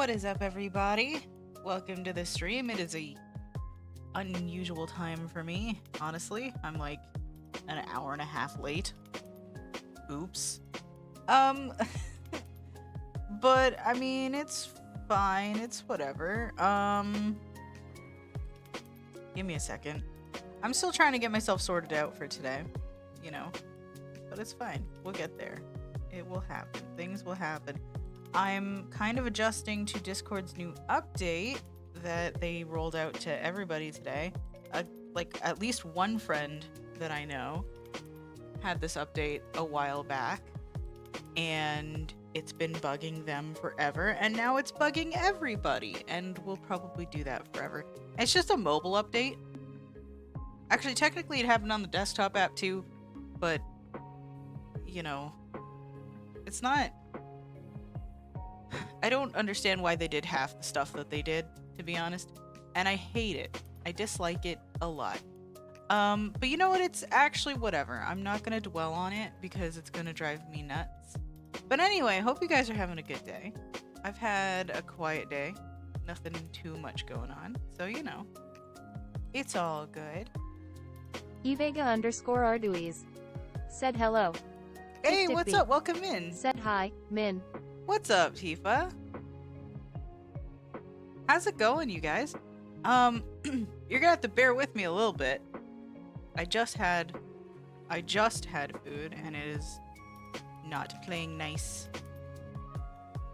What is up, everybody? Welcome to the stream. It is a unusual time for me, honestly. I'm like an hour and a half late. Oops. But I mean, it's fine. It's whatever. Give me a second. I'm still trying to get myself sorted out for today, you know, but it's fine. We'll get there. It will happen. Things will happen. I'm kind of adjusting to Discord's new update that they rolled out to everybody today. Like at least one friend that I know had this update a while back, and it's been bugging them forever, and now it's bugging everybody, and we'll probably do that forever. It's just a mobile update. Actually, technically it happened on the desktop app too, but, you know, it's not... I don't understand why they did half the stuff that they did, to be honest, and I hate it. I dislike it a lot. But you know what? It's actually whatever. I'm not gonna dwell on it because it's gonna drive me nuts. But anyway, hope you guys are having a good day. I've had a quiet day. Nothing too much going on, so you know. It's all good. Evega_Arduis said hello. Hey, what's up? Welcome in. Said hi, Min. What's up, Tifa? How's it going, you guys? You're gonna have to bear with me a little bit. I just had food, and it is not playing nice.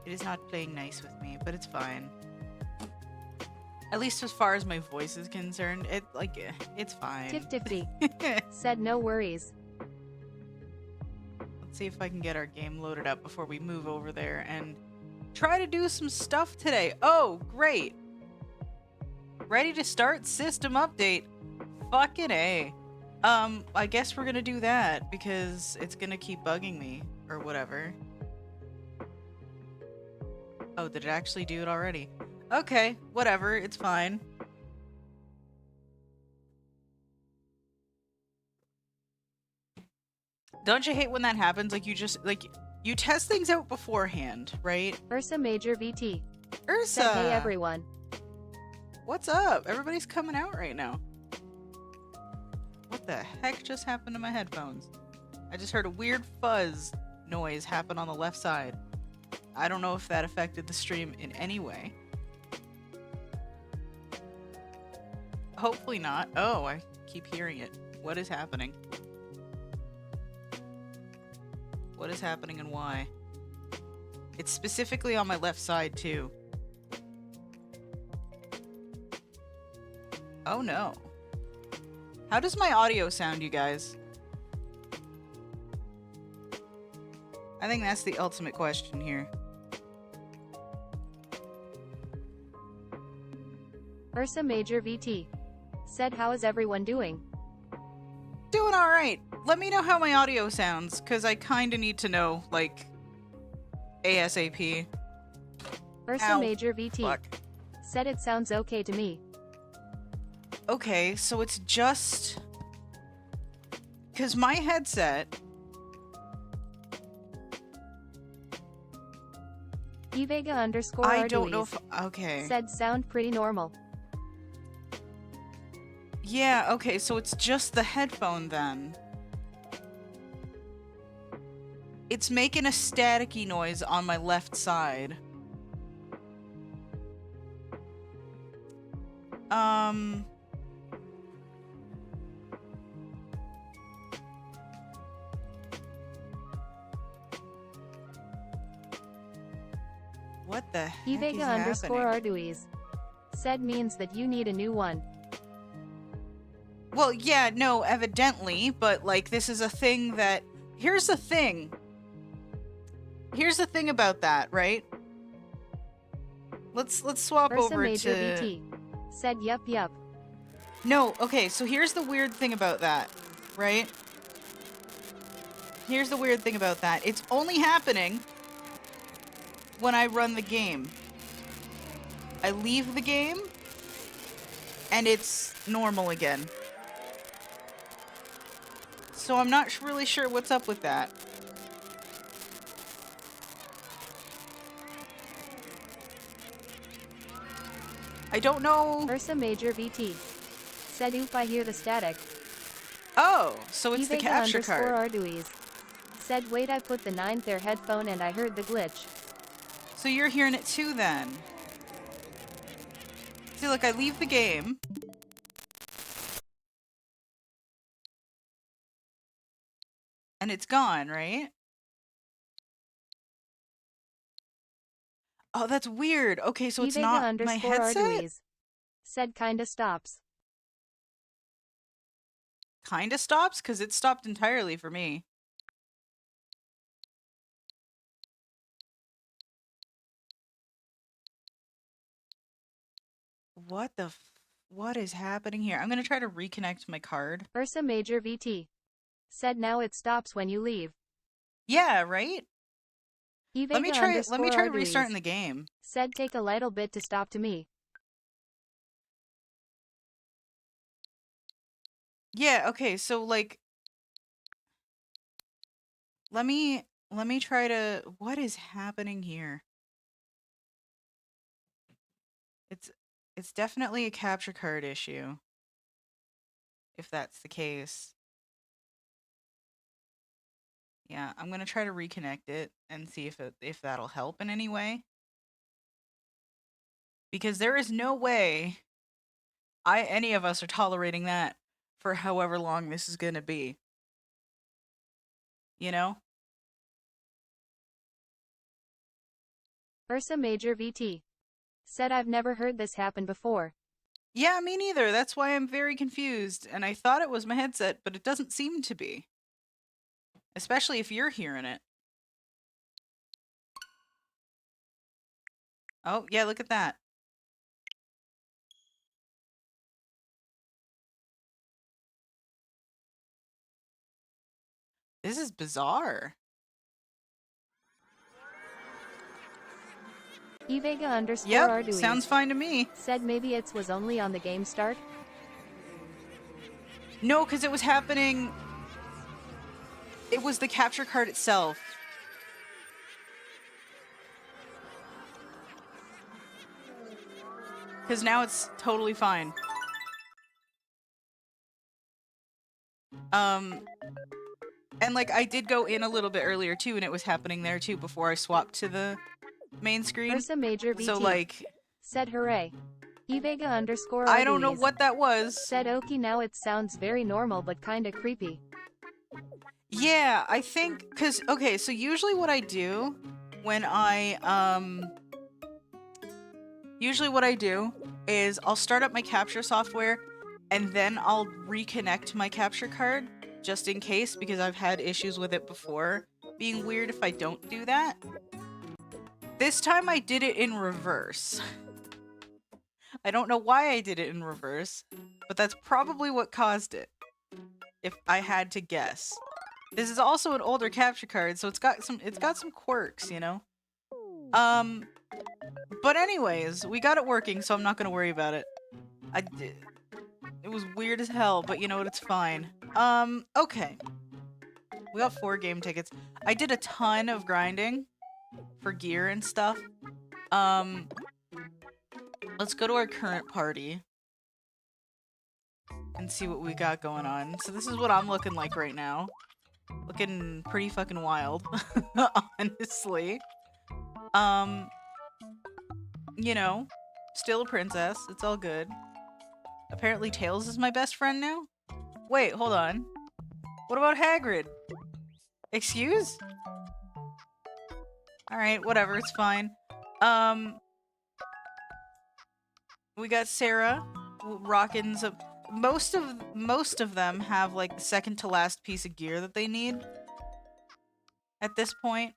It is not playing nice with me, but it's fine. At least as far as my voice is concerned, it's fine. Tiff said no worries. Let's see if I can get our game loaded up before we move over there and try to do some stuff today. Oh, great. Ready to start system update. Fucking A. I guess we're gonna do that because it's gonna keep bugging me or whatever. Oh, did it actually do it already? Okay, whatever, it's fine. Don't you hate when that happens? Like, you test things out beforehand, right? Ursa Major VT. Ursa! Said, hey, everyone. What's up? Everybody's coming out right now. What the heck just happened to my headphones? I just heard a weird fuzz noise happen on the left side. I don't know if that affected the stream in any way. Hopefully not. Oh, I keep hearing it. What is happening? What is happening and why? It's specifically on my left side too. Oh no. How does my audio sound, you guys? I think that's the ultimate question here. Ursa Major VT said, how is everyone doing? Doing alright. Let me know how my audio sounds, because I kind of need to know, like, ASAP. Ursa Ow. Major VT Fuck. said it sounds okay to me. Okay, so it's just... because my headset... Evega underscore I don't know Arduis if... okay. said sound pretty normal. Yeah, okay, so it's just the headphone then. It's making a staticky noise on my left side. What the heck is Evega underscore happening? Arduis said means that you need a new one. Well, yeah, no, evidently, but, like, this is a thing that... Here's the thing. Here's the thing about that, right? Let's swap Ursa over Major to... VT said yup. No, okay, so here's the weird thing about that, right? Here's the weird thing about that. It's only happening when I run the game. I leave the game, and it's normal again. So I'm not really sure what's up with that. I don't know. Ursa Major VT said oop, I hear the static. Oh, so it's the Evega capture underscore card. Arduis said wait, I put the 9th there headphone and I heard the glitch. So you're hearing it too then. See, look, I leave the game. And it's gone, right? Oh, that's weird. Okay, so it's Evega not my underscore headset? Arduis said kinda stops. Kinda stops? Because it stopped entirely for me. What is happening here? I'm gonna try to reconnect my card. Ursa Major VT said now it stops when you leave. Yeah, right? Evega Let me try underscore Arduis restarting the game. said take a little bit to stop to me. Yeah, okay, so like let me try to... what is happening here? It's definitely a capture card issue. If that's the case. Yeah, I'm gonna try to reconnect it and see if that'll help in any way. Because there is no way any of us are tolerating that for however long this is gonna be. You know? Ursa Major VT said I've never heard this happen before. Yeah, me neither. That's why I'm very confused. And I thought it was my headset, but it doesn't seem to be. Especially if you're hearing it. Oh, yeah, look at that. This is bizarre. Evega underscore Yep, Arduis sounds fine to me. said maybe it was only on the game start. No, because it was happening... it was the capture card itself. Because now it's totally fine. And like I did go in a little bit earlier too, and it was happening there too before I swapped to the main screen. Ursa Major VT. So like, said hooray. Evega underscore I don't know Arduis. what that was. Said Oki, now it sounds very normal but kinda creepy. Yeah, I think, cause okay, so usually what I do when usually what I do is I'll start up my capture software and then I'll reconnect my capture card just in case, because I've had issues with it before being weird if I don't do that. This time I did it in reverse. I don't know why I did it in reverse, but that's probably what caused it, if I had to guess. This is also an older capture card, so it's got some quirks, you know? But anyways, we got it working, so I'm not gonna worry about it. It was weird as hell, but you know what, it's fine. Okay. We got 4 game tickets. I did a ton of grinding for gear and stuff. Let's go to our current party and see what we got going on. So this is what I'm looking like right now. Looking pretty fucking wild, honestly. You know, still a princess. It's all good. Apparently Tails is my best friend now? Wait, hold on. What about Hagrid? Excuse? Alright, whatever, it's fine. We got Sarah rocking some... Most of them have like the second to last piece of gear that they need at this point.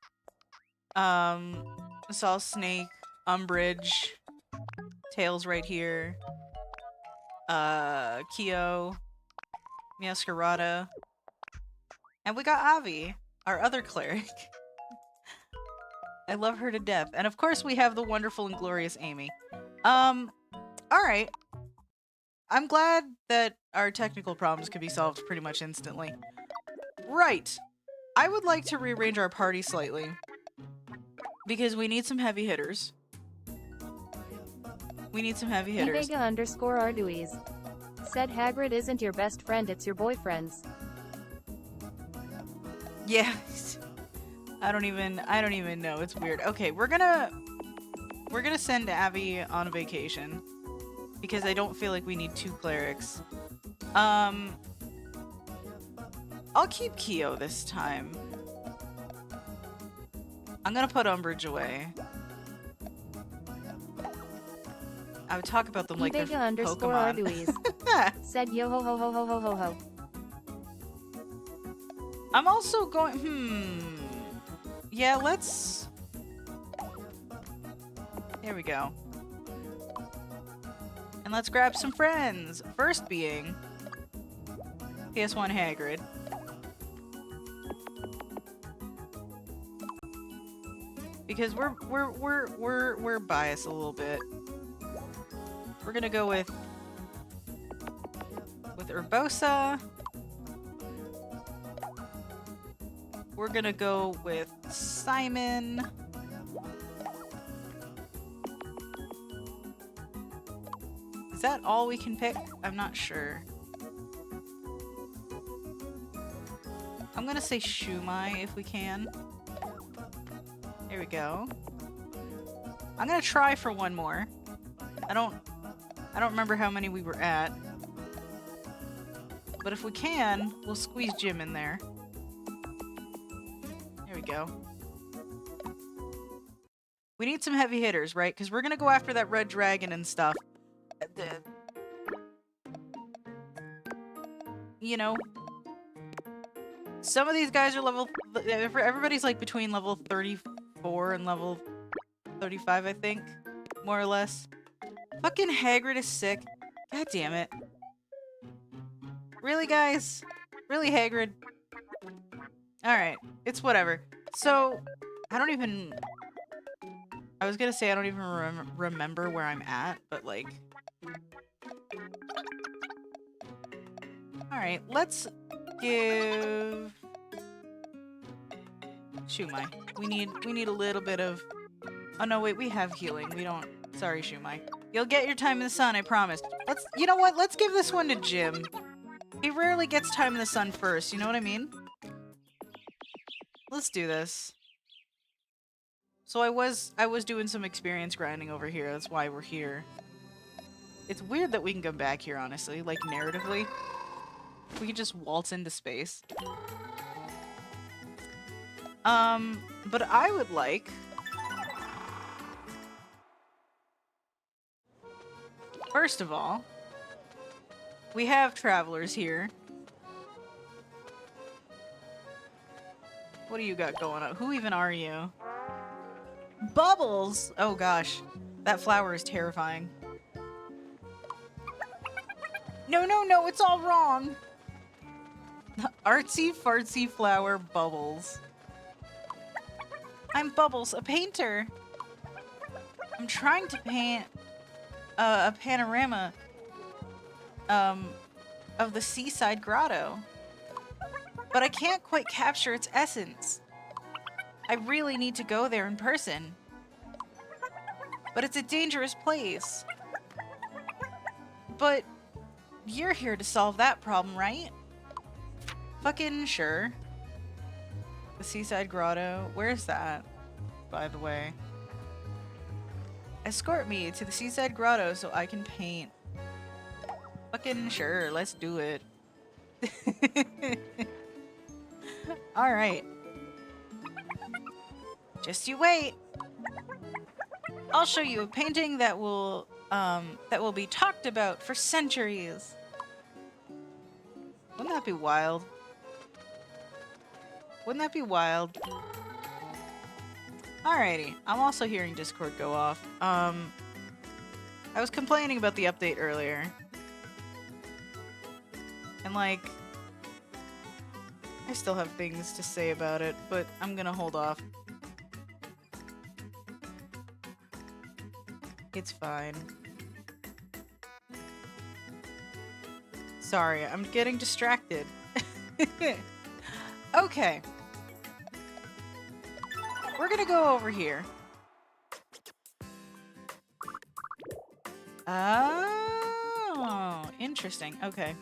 I saw Snake, Umbridge, Tails right here, Kyo, Masquerada, and we got Avi, our other cleric. I love her to death. And of course we have the wonderful and glorious Amy. Alright. I'm glad that our technical problems could be solved pretty much instantly. Right. I would like to rearrange our party slightly, because we need some heavy hitters. We need some heavy hitters. Evega underscore Arduis. Said Hagrid isn't your best friend, it's your boyfriend's. Yeah. I don't even know. It's weird. Okay, we're gonna send Abby on a vacation because I don't feel like we need 2 clerics. I'll keep Kyo this time. I'm gonna put Umbridge away. I would talk about them like they're Evega underscore Pokemon. Arduis. Said yo ho ho ho ho ho ho ho. I'm also going, yeah, let's... There we go. And let's grab some friends. First being PS1 Hagrid. Because we're biased a little bit. We're gonna go with Urbosa. We're gonna go with Simon. Is that all we can pick? I'm not sure. I'm gonna say Shumai if we can. There we go. I'm gonna try for one more. I don't remember how many we were at. But if we can, we'll squeeze Jim in there. There we go. We need some heavy hitters, right? Because we're gonna go after that red dragon and stuff. You know, some of these guys are level... Everybody's like between level 34 and level 35, I think. More or less. Fucking Hagrid is sick. God damn it. Really, guys? Really, Hagrid? Alright. It's whatever. So, I don't even... I was gonna say I don't even remember where I'm at, but like... Alright, let's give... Shumai. We need a little bit of... Oh no, wait, we have healing. We don't... Sorry, Shumai. You'll get your time in the sun, I promise. You know what? Let's give this one to Jim. He rarely gets time in the sun first, you know what I mean? Let's do this. So I was doing some experience grinding over here. That's why we're here. It's weird that we can come back here, honestly. Like, narratively. We can just waltz into space. But I would like... First of all, we have travelers here. What do you got going on? Who even are you? Bubbles! Oh gosh, that flower is terrifying. No, no, no, it's all wrong! Artsy fartsy flower Bubbles. I'm Bubbles, a painter. I'm trying to paint a panorama of the seaside grotto. But I can't quite capture its essence. I really need to go there in person. But it's a dangerous place. But you're here to solve that problem, right? Fucking sure. The seaside grotto. Where's that, by the way? Escort me to the seaside grotto so I can paint. Fucking sure, let's do it. Alright. Just you wait. I'll show you a painting that will be talked about for centuries. Wouldn't that be wild? Wouldn't that be wild? Alrighty, I'm also hearing Discord go off. I was complaining about the update earlier. And like, I still have things to say about it, but I'm gonna hold off. It's fine. Sorry, I'm getting distracted. Okay. We're gonna go over here. Oh, interesting. Okay,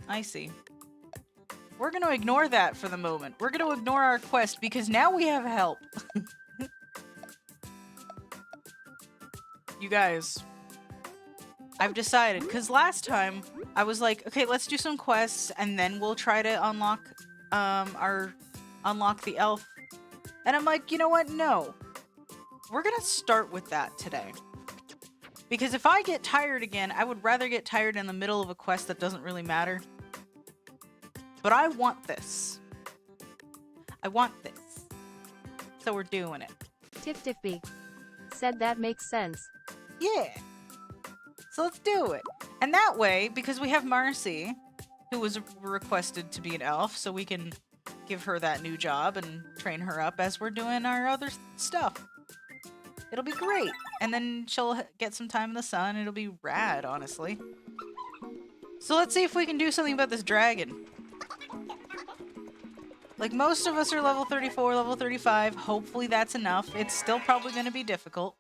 I see. We're gonna ignore that for the moment. We're gonna ignore our quest because now we have help. You guys, I've decided, because last time I was like, okay, let's do some quests and then we'll try to unlock the elf. And I'm like, you know what? No. We're gonna start with that today. Because if I get tired again, I would rather get tired in the middle of a quest that doesn't really matter. But I want this. I want this. So we're doing it. Tiftifby said that makes sense. Yeah. So let's do it. And that way, because we have Marcy, who was requested to be an elf, so we can give her that new job and train her up as we're doing our other stuff. It'll be great. And then she'll get some time in the sun. It'll be rad, honestly. So let's see if we can do something about this dragon. Like, most of us are level 34, level 35. Hopefully that's enough. It's still probably going to be difficult.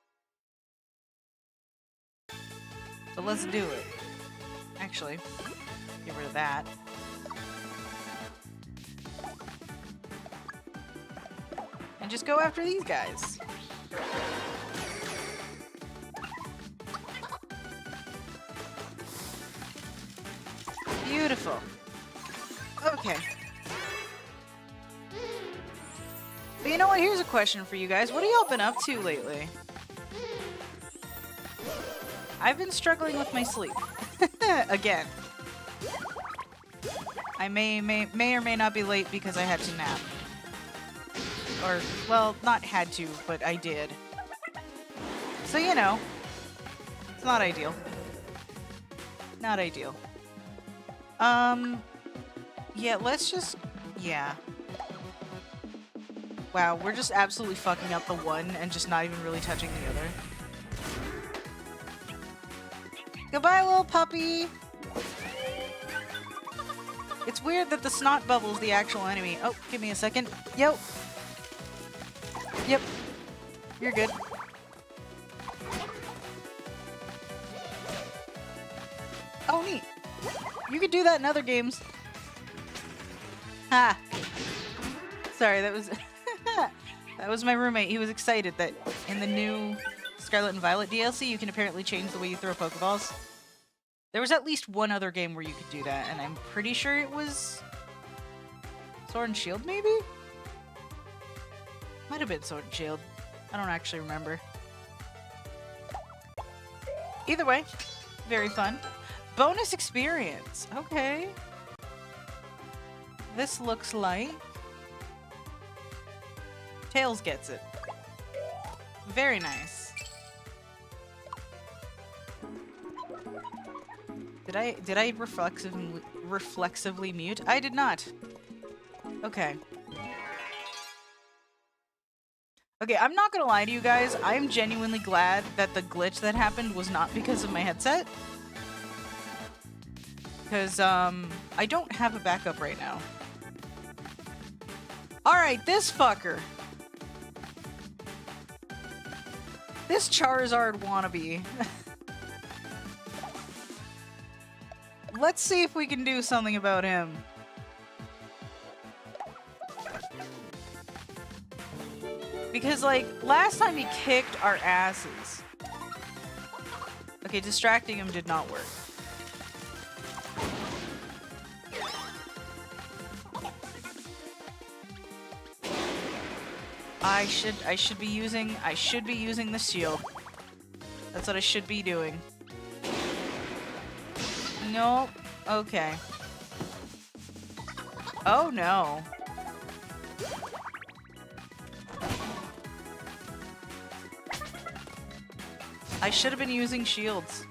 So let's do it. Actually, get rid of that. And just go after these guys. Beautiful. Okay. But you know what? Here's a question for you guys. What have y'all been up to lately? I've been struggling with my sleep. Again. I may or may not be late because I had to nap. Or, well, not had to, but I did. So, you know. It's not ideal. Not ideal. Yeah, let's just... Yeah. Wow, we're just absolutely fucking up the one and just not even really touching the other. Goodbye, little puppy! It's weird that the snot bubble's the actual enemy. Oh, give me a second. Yo! Yep. You're good. Oh, neat. You could do that in other games. Ha! Sorry, that was... that was my roommate. He was excited that in the new Scarlet and Violet DLC, you can apparently change the way you throw Pokeballs. There was at least one other game where you could do that, and I'm pretty sure it was... Sword and Shield, maybe? Might have been Sword and Shield. I don't actually remember. Either way, very fun. Bonus experience. Okay. This looks like... Tails gets it. Very nice. Did I reflexively mute? I did not. Okay. Okay, I'm not gonna lie to you guys. I'm genuinely glad that the glitch that happened was not because of my headset. Because, I don't have a backup right now. Alright, this fucker. This Charizard wannabe. Let's see if we can do something about him. Because, like, last time he kicked our asses. Okay, distracting him did not work. I should be using the shield. That's what I should be doing. No. Okay. Oh no. I should have been using shields.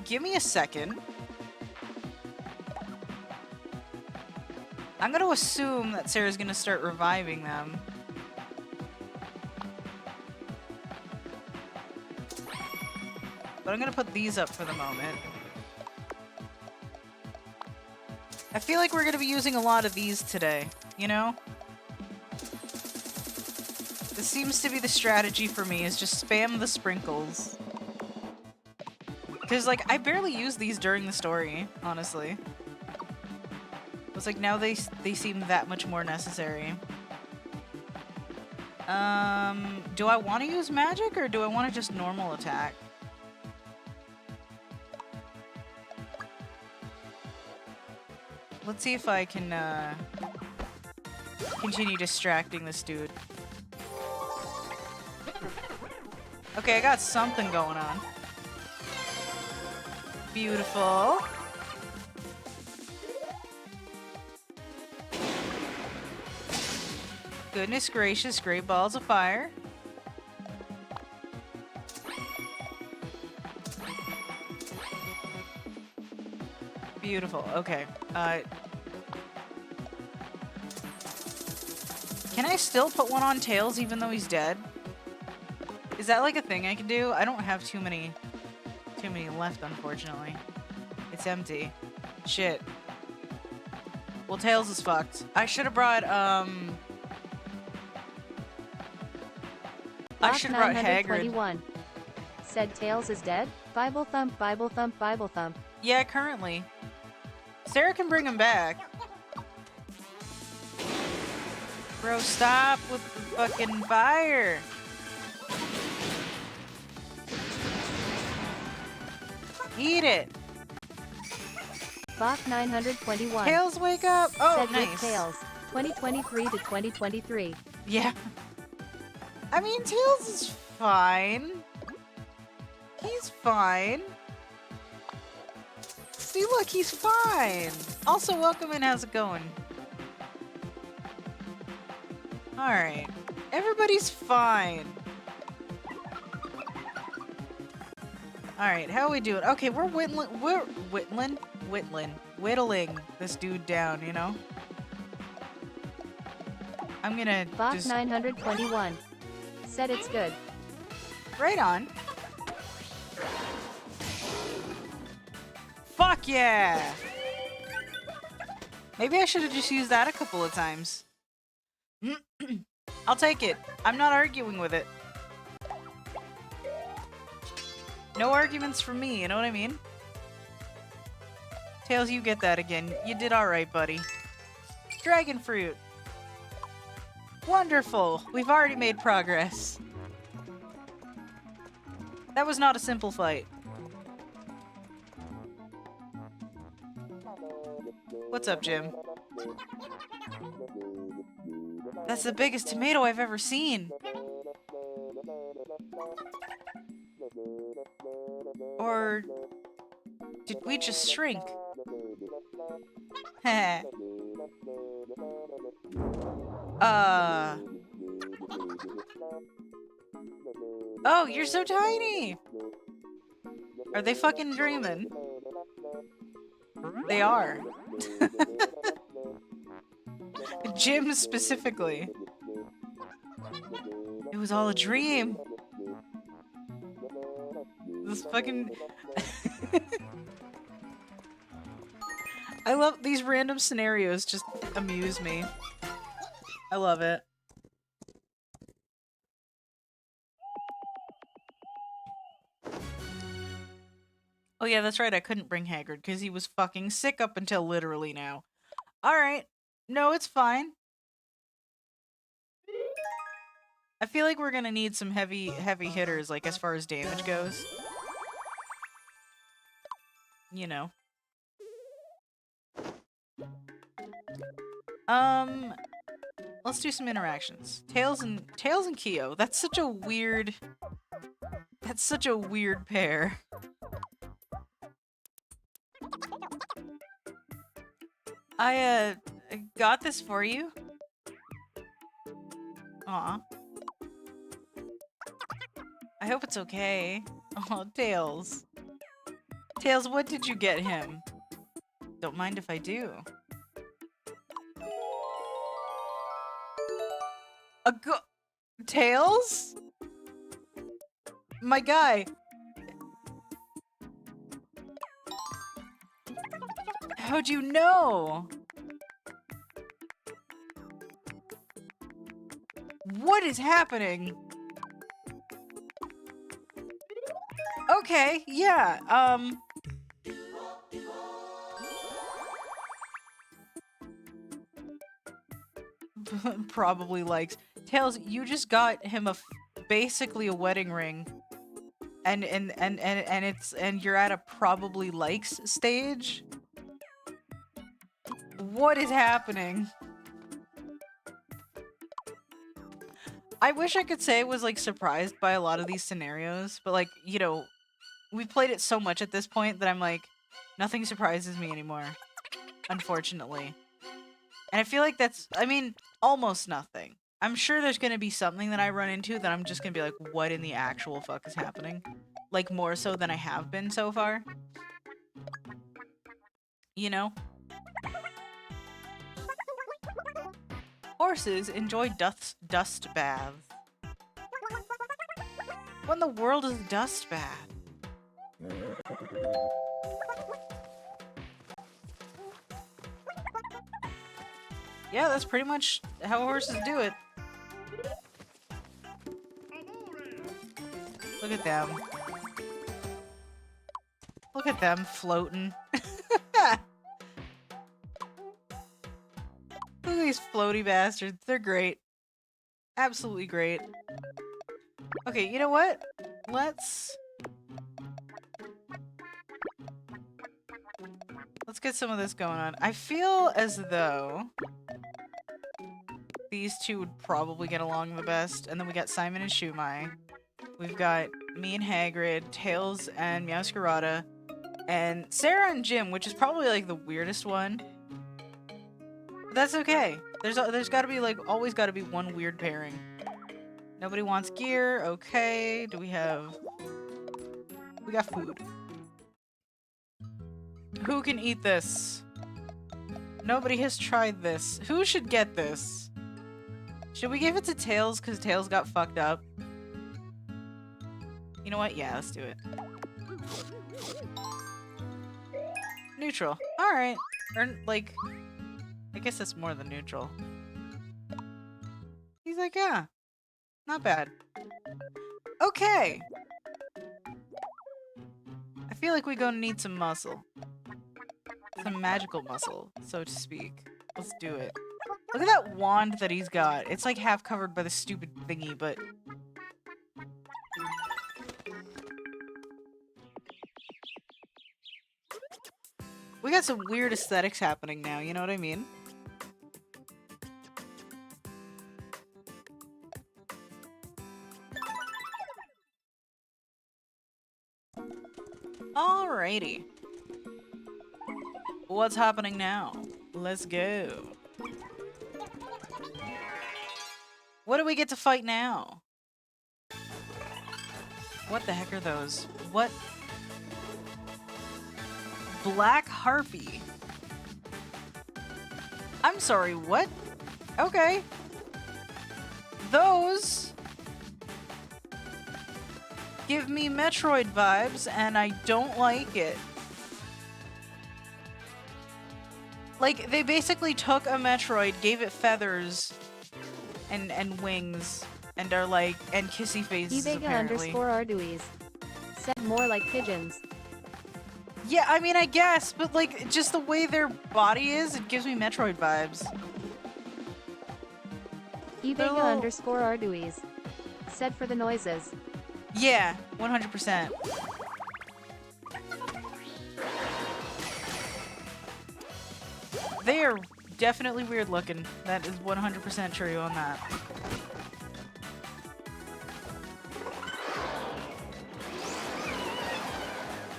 Give me a second. I'm gonna assume that Sarah's gonna start reviving them. But I'm gonna put these up for the moment. I feel like we're gonna be using a lot of these today, you know? This seems to be the strategy for me, is just spam the sprinkles. Because, like, I barely use these during the story, honestly. It's like, now they seem that much more necessary. Do I want to use magic, or do I want to just normal attack? Let's see if I can, continue distracting this dude. Okay, I got something going on. Beautiful. Goodness gracious, great balls of fire. Beautiful, okay. Can I still put one on Tails even though he's dead? Is that like a thing I can do? I don't have too many left, unfortunately. It's empty. Shit. Well, Tails is fucked. I should have brought, I should have brought Hagrid. Said Tails is dead? Bible thump, Bible thump, Bible thump. Yeah, currently. Sarah can bring him back. Bro, stop with the fucking fire. Eat it. Bach 921. Tails, wake up. Oh, said nice. With Tails, 2023 to 2023. Yeah. I mean, Tails is fine. He's fine. See, look, he's fine. Also, welcome in. How's it going? Alright. Everybody's fine. Alright, how are we doing? Okay, we're whittling this dude down, you know? I'm gonna Bach just... 921. Said it's good. Right on. Fuck yeah! Maybe I should have just used that a couple of times. I'll take it. I'm not arguing with it. No arguments from me, you know what I mean? Tails, you get that again. You did alright, buddy. Dragon fruit. Wonderful. We've already made progress. That was not a simple fight. What's up, Jim? That's the biggest tomato I've ever seen. Or did we just shrink? Heh. Oh, you're so tiny! Are they fucking dreaming? They are. Jim specifically. It was all a dream. This fucking... I love these random scenarios, just amuse me. I love it. Oh yeah, that's right, I couldn't bring Hagrid because he was fucking sick up until literally now. Alright. No, it's fine. I feel like we're gonna need some heavy hitters, like, as far as damage goes. You know. Let's do some interactions. Tails and Keo. That's such a weird pair. I got this for you. Aw. I hope it's okay. Oh, Tails. Tails, what did you get him? Don't mind if I do. Tails? My guy. How'd you know? What is happening? Okay, yeah, probably likes. Tails, you just got him basically a wedding ring. And you're at a probably likes stage? What is happening? I wish I could say I was, like, surprised by a lot of these scenarios, but, like, you know, we've played it so much at this point that I'm like, nothing surprises me anymore. Unfortunately. And I feel like that's, I mean, almost nothing. I'm sure there's gonna be something that I run into that I'm just gonna be like, what in the actual fuck is happening? Like, more so than I have been so far. You know? Horses enjoy dust baths. What in the world is a dust bath? Yeah, that's pretty much how horses do it. Look at them. Look at them floating. Look at these floaty bastards. They're great. Absolutely great. Okay, you know what? Let's get some of this going on. I feel as though these two would probably get along the best. And then we got Simon and Shumai. We've got me and Hagrid, Tails and Meowscarada, and Sarah and Jim, which is probably like the weirdest one. But that's okay. There's gotta be like, always gotta be one weird pairing. Nobody wants gear. Okay. Do we have... We got food. Who can eat this? Nobody has tried this. Who should get this? Should we give it to Tails because Tails got fucked up? You know what? Yeah, let's do it. Neutral. Alright. Or, like... I guess that's more than neutral. He's like, yeah. Not bad. Okay! I feel like we're gonna need some muscle. some magical muscle, so to speak. Let's do it. Look at that wand that he's got. It's like half covered by the stupid thingy, but... We got some weird aesthetics happening now, you know what I mean? Alrighty. What's happening now? Let's go. What do we get to fight now? What the heck are those? What? Black Harpy. I'm sorry, what? Okay. Those give me Metroid vibes, and I don't like it. Like, they basically took a Metroid, gave it feathers and wings, and are like, and kissy faces apparently. Evega_Arduis said more like pigeons. Yeah, I mean, I guess, but like, just the way their body is, it gives me Metroid vibes. Evega_Arduis said for the noises. Yeah, 100%. They are definitely weird looking. That is 100% true on that.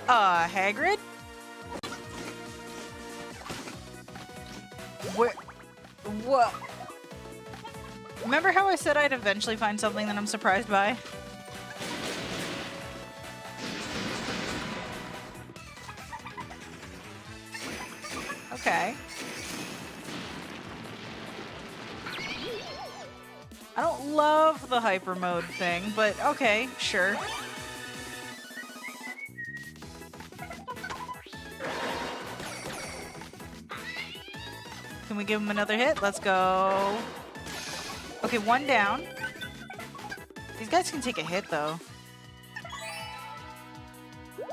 Hagrid? Where? What? Remember how I said I'd eventually find something that I'm surprised by? Okay. I don't love the hyper mode thing, but okay, sure. Can we give him another hit? Let's go. Okay, one down. These guys can take a hit, though.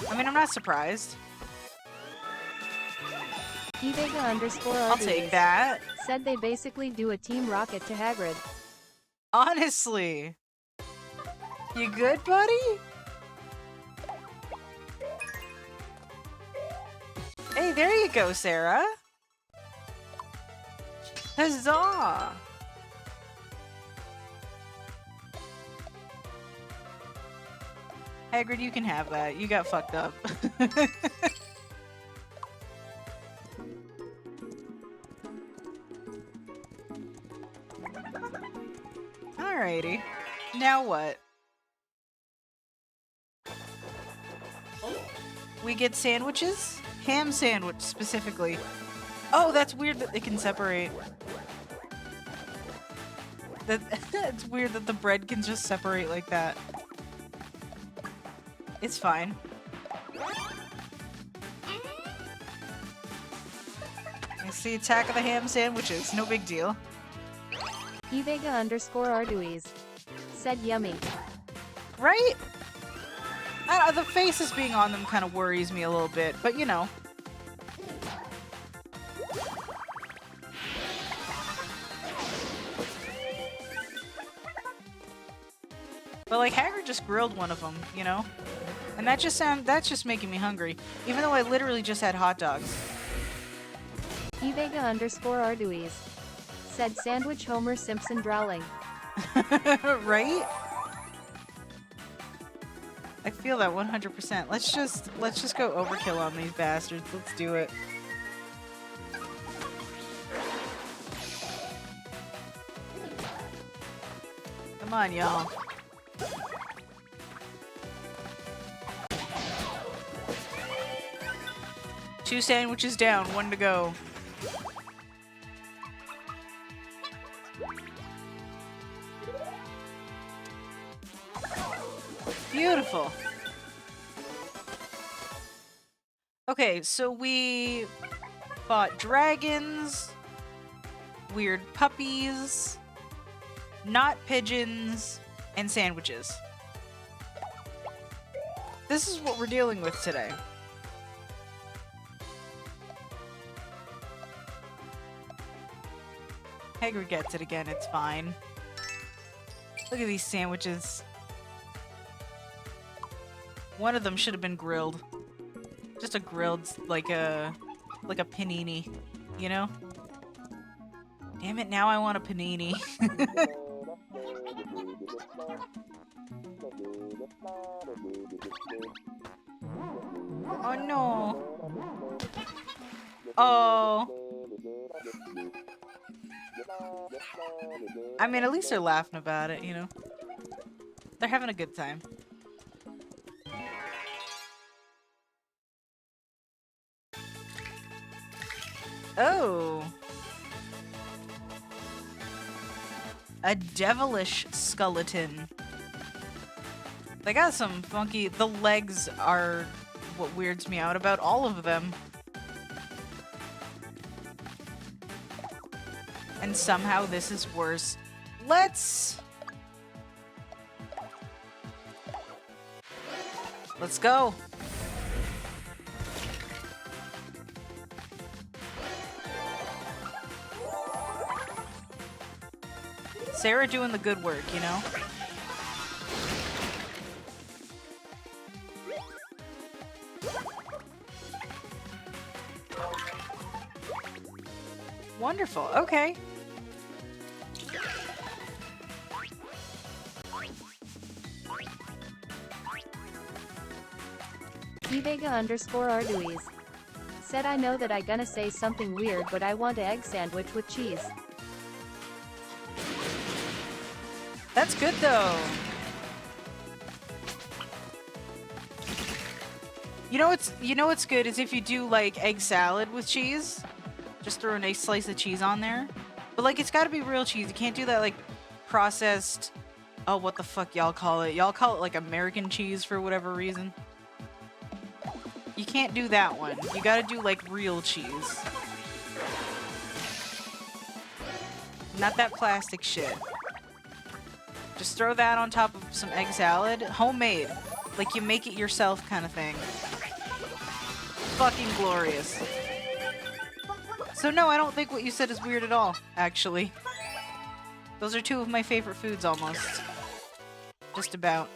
I mean, I'm not surprised. Evega_Arduis I'll take that. said they basically do a Team Rocket to Hagrid. Honestly. You good, buddy? Hey, there you go, Sarah. Huzzah! Hagrid, you can have that. You got fucked up. Alrighty. Now what? We get sandwiches? Ham sandwich, specifically. Oh, that's weird that they can separate. It's weird that the bread can just separate like that. It's fine. It's the attack of the ham sandwiches. No big deal. Evega_Arduis said yummy. Right? The faces being on them kind of worries me a little bit, but you know. But like Hagrid just grilled one of them, you know? And that's just making me hungry. Even though I literally just had hot dogs. Evega_Arduis said sandwich Homer Simpson drowling. Right? I feel that 100%. Let's just go overkill on these bastards. Let's do it. Come on, y'all. Two sandwiches down, one to go. Beautiful. Okay, so we fought dragons, weird puppies, not pigeons, and sandwiches. This is what we're dealing with today. Hager gets it again, it's fine. Look at these sandwiches. One of them should have been grilled. Just a grilled, like a panini, you know? Damn it, now I want a panini. Oh no. Oh. I mean, at least they're laughing about it, you know? They're having a good time. Oh. A devilish skeleton. They got some funky... The legs are what weirds me out about all of them. And somehow this is worse. Let's go. Sarah doing the good work, you know? Wonderful. Okay. Vega_Arduis said, I know that I gonna say something weird, but I want an egg sandwich with cheese. That's good though. You know what's good is if you do like egg salad with cheese. Just throw a nice slice of cheese on there. But like it's gotta be real cheese. You can't do that like processed, oh what the fuck y'all call it? Y'all call it like American cheese for whatever reason. You can't do that one. You gotta do like real cheese. Not that plastic shit. Just throw that on top of some egg salad. Homemade. Like you make it yourself kind of thing. Fucking glorious. So no, I don't think what you said is weird at all, actually. Those are two of my favorite foods almost. Just about.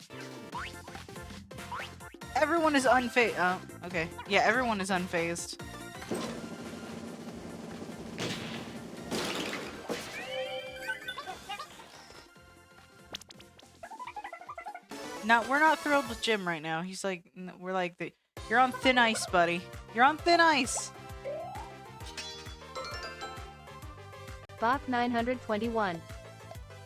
Everyone is unfazed. Oh, okay. Yeah, everyone is unfazed. No, we're not thrilled with Jim right now. He's like, we're like, you're on thin ice, buddy. You're on thin ice. Bop921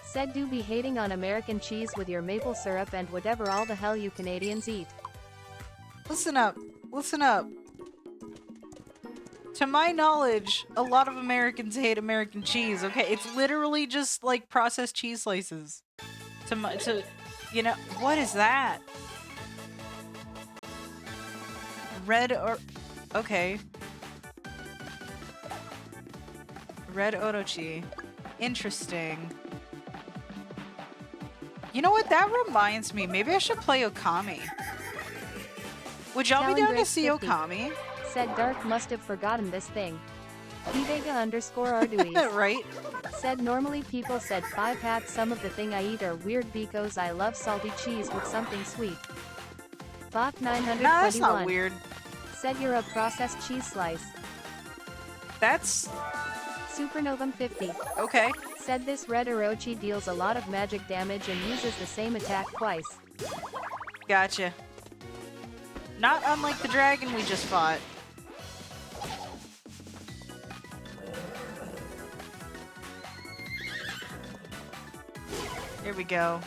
said, do be hating on American cheese with your maple syrup and whatever all the hell you Canadians eat. Listen up. Listen up. To my knowledge, a lot of Americans hate American cheese, okay? It's literally just like processed cheese slices. You know, what is that? Red or... Okay. Red Orochi. Interesting. You know what? That reminds me. Maybe I should play Okami. Would y'all be down to see Okami? Said Dark must have forgotten this thing. Vega_Arduis. Right? Said normally people said 5 hats. Some of the thing I eat are weird because I love salty cheese with something sweet. Bop921 Nah, that's not weird. Said you're a processed cheese slice. That's... Supernova50. Okay. Said this red Orochi deals a lot of magic damage and uses the same attack twice. Gotcha. Not unlike the dragon we just fought. Here we go.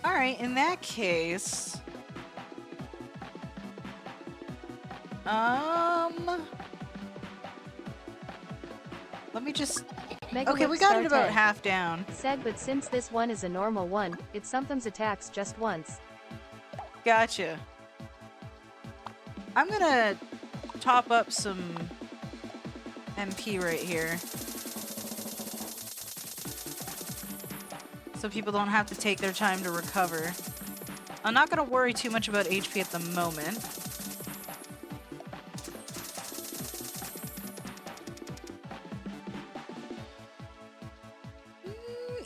Alright, in that case... Let me just... Okay, we got it about half down. Said, but since this one is a normal one, it sometimes attacks just once. Gotcha. I'm gonna top up some MP right here. So people don't have to take their time to recover. I'm not gonna worry too much about HP at the moment.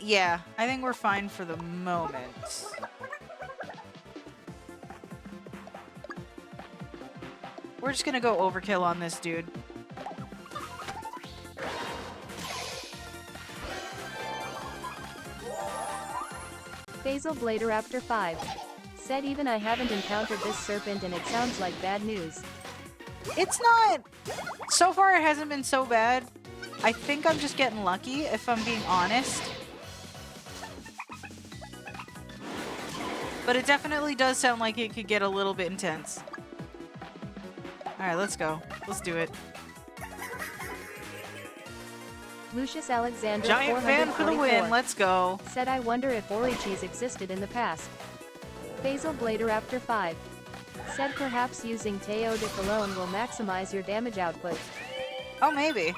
Yeah, I think we're fine for the moment. We're just gonna go overkill on this dude. Basil Bladeraptor 5 said even I haven't encountered this serpent and it sounds like bad news. It's not... So far it hasn't been so bad. I think I'm just getting lucky, if I'm being honest. But it definitely does sound like it could get a little bit intense. Alright, let's go. Let's do it. Lucius Alexander Giant fan for the win. Let's go. said I wonder if Orichis existed in the past. Basil Bladeraptor 5 said perhaps using Teo de Cologne will maximize your damage output. Oh, maybe.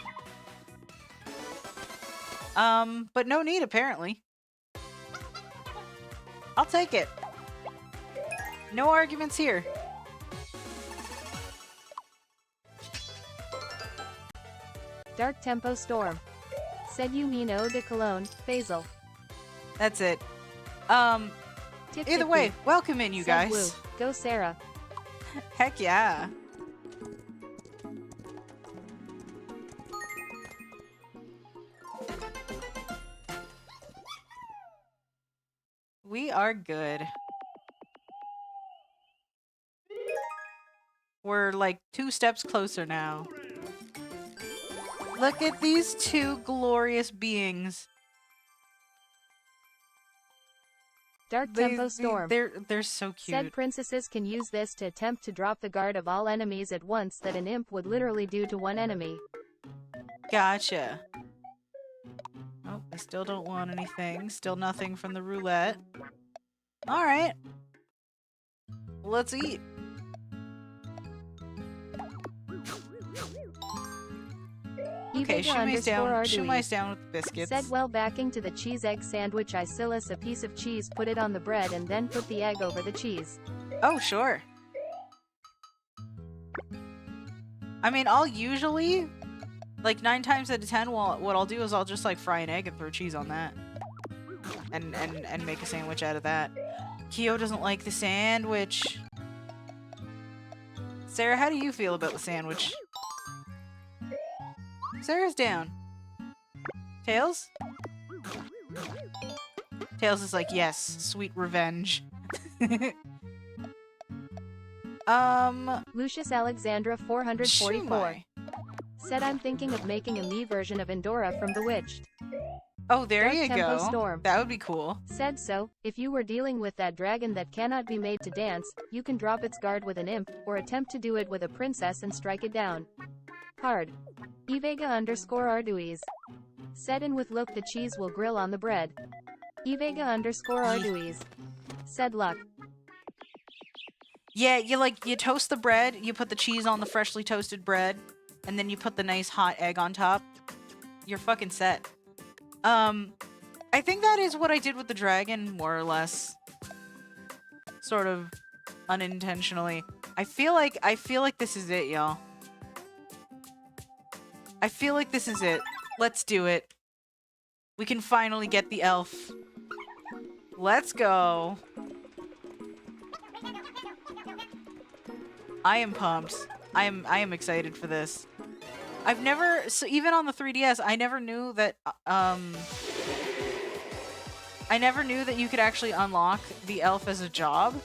But no need, apparently. I'll take it. No arguments here. Dark Tempo Storm said you mean Eau de Cologne, Basil. That's it. Tip Either way, welcome in, you said guys. Woo. Go Sarah. Heck yeah. We are good. We're like 2 steps closer now. Look at these two glorious beings. Dark Tempo Storm They're so cute. said princesses can use this to attempt to drop the guard of all enemies at once that an imp would literally do to one enemy. Gotcha. Oh, I still don't want anything. Still nothing from the roulette. Alright. Let's eat. Okay, Shumai's down with the biscuits. Said well backing to the cheese egg sandwich I us a piece of cheese, put it on the bread and then put the egg over the cheese. Oh, sure. I mean, I'll usually, like 9 times out of 10, what I'll do is I'll just like fry an egg and throw cheese on that. And make a sandwich out of that. Kyo doesn't like the sandwich. Sarah, how do you feel about the sandwich? Sarah's down. Tails? Tails is like, yes, sweet revenge. Lucius Alexandra 444 Shumai. said I'm thinking of making a me version of Endora from Bewitched. Oh, there Dark you Tempo go. Storm That would be cool. said so, if you were dealing with that dragon that cannot be made to dance, you can drop its guard with an imp, or attempt to do it with a princess and strike it down hard. Evega_Arduis said and with look the cheese will grill on the bread. Evega_Arduis said luck. Yeah, you toast the bread, you put the cheese on the freshly toasted bread, and then you put the nice hot egg on top. You're fucking set. I think that is what I did with the dragon, more or less. Sort of unintentionally. I feel like this is it, y'all. I feel like this is it. Let's do it. We can finally get the elf. Let's go. I am pumped. I am excited for this. I've never, so even on the 3DS, I never knew that you could actually unlock the elf as a job.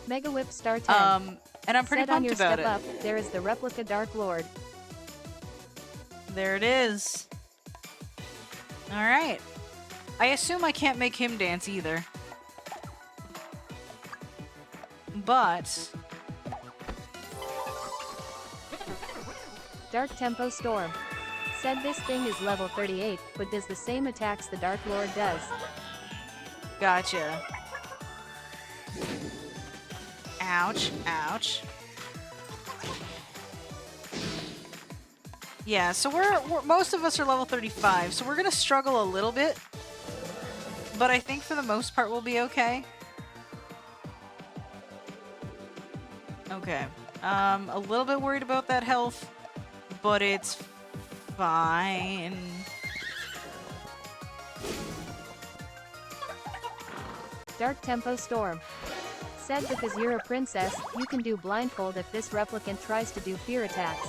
Mega Whip Star 10 and I'm pretty said on pumped your about step it. up, there is the replica Dark Lord. There it is. Alright. I assume I can't make him dance either. But... Dark Tempo Storm said this thing is level 38, but does the same attacks the Dark Lord does. Gotcha. Ouch. Ouch. Yeah, so we're most of us are level 35, so we're gonna struggle a little bit. But I think for the most part we'll be okay. Okay. A little bit worried about that health, but it's fine. Dark Tempo Storm. Said because you're a princess, you can do blindfold if this replicant tries to do fear attacks.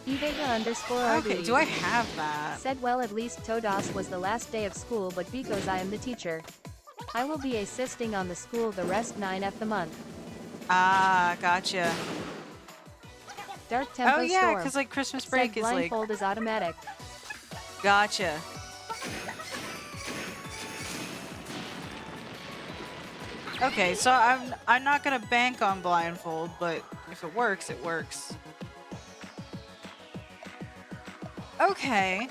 Evega_RD. Okay, do I have that? Said well at least Todos was the last day of school but because I am the teacher. I will be assisting on the school the rest 9th the month. Ah, gotcha. Dark Tempo Oh yeah, Storm. because like Christmas Said break is like... blindfold is automatic. Gotcha. Okay, so I'm not gonna bank on blindfold, but if it works, it works. Okay.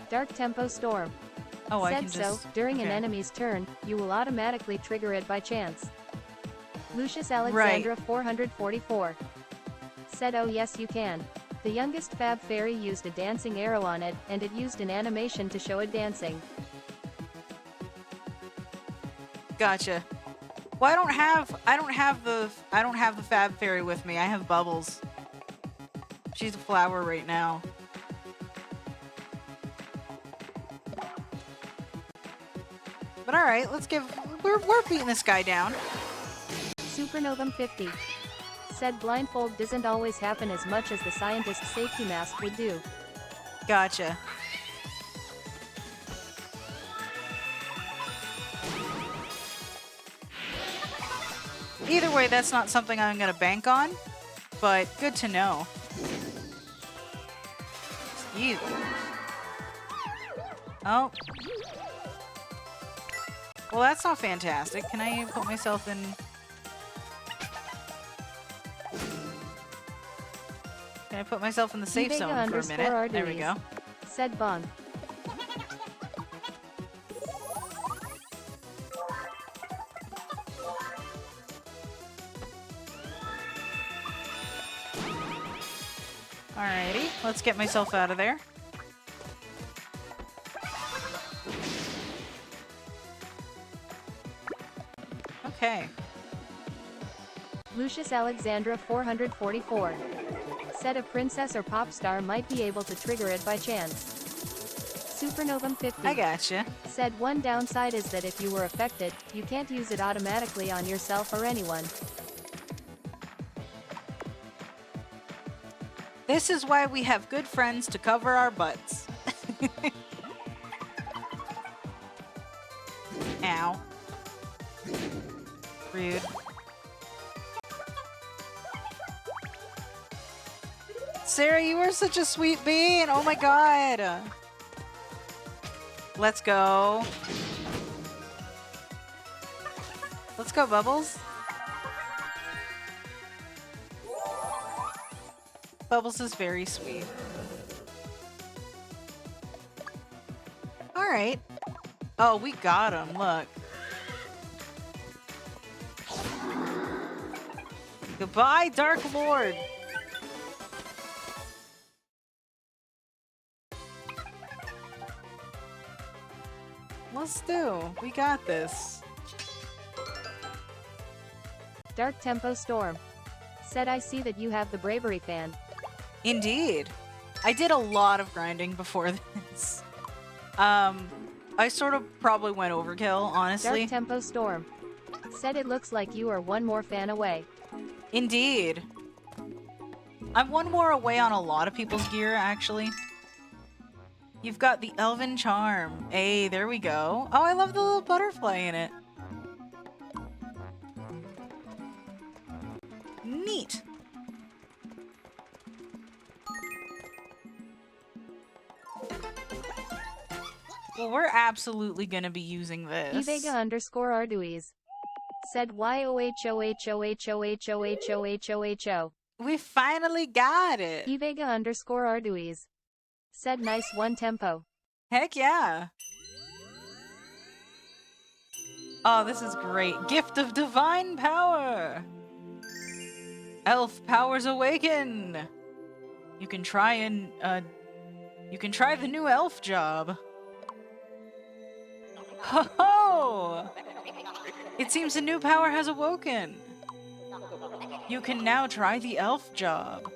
Dark Tempo Storm. Oh, I Said can so, just... during an okay. enemy's turn, you will automatically trigger it by chance. Lucius Alexandra 444. Said oh yes you can. The youngest Fab Fairy used a dancing arrow on it, and it used an animation to show it dancing. Gotcha. Well, I don't have the Fab Fairy with me. I have Bubbles. She's a flower right now. But all right, let's give. We're beating this guy down. Supernovum 50. Said blindfold doesn't always happen as much as the scientist's safety mask would do. Gotcha. Either way, that's not something I'm gonna bank on, but good to know. Ew. Oh. Well, that's not fantastic. Can I put myself in... Can I put myself in the safe zone for a minute? There we go. Said Bong. Alrighty, let's get myself out of there. Okay. Lucius Alexandra 444. Said a princess or pop star might be able to trigger it by chance. Supernovum 50. I gotcha. Said one downside is that if you were affected, you can't use it automatically on yourself or anyone. This is why we have good friends to cover our butts. Ow. Rude. Sarah, you are such a sweet bean. Oh my god. Let's go. Let's go, Bubbles. Bubbles is very sweet. Alright. Oh, we got him. Look. Goodbye, Dark Lord. Let's do. We got this. Dark Tempo Storm. Said I see that you have the Bravery fan. Indeed. I did a lot of grinding before this. I sort of probably went overkill, honestly. Dark Tempo Storm. Said it looks like you are one more fan away. Indeed. I'm one more away on a lot of people's gear, actually. You've got the Elven Charm. Hey, there we go. Oh, I love the little butterfly in it. Neat. Well, we're absolutely gonna be using this. Evega_Arduis. Said YOHOHOHOHOHOHOHO. We finally got it. Evega_Arduis. Said nice one tempo. Heck yeah. Oh, this is great. Gift of divine power. Elf powers awaken. You can try the new elf job. Ho ho! It seems a new power has awoken. You can now try the elf job.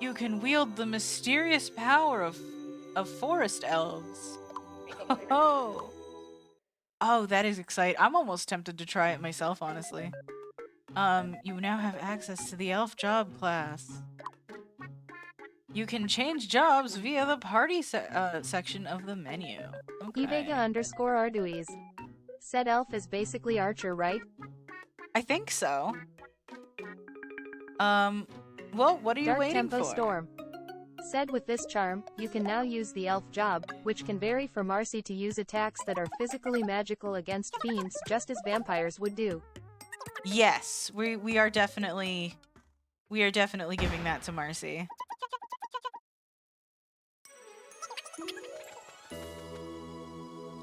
You can wield the mysterious power of forest elves. Oh, oh, that is exciting. I'm almost tempted to try it myself, honestly. You now have access to the elf job class. You can change jobs via the party section of the menu. Okay. Evega_Arduis. Said elf is basically Archer, right? I think so. Well, what are you Dark waiting Tempo for? Storm. Said with this charm, you can now use the elf job, which can vary for Marcy to use attacks that are physically magical against fiends, just as vampires would do. Yes, we are definitely giving that to Marcy.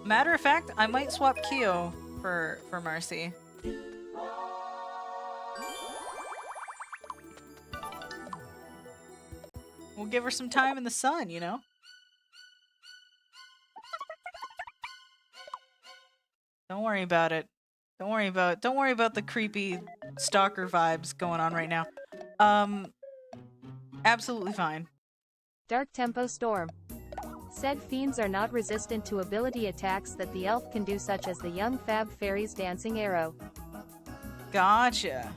Matter of fact, I might swap Kyo for Marcy. We'll give her some time in the sun, you know? Don't worry about it. Don't worry about the creepy stalker vibes going on right now. Absolutely fine. Dark Tempo Storm. Said fiends are not resistant to ability attacks that the elf can do, such as the young Fab Fairy's dancing arrow. Gotcha.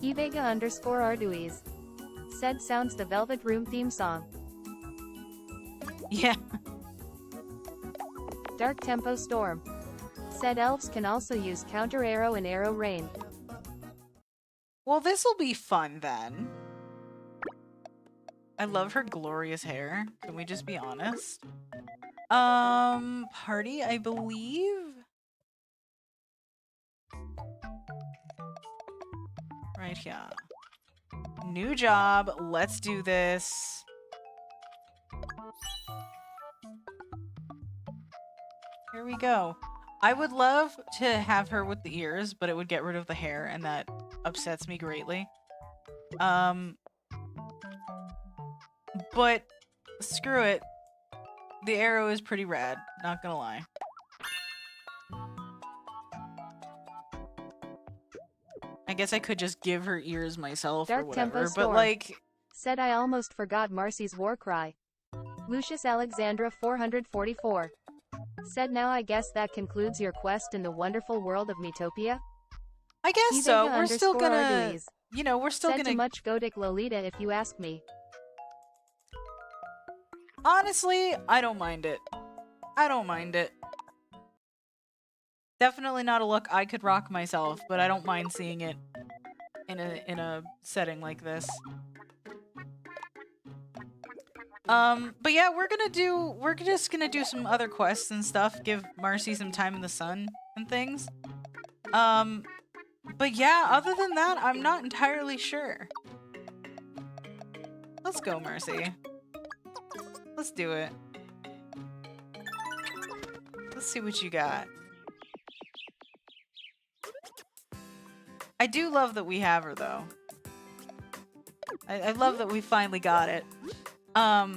Evega_Arduis. Said sounds the Velvet Room theme song. Yeah. Dark Tempo Storm. Said elves can also use counter arrow and arrow rain. Well, this'll be fun then. I love her glorious hair. Can we just be honest? Party, I believe? Right here. New job. Let's do this. Here we go. I would love to have her with the ears, but it would get rid of the hair, and that upsets me greatly. But screw it. The arrow is pretty rad, not gonna lie. I guess I could just give her ears myself or whatever, but like... Said I almost forgot Marcy's war cry. Lucius Alexandra 444. Said now I guess that concludes your quest in the wonderful world of Miitopia? I guess so. We're still gonna... You know, we're still Said gonna... too much Godic Lolita if you ask me. Honestly, I don't mind it. I don't mind it. Definitely not a look I could rock myself, but I don't mind seeing it in a setting like this. But yeah, we're just gonna do some other quests and stuff, give Marcy some time in the sun and things. But yeah, other than that, I'm not entirely sure. Let's go, Marcy. Let's do it. Let's see what you got. I do love that we have her, though. I love that we finally got it. But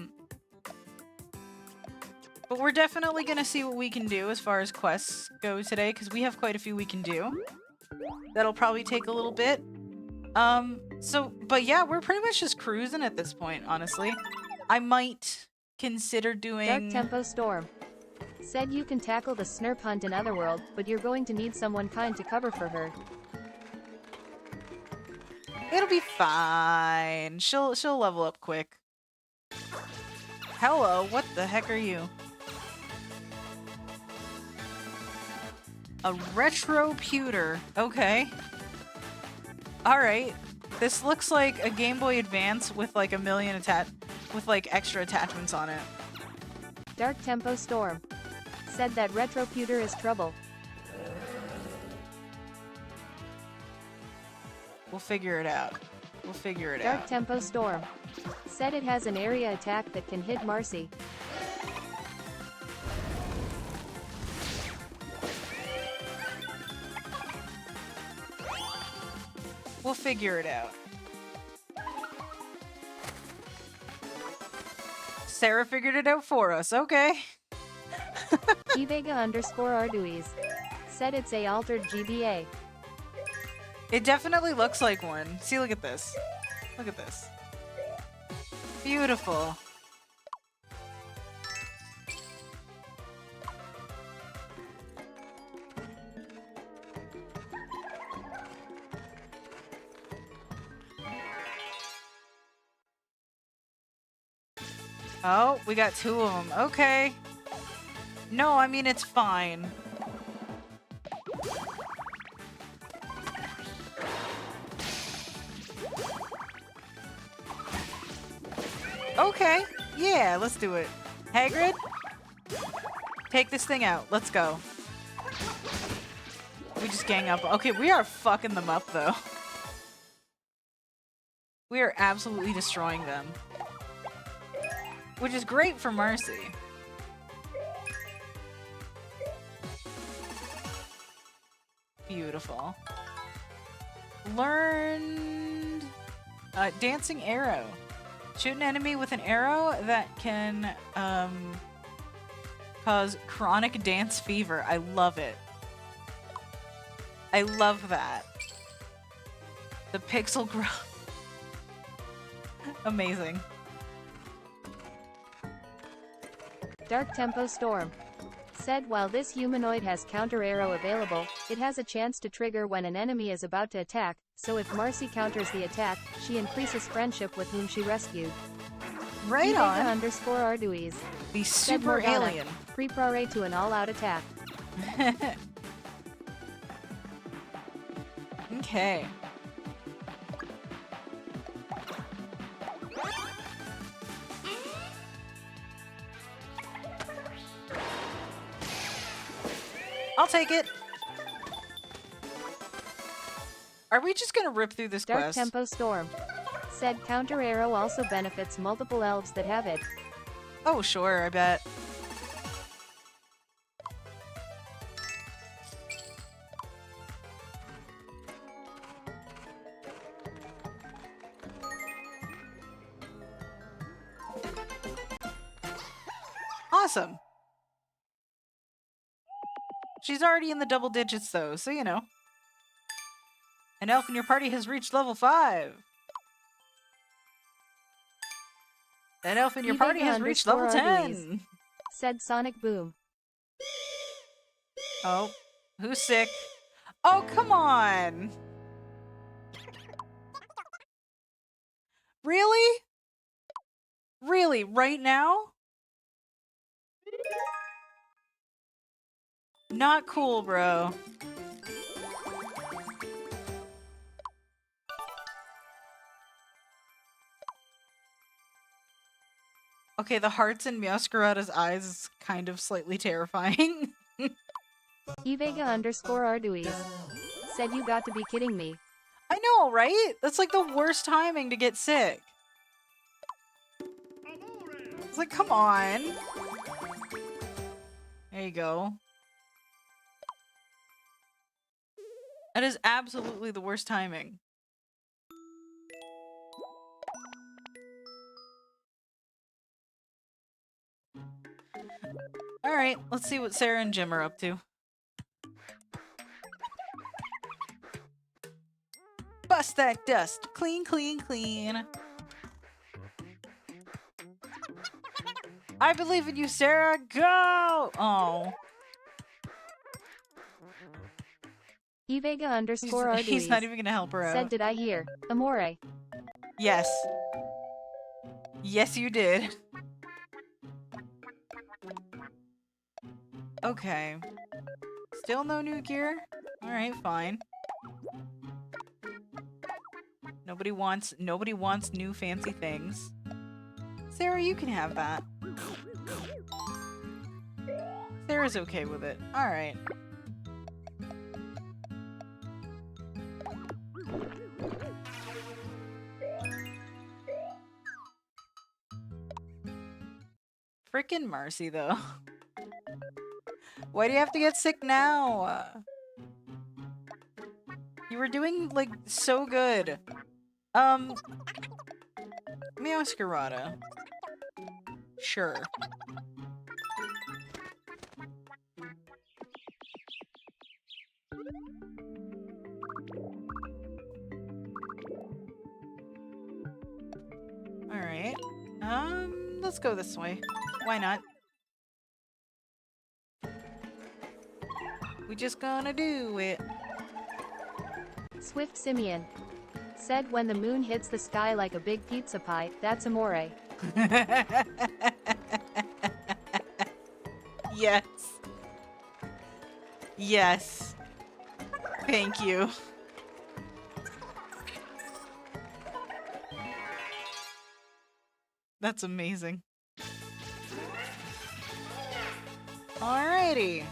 we're definitely gonna see what we can do as far as quests go today, because we have quite a few we can do. That'll probably take a little bit. But yeah, we're pretty much just cruising at this point, honestly. I might consider doing... Dark Tempo Storm. Said you can tackle the Snurp hunt in Otherworld, but you're going to need someone kind to cover for her. It'll be fine. She'll level up quick. Hello, what the heck are you? A Retroputer. Okay. Alright. This looks like a Game Boy Advance with like with like extra attachments on it. Dark Tempo Storm. Said that Retroputer is trouble. We'll figure it out. We'll figure it Dark out. Tempo Storm. Said it has an area attack that can hit Marcy. We'll figure it out. Sarah figured it out for us. Okay. Evega_Arduis. Said it's a altered GBA. It definitely looks like one. See, look at this. Look at this. Beautiful. Oh, we got 2 of them. Okay. No, I mean, it's fine. Okay. Yeah, let's do it. Hagrid, take this thing out. Let's go. We just gang up. Okay, we are fucking them up, though. We are absolutely destroying them. Which is great for Marcy. Beautiful. Learned Dancing Arrow. Shoot an enemy with an arrow that can cause chronic dance fever. I love it. I love that. The pixel growth. Amazing. Dark Tempo Storm. Said while this humanoid has counter arrow available, it has a chance to trigger when an enemy is about to attack, so if Marcy counters the attack, she increases friendship with whom she rescued. Right on. _Arduis. The super alien. Prepare to an all-out attack. Okay. I'll take it. Are we just gonna rip through this Dark quest? Tempo Storm. Said counter arrow also benefits multiple elves that have it. Oh, sure, I bet. Awesome. She's already in the double digits, though, so you know. An elf in your party has reached level 5. That elf in your party has reached level 10. Said Sonic Boom. Oh, who's sick? Oh, come on. Really? Really, right now? Not cool, bro. Okay, the hearts in Meowscarada's eyes is kind of slightly terrifying. Evega_Arduis. Said you got to be kidding me. I know, right? That's like the worst timing to get sick. It's like, come on. There you go. That is absolutely the worst timing. Alright, let's see what Sarah and Jim are up to. Bust that dust. Clean, clean, clean. I believe in you, Sarah. Go! Oh. Evega_Arduis. He's not even gonna help her out. Said did I hear? Amore. Yes. Yes, you did. Okay. Still no new gear? Alright, fine. Nobody wants new fancy things. Sarah, you can have that. Sarah's okay with it. Alright. Frickin' Marcy, though. Why do you have to get sick now? You were doing, like, so good. Meowscarada. Sure. let's go this way. Why not? We just gonna do it. Swift Simeon said when the moon hits the sky like a big pizza pie, that's amore. Yes. Yes. Thank you. That's amazing. Alrighty.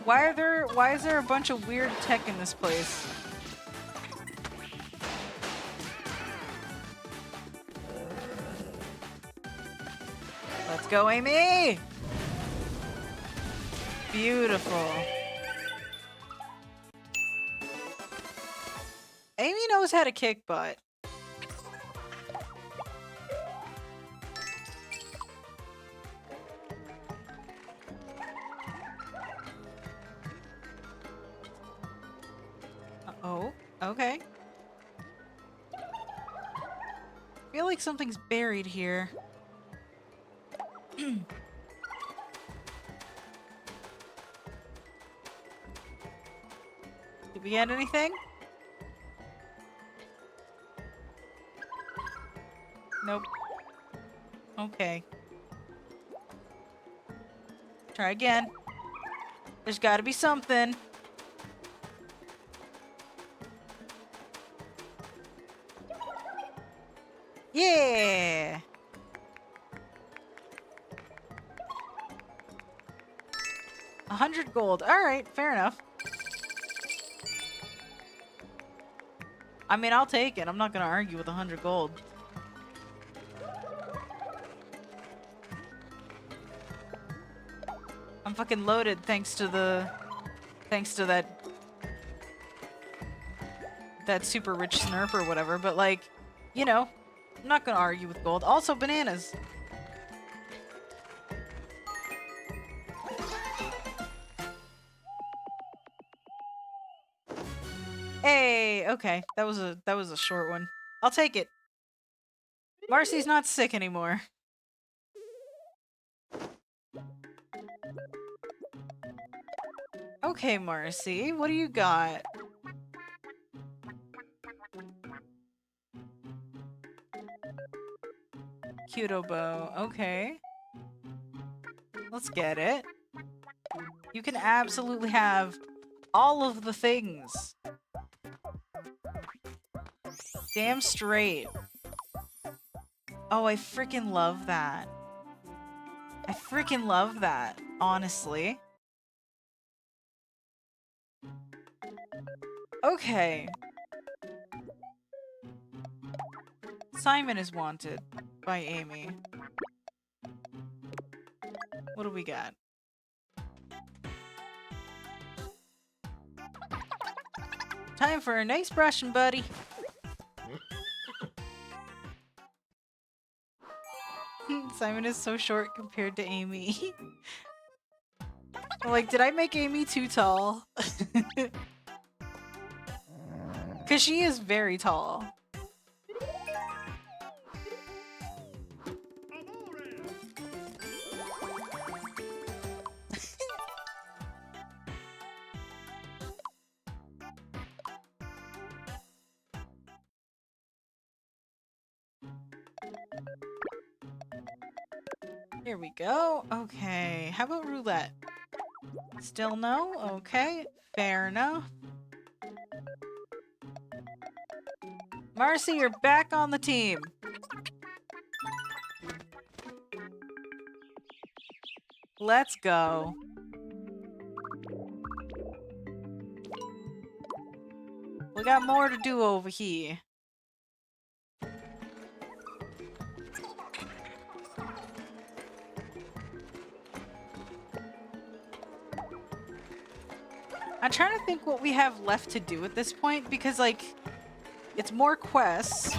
Why is there a bunch of weird tech in this place? Let's go, Amy! Beautiful. Amy knows how to kick butt. Oh, okay. I feel like something's buried here. Did we get anything? Nope. Okay. Try again. There's gotta be something. Yeah! 100 gold. Alright, fair enough. I mean, I'll take it. I'm not gonna argue with 100 gold. I'm fucking loaded thanks to that super rich snurp or whatever, but like, you know, I'm not gonna argue with gold. Also, bananas. Hey, okay. That was a short one. I'll take it. Marcy's not sick anymore. Okay, Marcy, what do you got? Cutobo, okay. Let's get it. You can absolutely have all of the things. Damn straight. Oh, I freaking love that. I freaking love that, honestly. Okay. Simon is wanted by Amy. What do we got? Time for a nice brushing, buddy. Simon is so short compared to Amy. Like, did I make Amy too tall? Because she is very tall. Here we go. Okay, how about roulette? Still no? Okay, fair enough. Marcy, you're back on the team. Let's go. We got more to do over here. I'm trying to think what we have left to do at this point, because, like, it's more quests.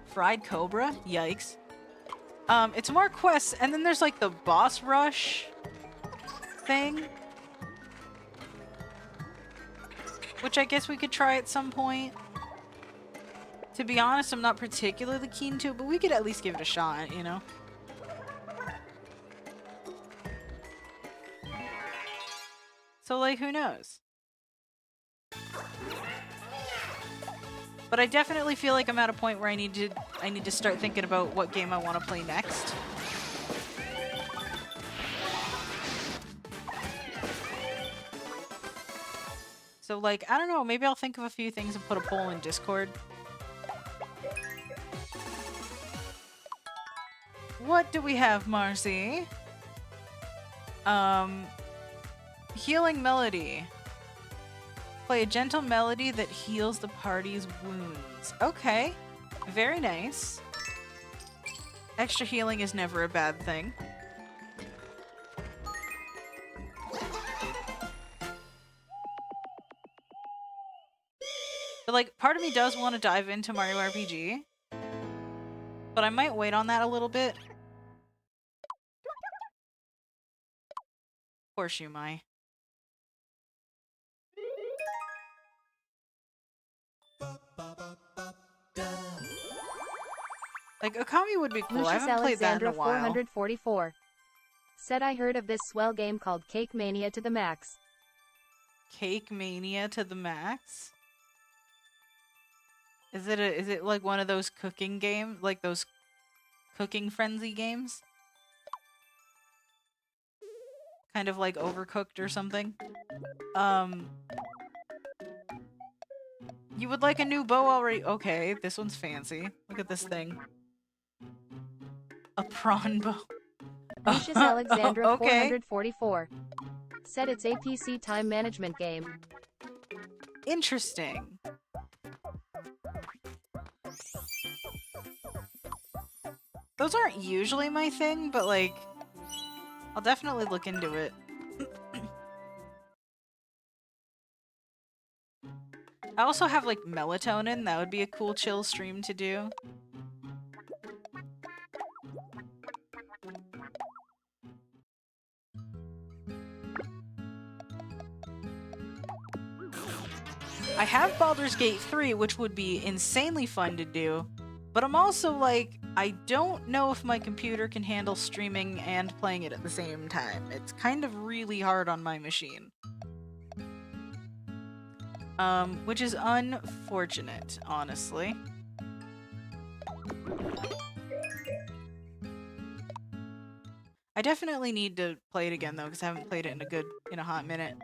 Fried Cobra? Yikes. It's more quests, and then there's, like, the boss rush thing. Which I guess we could try at some point. To be honest, I'm not particularly keen to it, but we could at least give it a shot, you know? So, like, who knows? But I definitely feel like I'm at a point where I need to start thinking about what game I want to play next. So, like, I don't know, maybe I'll think of a few things and put a poll in Discord. What do we have, Marcy? Healing melody. Play a gentle melody that heals the party's wounds. Okay, very nice. Extra healing is never a bad thing. But like, part of me does want to dive into Mario RPG. But I might wait on that a little bit. Horseshoe Mai. Like, Okami would be cool. Lucius I haven't played that in a Alexandra while. 444 said, I heard of this swell game called Cake Mania to the max. Cake Mania to the max? Is it like one of those cooking games? Like those cooking frenzy games? Kind of like Overcooked or something? You would like a new bow already? Okay, this one's fancy. Look at this thing. A prawn bow. Lucius Alexandra Okay. 444 said it's a PC time management game. Interesting. Those aren't usually my thing, but like, I'll definitely look into it. I also have like melatonin. That would be a cool chill stream to do. I have Baldur's Gate 3, which would be insanely fun to do, but I'm also like, I don't know if my computer can handle streaming and playing it at the same time. It's kind of really hard on my machine. Which is unfortunate, honestly. I definitely need to play it again though, because I haven't played it in a hot minute.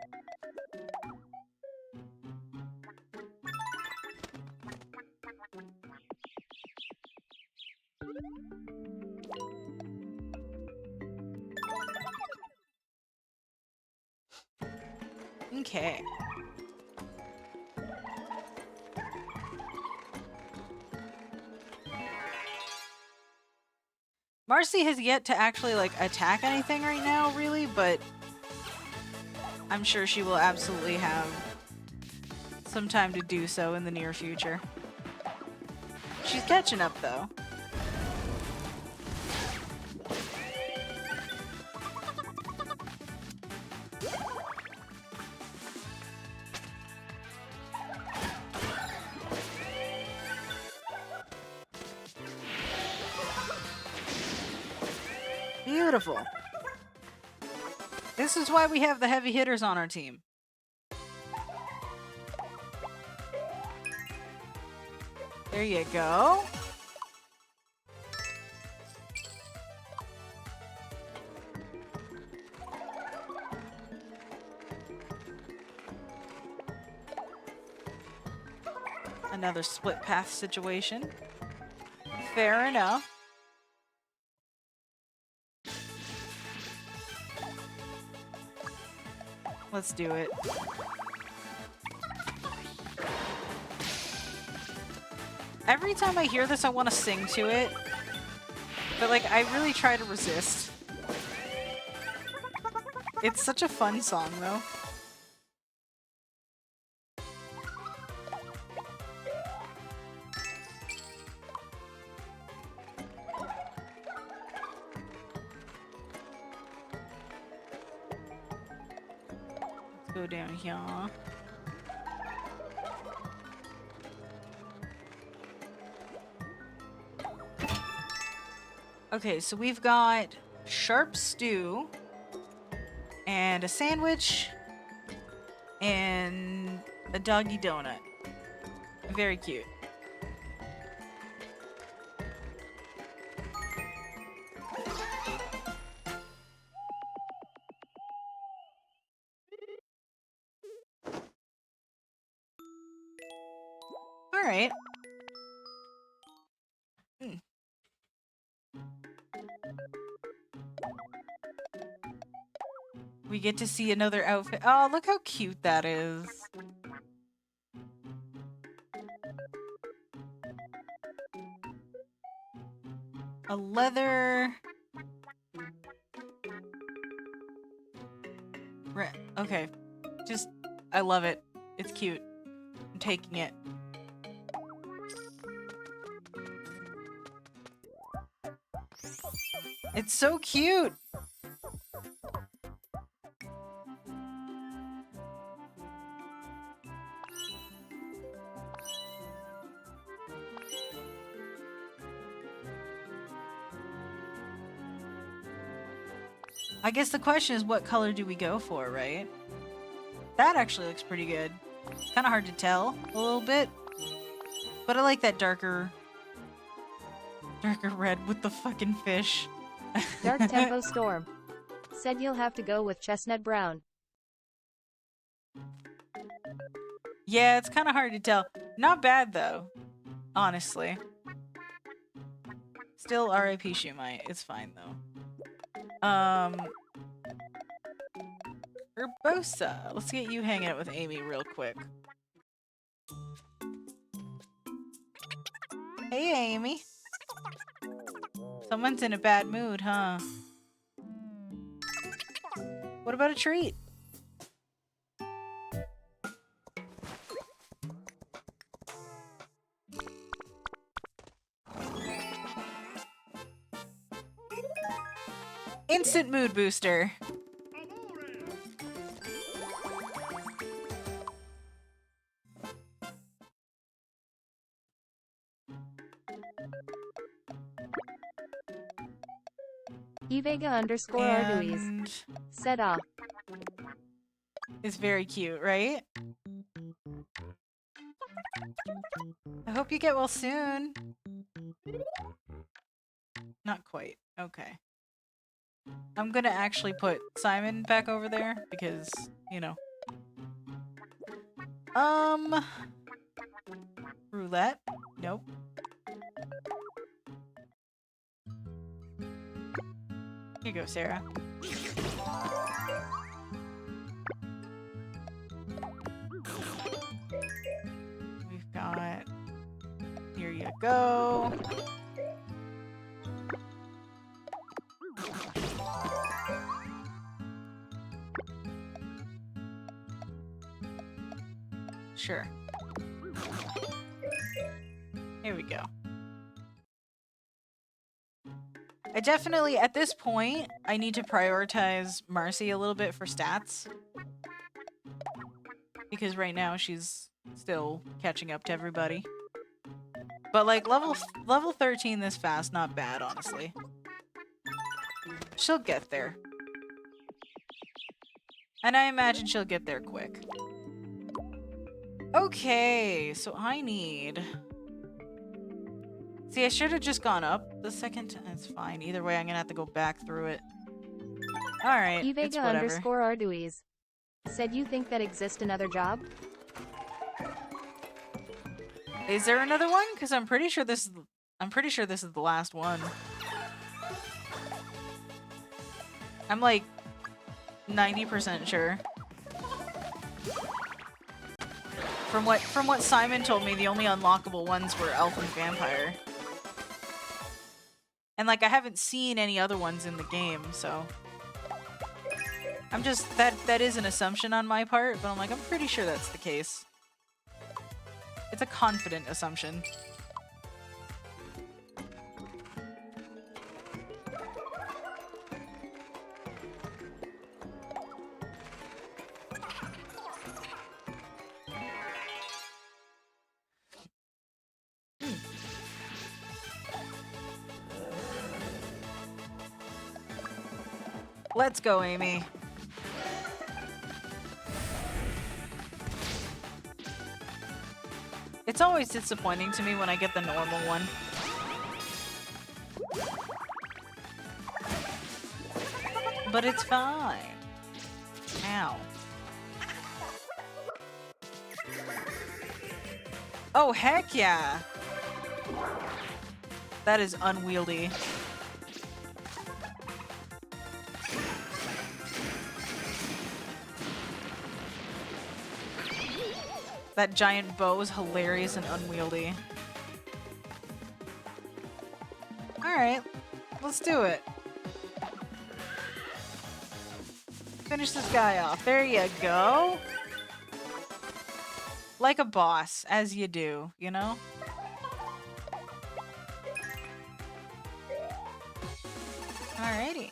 Okay. Marcy has yet to actually, like, attack anything right now, really, but I'm sure she will absolutely have some time to do so in the near future. She's catching up, though. Beautiful. This is why we have the heavy hitters on our team. There you go. Another split path situation. Fair enough. Let's do it. Every time I hear this, I want to sing to it. But, like, I really try to resist. It's such a fun song, though. Let's go down here. Okay, so we've got sharp stew and a sandwich and a doggy donut. Very cute. All right. We get to see another outfit. Oh, look how cute that is. A leather... Okay. Just, I love it. It's cute. I'm taking it. It's so cute! I guess the question is, what color do we go for, right? That actually looks pretty good. Kind of hard to tell a little bit. But I like that darker red with the fucking fish. Dark Tempo Storm. Said you'll have to go with chestnut brown. Yeah, it's kind of hard to tell. Not bad, though. Honestly. Still RIP Shumai. It's fine, though. Urbosa. Let's get you hanging out with Amy real quick. Hey, Amy. Someone's in a bad mood, huh? What about a treat? Instant mood booster. Evega __ Arduis. Said ah. It's very cute, right? I hope you get well soon. Not quite. Okay. I'm gonna actually put Simon back over there because, you know. Roulette? Nope. Here you go, Sarah. We've got... Here you go. Sure. Here we go. I definitely, at this point, I need to prioritize Marcy a little bit for stats. Because right now she's still catching up to everybody. But like level 13 this fast, not bad, honestly. She'll get there. And I imagine she'll get there quick. Okay, so I need... See, I should have just gone up the second time. It's fine. Either way, I'm gonna have to go back through it. Alright, it's whatever. Evega _ Arduis. Said you think that exists another job? Is there another one? Because I'm pretty sure this is the last one. I'm like 90% sure. From what Simon told me, the only unlockable ones were Elf and Vampire. And like I haven't seen any other ones in the game, so I'm just that is an assumption on my part, but I'm like I'm pretty sure that's the case. It's a confident assumption. Let's go, Amy. It's always disappointing to me when I get the normal one. But it's fine. Ow. Oh, heck yeah! That is unwieldy. That giant bow is hilarious and unwieldy. Alright, let's do it. Finish this guy off. There you go. Like a boss, as you do, you know? Alrighty.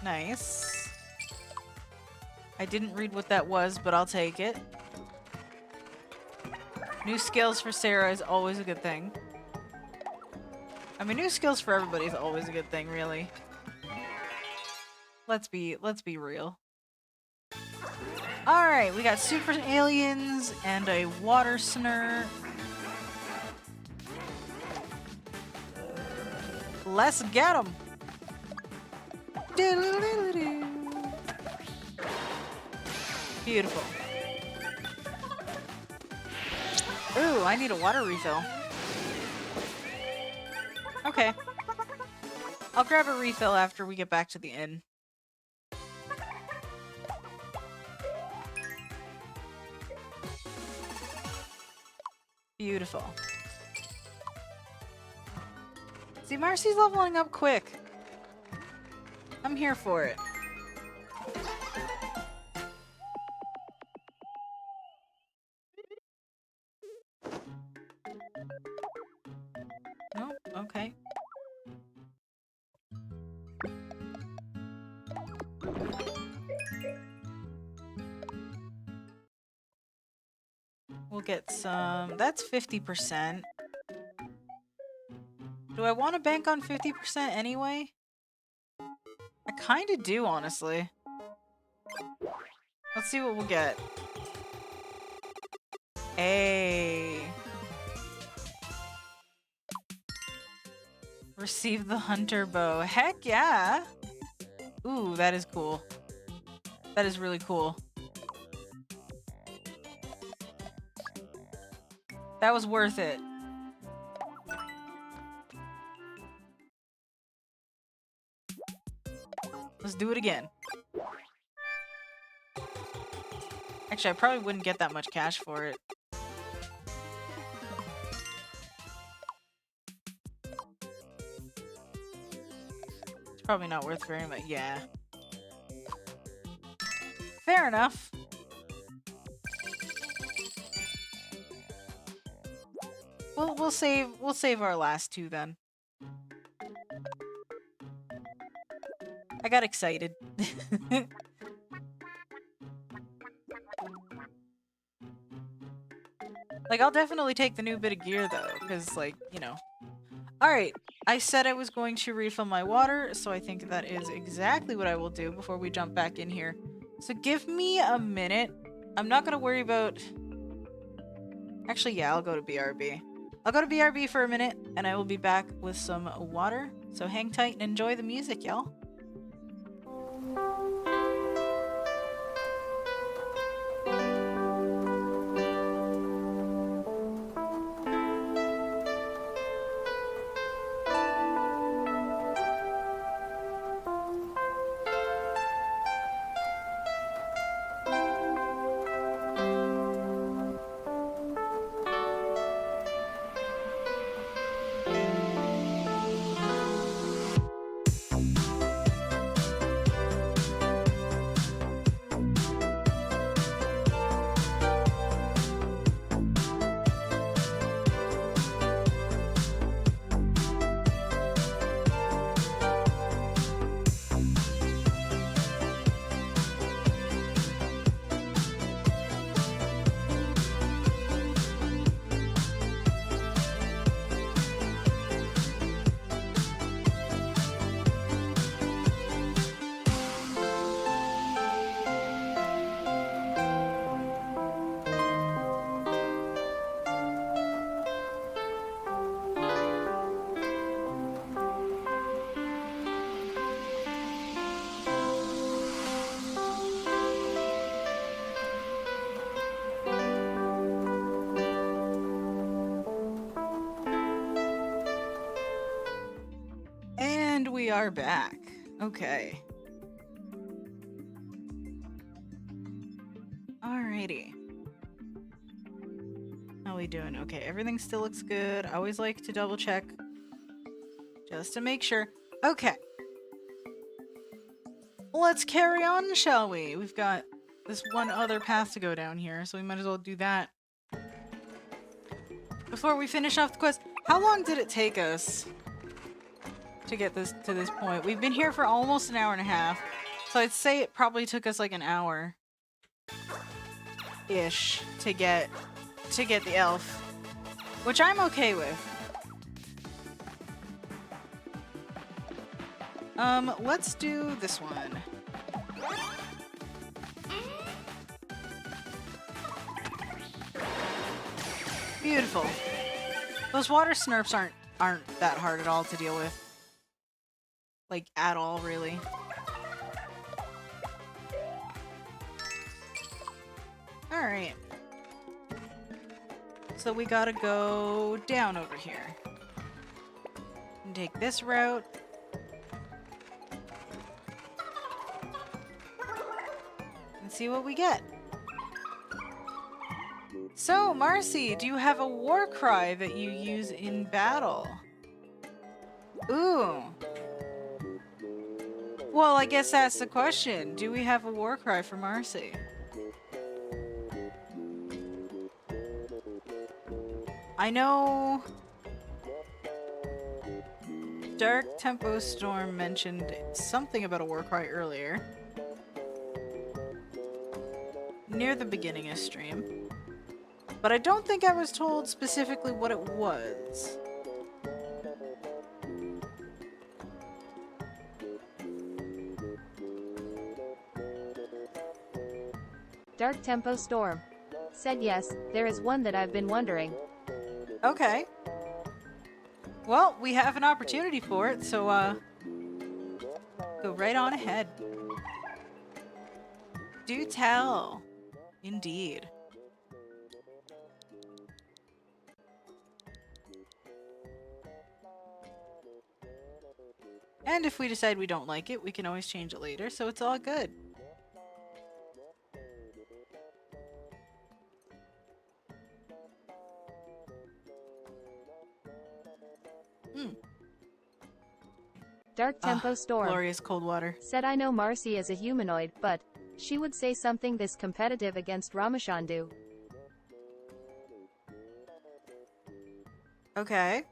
Nice. I didn't read what that was, but I'll take it. New skills for Sarah is always a good thing. I mean, new skills for everybody is always a good thing, really. Let's be real. Alright, we got super aliens and a water snare. Let's get them. Beautiful. Ooh, I need a water refill. Okay. I'll grab a refill after we get back to the inn. Beautiful. See, Marcy's leveling up quick. I'm here for it. Oh, okay. We'll get some... That's 50%. Do I want to bank on 50% anyway? I kind of do, honestly. Let's see what we'll get. Hey. Receive the hunter bow. Heck yeah! Ooh, that is cool. That is really cool. That was worth it. Let's do it again. Actually, I probably wouldn't get that much cash for it. It's probably not worth very much. Yeah. Fair enough. We'll save our last two then. I got excited. Like, I'll definitely take the new bit of gear though, because, like, you know. Alright, I said I was going to refill my water, so I think that is exactly what I will do before we jump back in here. So give me a minute. I'm not going to worry about... Actually, yeah, I'll go to BRB. I'll go to BRB for a minute, and I will be back with some water. So hang tight and enjoy the music, y'all. are back. Okay. Alrighty. How we doing? Okay, everything still looks good. I always like to double check just to make sure. Okay. Let's carry on, shall we? We've got this one other path to go down here, so we might as well do that before we finish off the quest. How long did it take us to get this to this point? We've been here for almost an hour and a half, so I'd say it probably took us like an hour ish to get the elf, which I'm okay with. Let's do this one. Beautiful. Those water snurps aren't that hard at all to deal with. Like, at all, really. Alright. So we gotta go down over here. And take this route. And see what we get. So, Marcy, do you have a war cry that you use in battle? Ooh. Well, I guess that's the question. Do we have a war cry for Marcy? I know Dark Tempo Storm mentioned something about a war cry earlier. Near the beginning of stream. But I don't think I was told specifically what it was. Dark Tempo Storm said yes, there is one that I've been wondering. Okay. Well, we have an opportunity for it, so go right on ahead. Do tell. Indeed. And if we decide we don't like it, we can always change it later, so it's all good. Dark Tempo Storm glorious cold water. said I know Marcy is a humanoid, but she would say something this competitive against Ramashandu. Okay.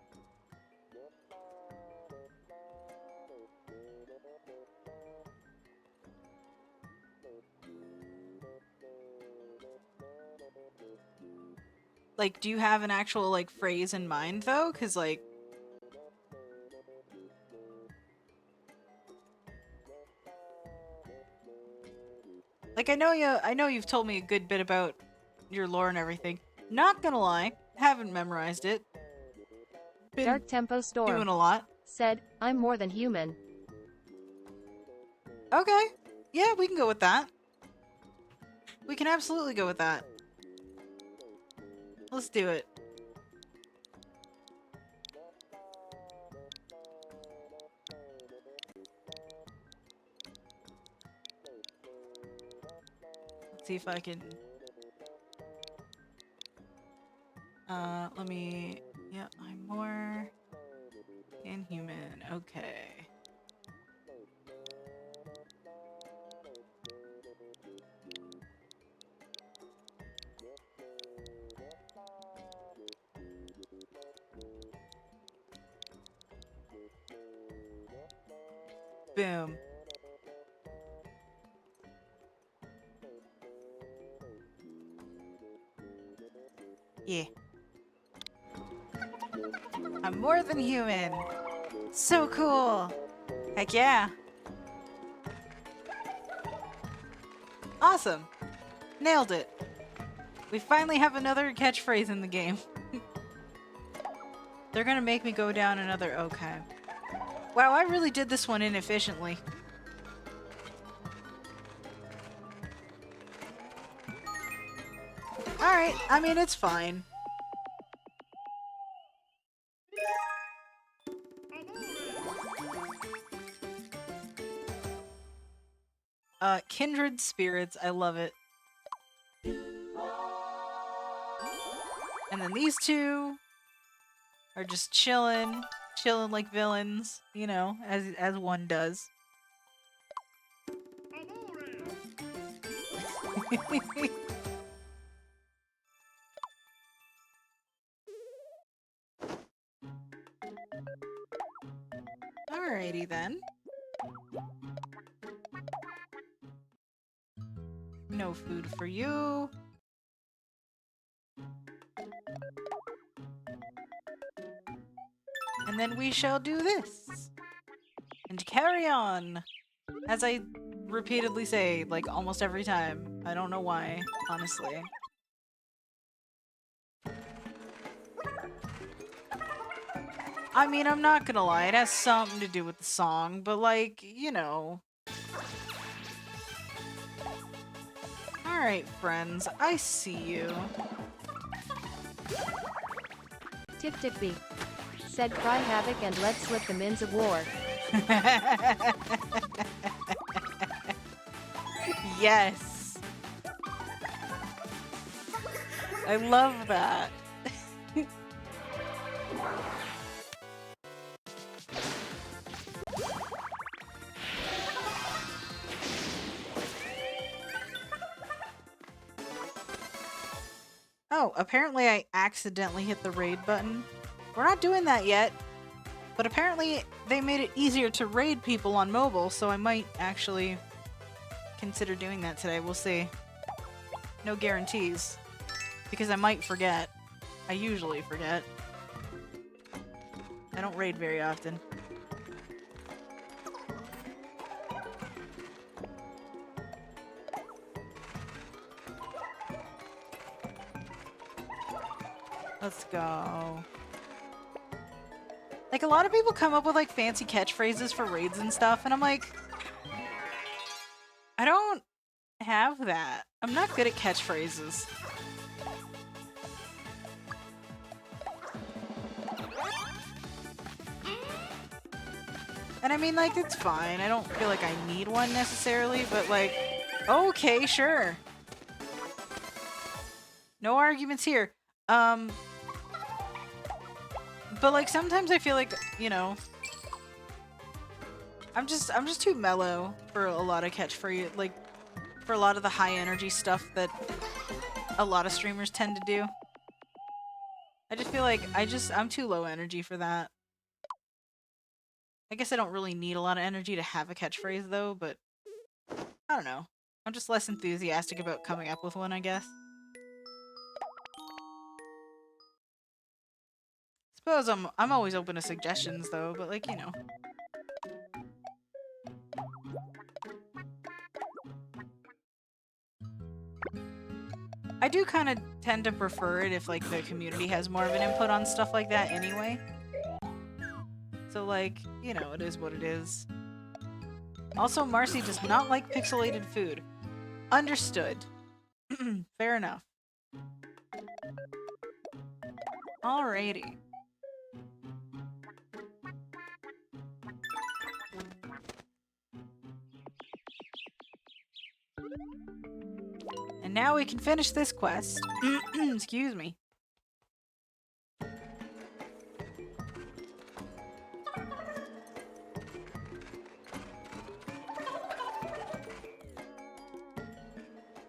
Like, do you have an actual, like, phrase in mind, though? 'Cause, like... Like, I know you've told me a good bit about your lore and everything. Not gonna lie, haven't memorized it. Been Dark Tempo Storm doing a lot. said, I'm more than human. Okay. Yeah, we can go with that. We can absolutely go with that. Let's do it. Let's see if I can... let me... Yeah, I'm more... inhuman. Okay. Boom. Yeah. I'm more than human. So cool. Heck yeah. Awesome. Nailed it. We finally have another catchphrase in the game. They're gonna make me go down another... Okay. Wow, I really did this one inefficiently. Alright, I mean, it's fine. Kindred spirits. I love it. And then these two are just chilling like villains, you know, as one does. Alrighty then. No food for you. And then we shall do this. And carry on. As I repeatedly say, like, almost every time. I don't know why, honestly. I mean, I'm not gonna lie, it has something to do with the song, but like, you know. Alright, friends, I see you. Tick tick beep. Said cry havoc and let slip the mins of war. Yes. I love that. Oh, apparently I accidentally hit the raid button. We're not doing that yet. But apparently they made it easier to raid people on mobile, so I might actually consider doing that today. We'll see. No guarantees. Because I might forget. I usually forget. I don't raid very often. Let's go. Like, a lot of people come up with, like, fancy catchphrases for raids and stuff, and I'm like, I don't have that. I'm not good at catchphrases. And I mean, like, it's fine. I don't feel like I need one necessarily, but, like, okay, sure. No arguments here. But like sometimes I feel like, you know, I'm just too mellow for a lot of catchphrase, like for a lot of the high energy stuff that a lot of streamers tend to do. I just feel like I'm too low energy for that. I guess I don't really need a lot of energy to have a catchphrase though, but I don't know. I'm just less enthusiastic about coming up with one, I guess. Suppose I'm always open to suggestions though, but like, you know. I do kind of tend to prefer it if like the community has more of an input on stuff like that anyway. So like, you know, it is what it is. Also, Marcy does not like pixelated food. Understood. Fair enough. Alrighty. And now we can finish this quest. Excuse me.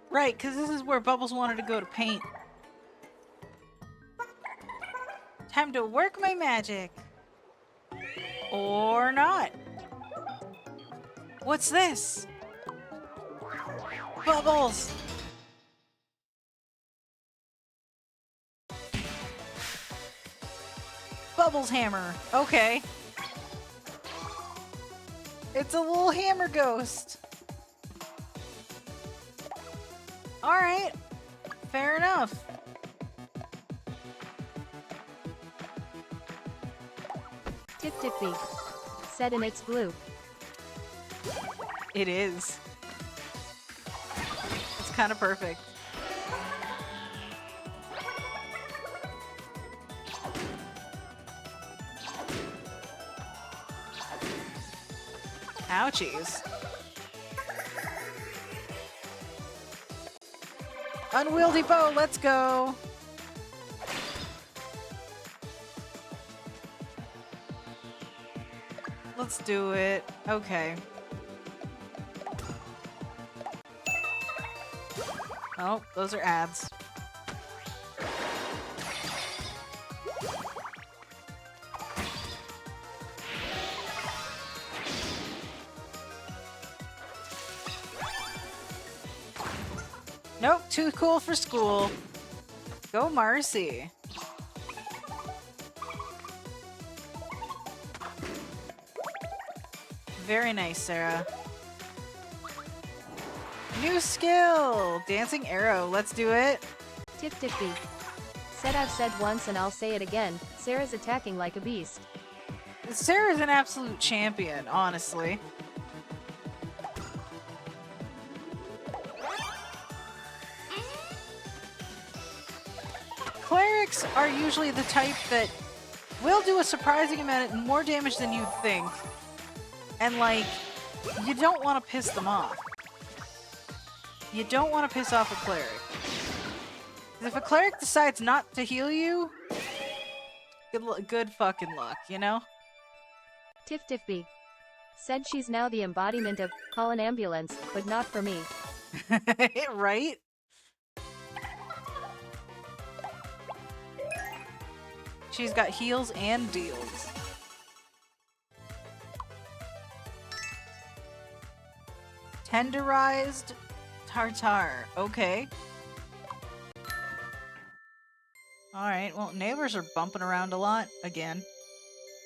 Right, because this is where Bubbles wanted to go to paint. Time to work my magic. Or not. What's this? Bubbles! Bubbles hammer. Okay. It's a little hammer ghost. Alright. Fair enough. Tick tick beep. Said and it's blue. It is. It's kind of perfect. Ouchies. Unwieldy bow, let's go! Let's do it. Okay. Oh, those are ads. Nope, too cool for school. Go Marcy. Very nice, Sarah. New skill! Dancing arrow, let's do it. Tip Tippy. Said I've said once and I'll say it again, Sarah's attacking like a beast. Sarah's an absolute champion, honestly. Clerics are usually the type that will do a surprising amount more damage than you'd think. And like, you don't want to piss them off. You don't want to piss off a cleric. 'Cause if a cleric decides not to heal you, good fucking luck, you know? Tiff Tiffby. Said she's now the embodiment of, call an ambulance, but not for me. Right? She's got heals and deals. Tenderized tartar. Okay. Alright, well, neighbors are bumping around a lot again.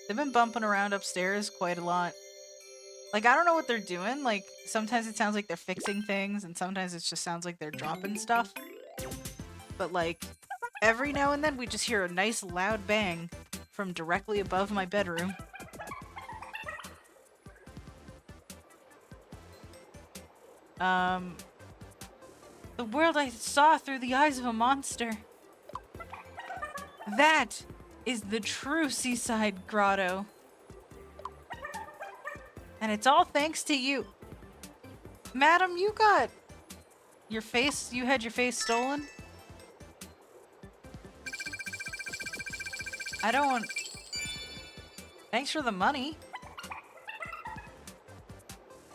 They've been bumping around upstairs quite a lot. Like, I don't know what they're doing. Like, sometimes it sounds like they're fixing things, and sometimes it just sounds like they're dropping stuff. But, like, every now and then we just hear a nice loud bang from directly above my bedroom. The world I saw through the eyes of a monster. That is the true seaside grotto. And it's all thanks to you. Madam, you got your face, you had your face stolen? I don't... Thanks for the money.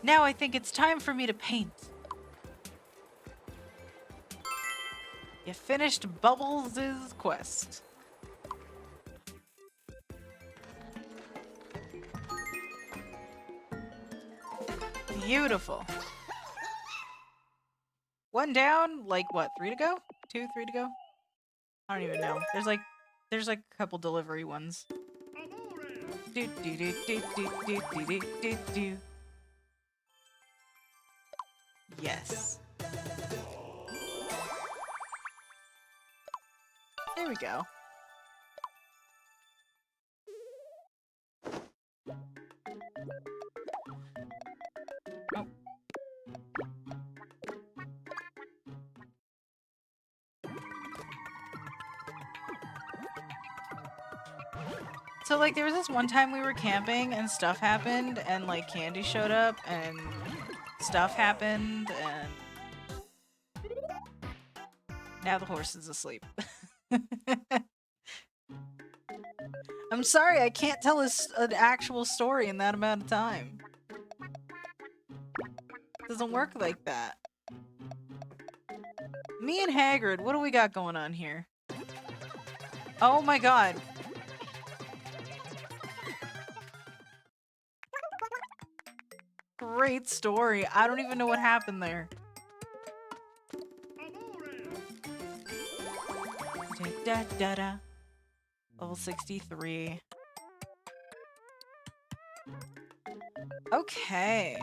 Now I think it's time for me to paint. You finished Bubbles' quest. Beautiful. One down, like what, 3 to go? 2, 3 to go? I don't even know. There's like a couple delivery ones. Do do do do do do do do do do. Yes. There we go. Oh. So, like, there was this one time we were camping and stuff happened and, like, Candy showed up and stuff happened and now the horse is asleep. I'm sorry, I can't tell an actual story in that amount of time. It doesn't work like that. Me and Hagrid, what do we got going on here? Oh my god. Great story. I don't even know what happened there. Da, da, da. Level 63. Okay.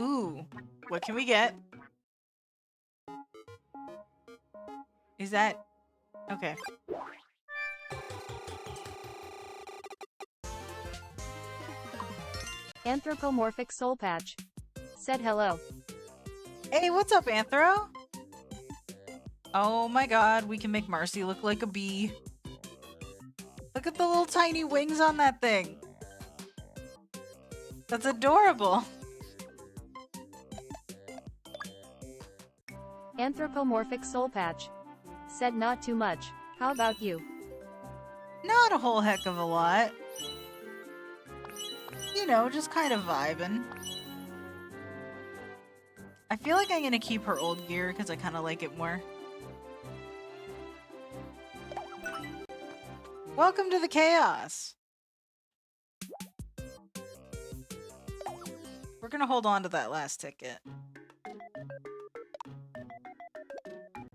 Ooh. What can we get? Is that... Okay. Anthropomorphic Soul Patch. Said hello. Hey, what's up, Anthro? Oh my god, we can make Marcy look like a bee. Look at the little tiny wings on that thing. That's adorable. Anthropomorphic soul patch. Said not too much. How about you? Not a whole heck of a lot. You know, just kind of vibing. I feel like I'm gonna keep her old gear because I kind of like it more. Welcome to the chaos! We're gonna hold on to that last ticket.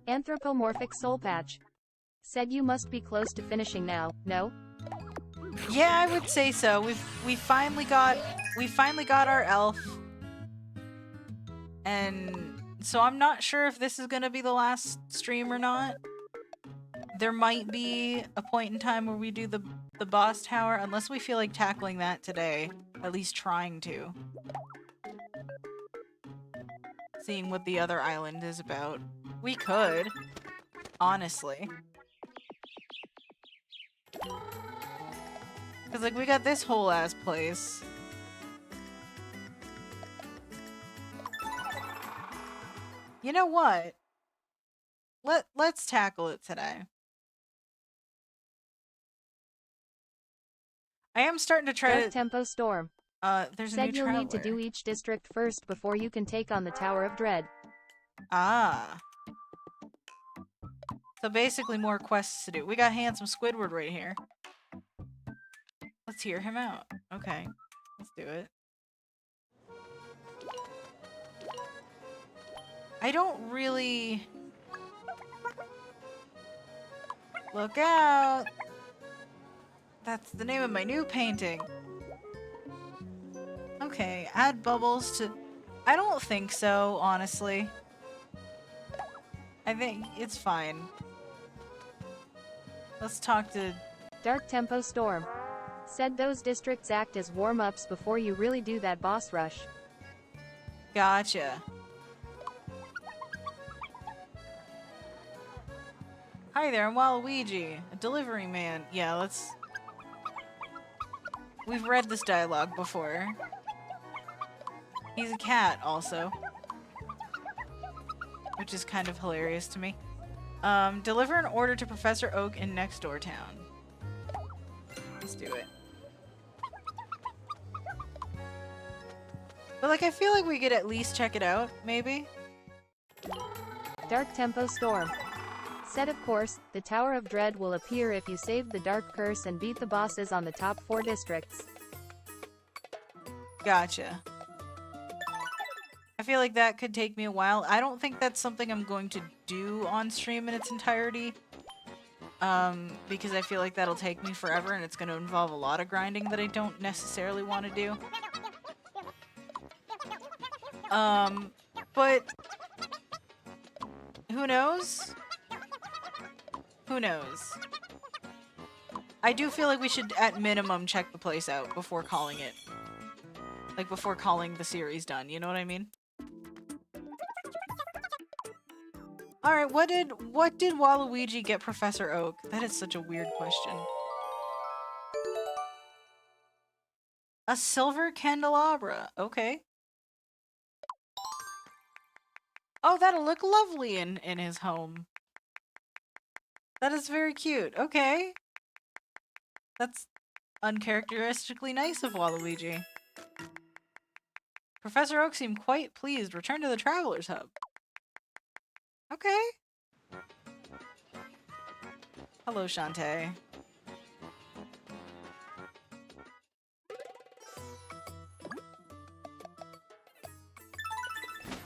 Anthropomorphic soul patch. Said you must be close to finishing now, no? Yeah, I would say so. We finally got our elf. And so I'm not sure if this is gonna be the last stream or not. There might be a point in time where we do the boss tower, unless we feel like tackling that today. At least trying to. Seeing what the other island is about. We could. Honestly. Because, like, we got this whole ass place. You know what? Let's tackle it today. I am starting to try Dark Tempo Storm. There's a Said new you'll traveler. need to do each district first before you can take on the Tower of Dread. Ah. So basically more quests to do. We got Handsome Squidward right here. Let's hear him out. Okay. Let's do it. I don't really... Look out! That's the name of my new painting. Okay, add bubbles to... I don't think so, honestly. I think it's fine. Let's talk to... Dark Tempo Storm. Said those districts act as warm-ups before you really do that boss rush. Gotcha. Hi there, I'm Waluigi, a delivery man. Yeah, let's... We've read this dialogue before. He's a cat, also. Which is kind of hilarious to me. Deliver an order to Professor Oak in next door town. Let's do it. But, like, I feel like we could at least check it out, maybe? Dark Tempo Storm. Said of course, the Tower of Dread will appear if you save the Dark Curse and beat the bosses on the top 4 districts. Gotcha. I feel like that could take me a while. I don't think that's something I'm going to do on stream in its entirety. Because I feel like that'll take me forever and it's going to involve a lot of grinding that I don't necessarily want to do. But who knows? Who knows? I do feel like we should, at minimum, check the place out before calling it. Like, before calling the series done, you know what I mean? Alright, what did Waluigi get Professor Oak? That is such a weird question. A silver candelabra. Okay. Oh, that'll look lovely in his home. That is very cute. Okay. That's uncharacteristically nice of Waluigi. Professor Oak seemed quite pleased. Return to the Traveler's Hub. Okay. Hello, Shantae.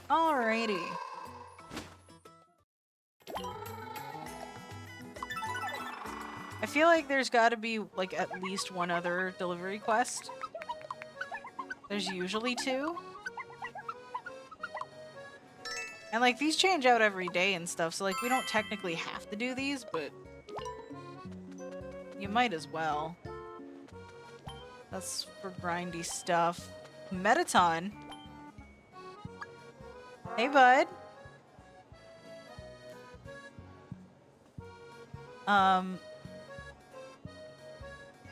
Alrighty. I feel like there's gotta be, like, at least one other delivery quest. There's usually 2. And, like, these change out every day and stuff, so, like, we don't technically have to do these, but you might as well. That's for grindy stuff. Metaton. Hey, bud.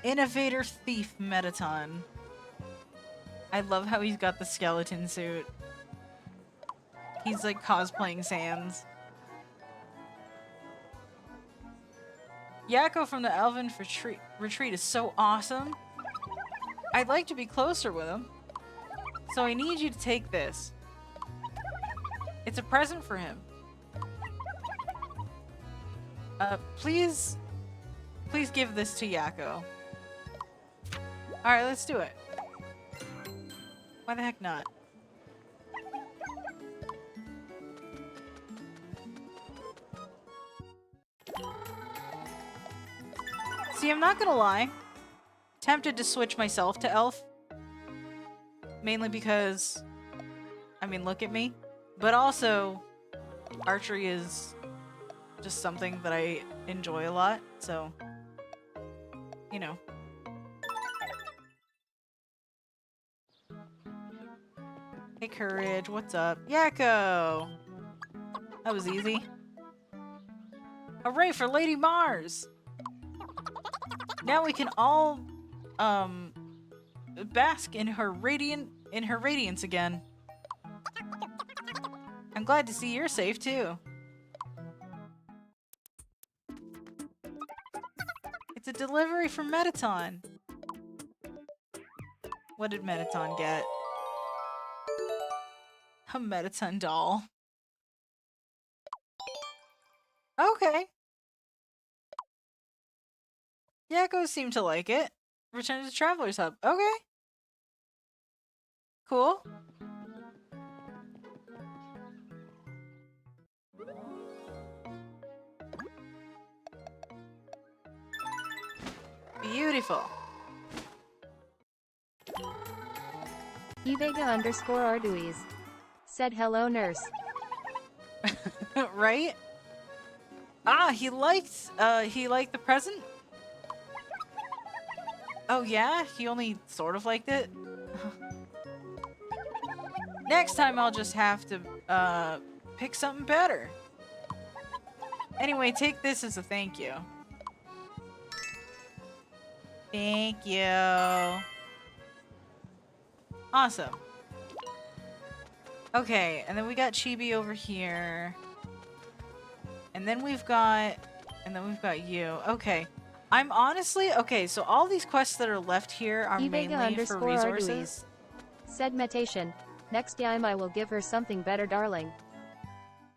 Innovator Thief Metaton. I love how he's got the skeleton suit. He's like cosplaying Sans. Yakko from the Elven retreat is so awesome. I'd like to be closer with him. So I need you to take this. It's a present for him. Please give this to Yakko. Alright, let's do it. Why the heck not? See, I'm not gonna lie. Tempted to switch myself to elf. Mainly because, I mean, look at me. But also, archery is just something that I enjoy a lot, so, you know. Hey, Courage, what's up? Yakko! That was easy. Hooray for Lady Mars! Now we can all, bask in her radiance again. I'm glad to see you're safe, too. It's a delivery from Metaton. What did Metaton get? A Metaton doll. Okay. Yakko seemed to like it. Return to Traveler's Hub. Okay. Cool. Beautiful. Evega_Arduis said hello, nurse. Right? Ah, he liked the present? Oh yeah? He only sort of liked it? Next time I'll just have to, pick something better. Anyway, take this as a thank you. Thank you. Awesome. Okay, and then we got Chibi over here. And then we've got you. Okay. I'm honestly, okay, so all these quests that are left here are mainly for resources. Said Meditation. Next time I will give her something better, darling.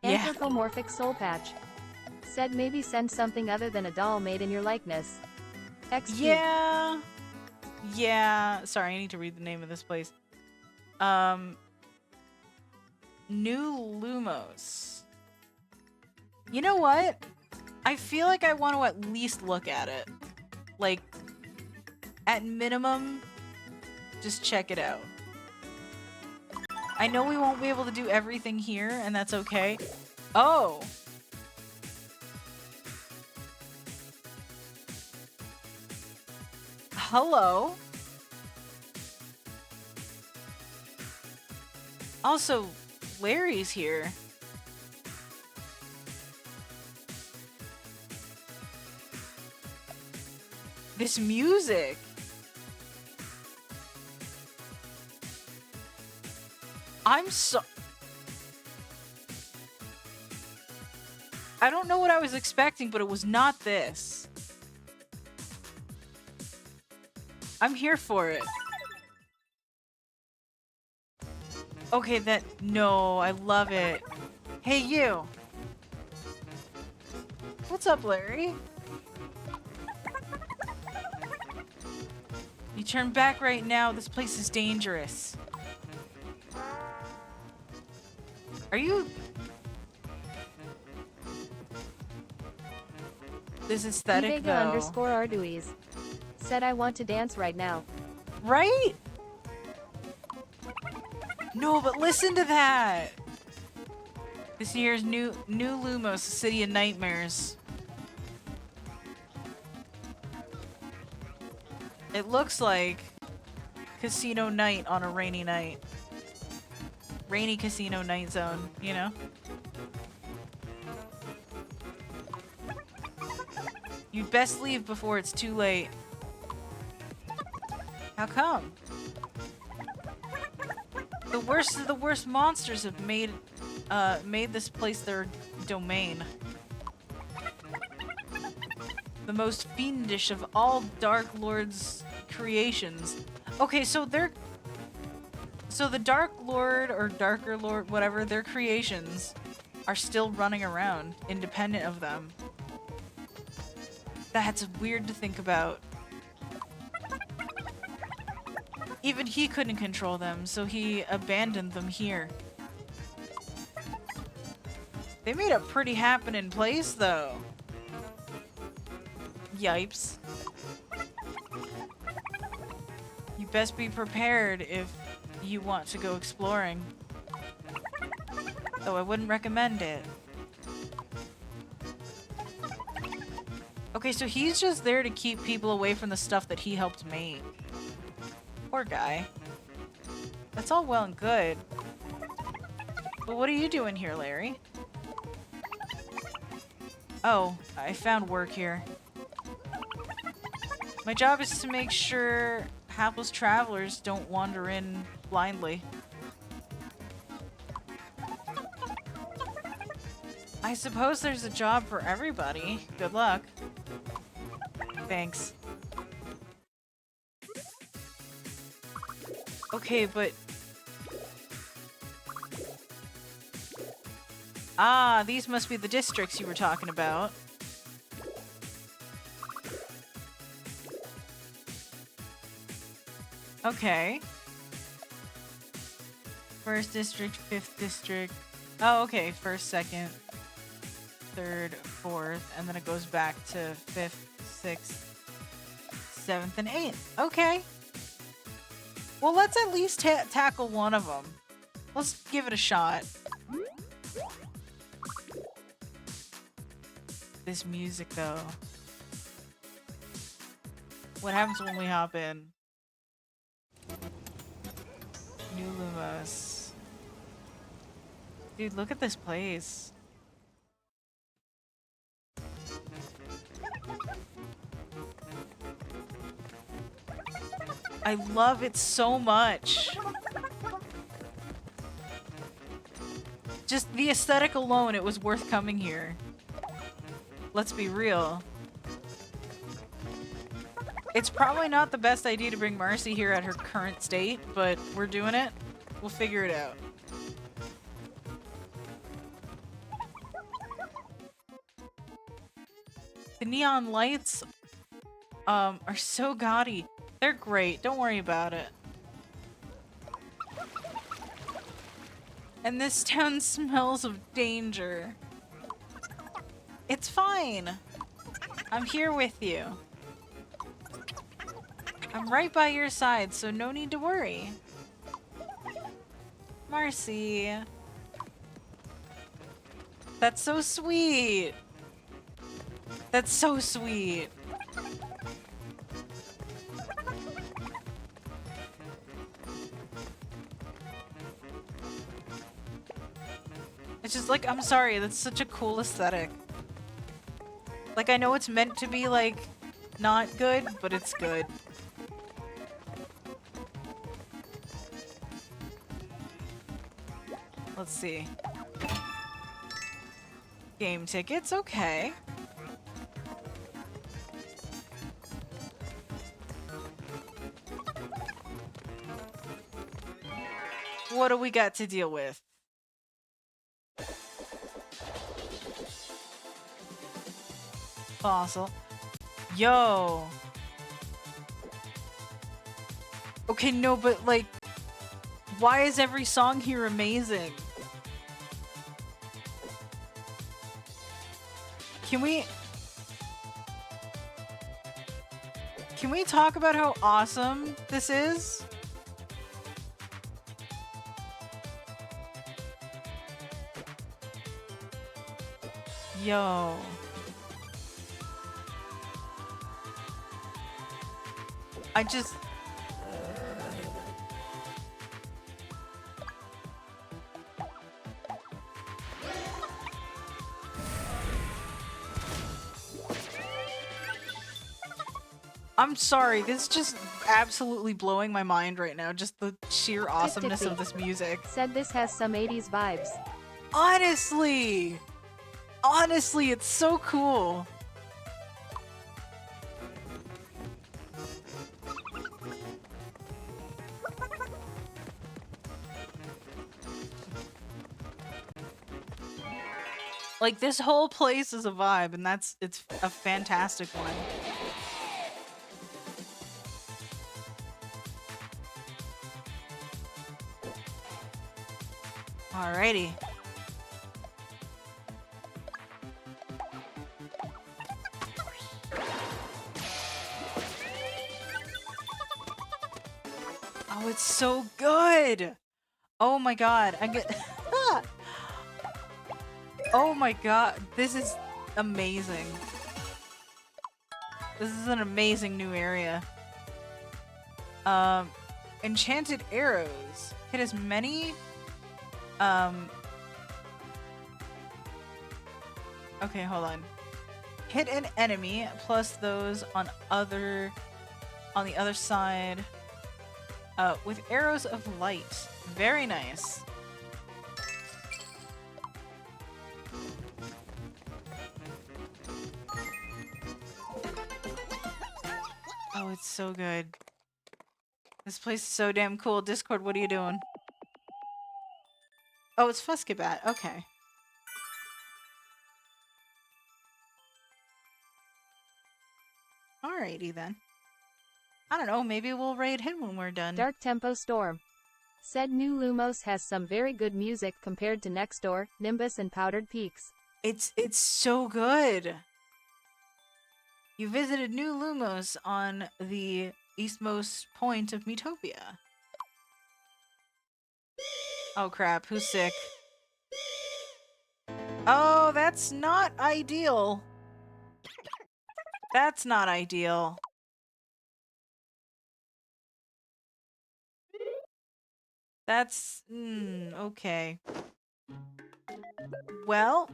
Yeah. Anthropomorphic soul patch. Said maybe send something other than a doll made in your likeness. XP. Yeah. Yeah. Sorry, I need to read the name of this place. New Lumos. You know what? I feel like I want to at least look at it. Like, at minimum, just check it out. I know we won't be able to do everything here, and that's okay. Oh! Hello? Also, Larry's here. This music. I'm so... I don't know what I was expecting, but it was not this. I'm here for it. Okay, no, I love it. Hey, you. What's up, Larry? You turn back right now. This place is dangerous. Are you... This aesthetic, though. Evega_Arduis said I want to dance right now. Right? No, but listen to that. This year's New Lumos, the City of Nightmares. It looks like Casino Night on a rainy night. Rainy Casino Night Zone, you know? You'd best leave before it's too late. How come? The worst of the worst monsters have made this place their domain. The most fiendish of all Dark Lord's creations. Okay, so they're... So the Dark Lord, or Darker Lord, whatever, their creations are still running around, independent of them. That's weird to think about. Even he couldn't control them, so he abandoned them here. They made a pretty happening place, though. Yipes. You best be prepared if you want to go exploring. Though I wouldn't recommend it. Okay, so he's just there to keep people away from the stuff that he helped make. Poor guy. That's all well and good. But what are you doing here, Larry? Oh, I found work here. My job is to make sure hapless travelers don't wander in blindly. I suppose there's a job for everybody. Good luck. Thanks. Okay, but... Ah, these must be the districts you were talking about. Okay. First district, fifth district. Oh, okay. First, second, third, fourth, and then it goes back to fifth, sixth, seventh, and eighth. Okay. Well, let's at least tackle one of them. Let's give it a shot. This music, though. What happens when we hop in? New Lumos. Dude, look at this place. I love it so much. Just the aesthetic alone, it was worth coming here. Let's be real. It's probably not the best idea to bring Marcy here at her current state, but we're doing it. We'll figure it out. The neon lights are so gaudy. They're great. Don't worry about it. And this town smells of danger. It's fine. I'm here with you. I'm right by your side, so no need to worry. Marcy. That's so sweet. That's so sweet. It's just like, I'm sorry, that's such a cool aesthetic. Like, I know it's meant to be, like, not good, but it's good. Let's see. Game tickets, okay. What do we got to deal with? Fossil. Yo. Okay, no, but like, why is every song here amazing? Can we talk about how awesome this is? Yo. I just... I'm sorry, this is just absolutely blowing my mind right now, just the sheer awesomeness of this music. Said this has some 80s vibes. Honestly! Honestly, it's so cool. Like, this whole place is a vibe, and it's a fantastic one. Alrighty. Oh, it's so good! Oh my god, I get... Oh my god, this is amazing. This is an amazing new area. Enchanted arrows. Hit as many... Okay, hold on. Hit an enemy plus those on the other side with arrows of light. Very nice. Oh, it's so good. This place is so damn cool. Discord, what are you doing? Oh, it's Fuskabat. Okay. Alrighty then. I don't know, maybe we'll raid him when we're done. Dark Tempo Storm. Said New Lumos has some very good music compared to Next Door, Nimbus, and Powdered Peaks. It's so good. You visited New Lumos on the eastmost point of Miitopia. Oh crap, who's sick? Oh, that's not ideal. That's not ideal. That's... okay. Well...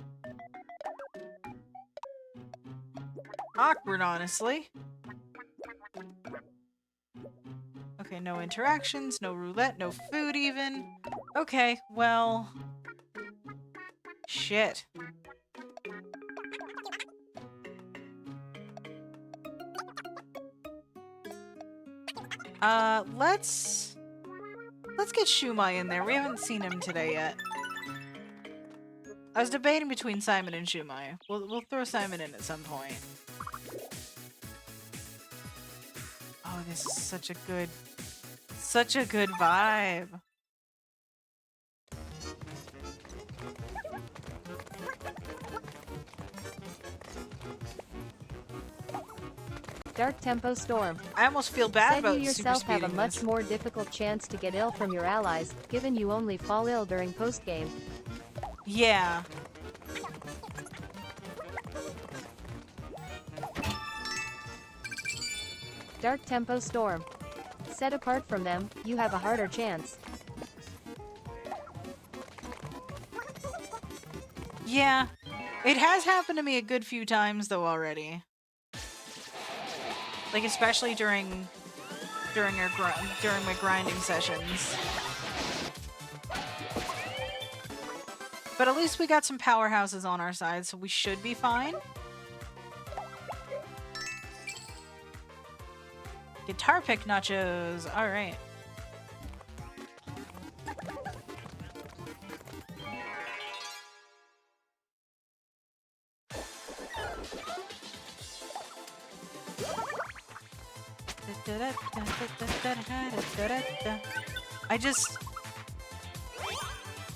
awkward, honestly. Okay, no interactions, no roulette, no food even. Okay, well... shit. Let's get Shumai in there. We haven't seen him today yet. I was debating between Simon and Shumai. We'll throw Simon in at some point. Oh, this is such a good vibe. Dark Tempo Storm. I almost feel bad Said about you super yourself have a speeding much this. more difficult chance to get ill from your allies, given you only fall ill during post-game. Yeah. Dark Tempo Storm. Set apart from them, you have a harder chance. Yeah. It has happened to me a good few times though already. Like especially during my grinding sessions. But at least we got some powerhouses on our side, so we should be fine. Guitar pick nachos. All right.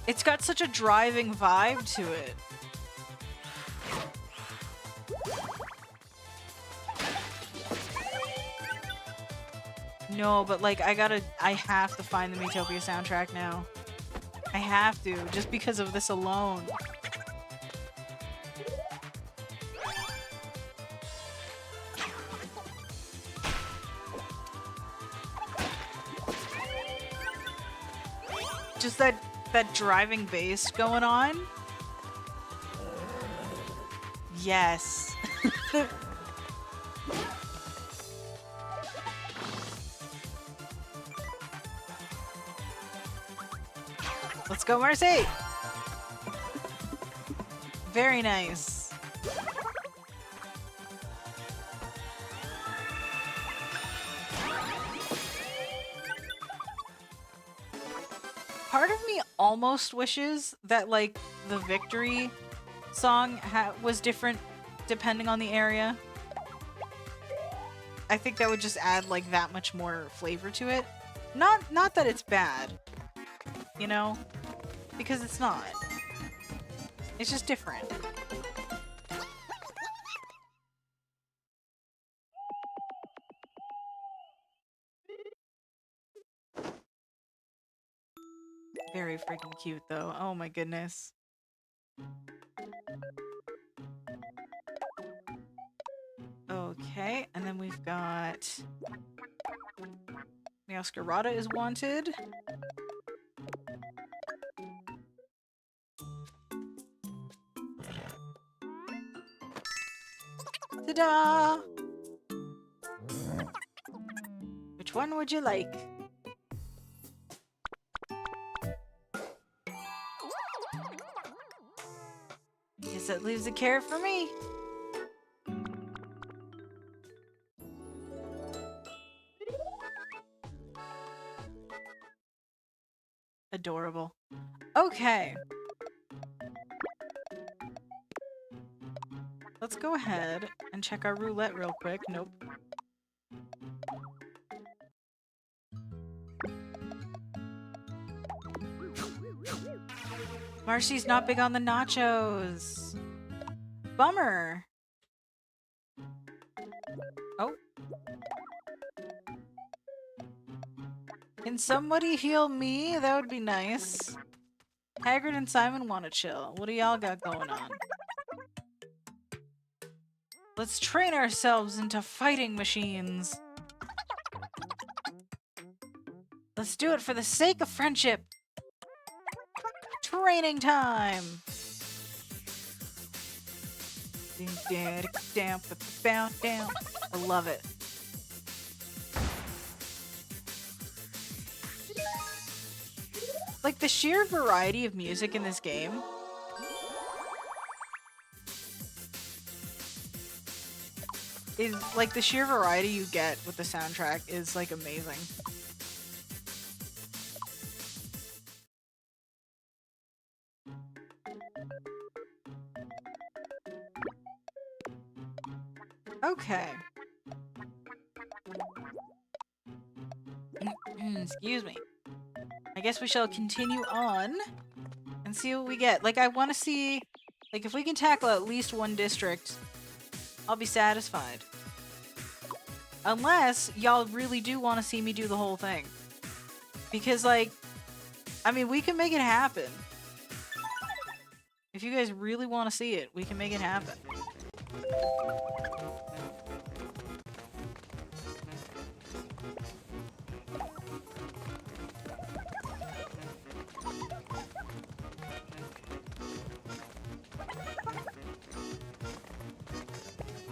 It's got such a driving vibe to it. No, but like I have to find the Miitopia soundtrack now. I have to, just because of this alone. Just that driving bass going on. Yes. Let's go, Mercy! Very nice. Part of me almost wishes that, like, the victory song was different depending on the area. I think that would just add like that much more flavor to it. Not that it's bad, you know, because it's not. It's just different. Very freaking cute though. Oh my goodness. Okay, and then we've got Masquerada is wanted. Ta-da! Which one would you like? Guess that leaves a carrot for me. Adorable. Okay. Let's go ahead and check our roulette real quick. Nope. Marcy's not big on the nachos. Bummer. Oh. Can somebody heal me? That would be nice. Hagrid and Simon want to chill. What do y'all got going on? Let's train ourselves into fighting machines. Let's do it for the sake of friendship. Training time. I love it. Like the sheer variety of music in this game. Is like the sheer variety you get with the soundtrack is like amazing. Okay. Excuse me. I guess we shall continue on and see what we get. Like, I want to see, like, if we can tackle at least one district, I'll be satisfied. Unless y'all really do want to see me do the whole thing. Because, like, I mean, we can make it happen. If you guys really want to see it, we can make it happen.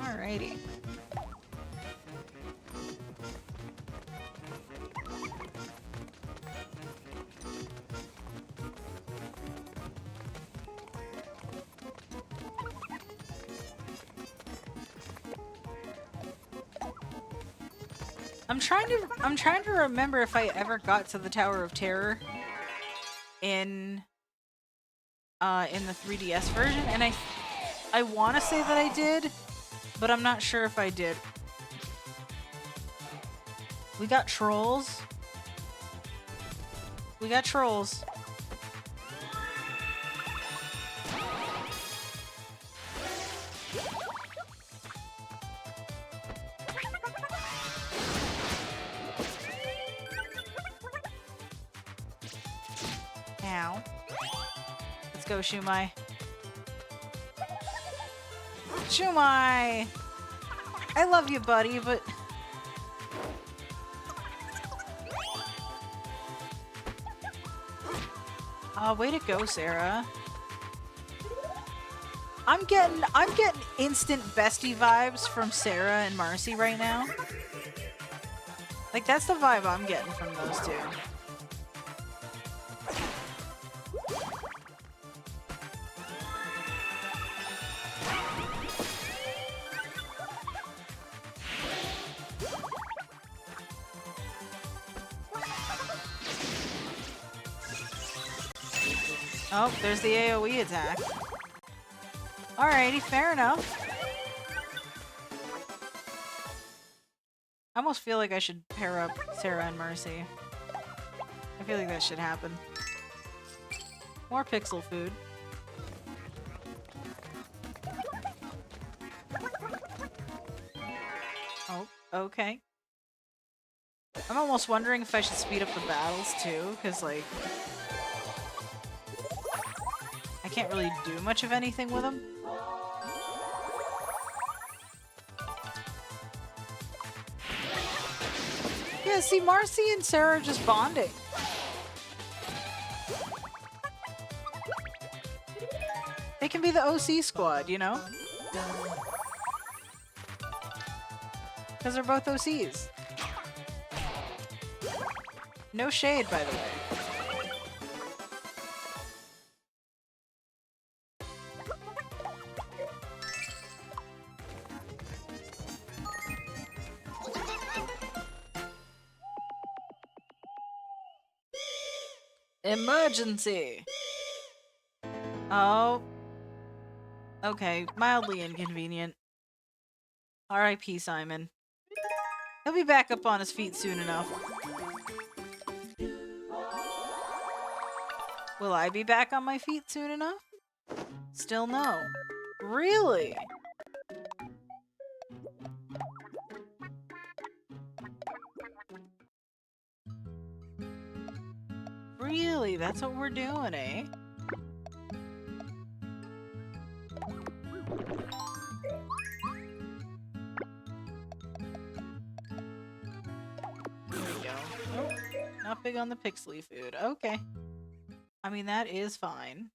Alrighty. I'm trying to remember if I ever got to the Tower of Terror in the 3DS version, and I want to say that I did, but I'm not sure if I did. We got trolls. We got trolls. Ow. Let's go, Shumai. Shumai! I love you, buddy, but... way to go, Sarah. I'm getting instant bestie vibes from Sarah and Marcy right now. Like, that's the vibe I'm getting from those two. Oh, there's the AoE attack. Alrighty, fair enough. I almost feel like I should pair up Sarah and Mercy. I feel like that should happen. More pixel food. Oh, okay. I'm almost wondering if I should speed up the battles too, because like I can't really do much of anything with them. Yeah, see, Marcy and Sarah are just bonding. They can be the OC squad, you know? Because they're both OCs. No shade, by the way. Emergency! Oh. Okay, mildly inconvenient. R.I.P. Simon. He'll be back up on his feet soon enough. Will I be back on my feet soon enough? Still no. Really? Really? That's what we're doing, eh? There we go. Oh, not big on the pixely food. Okay. I mean, that is fine.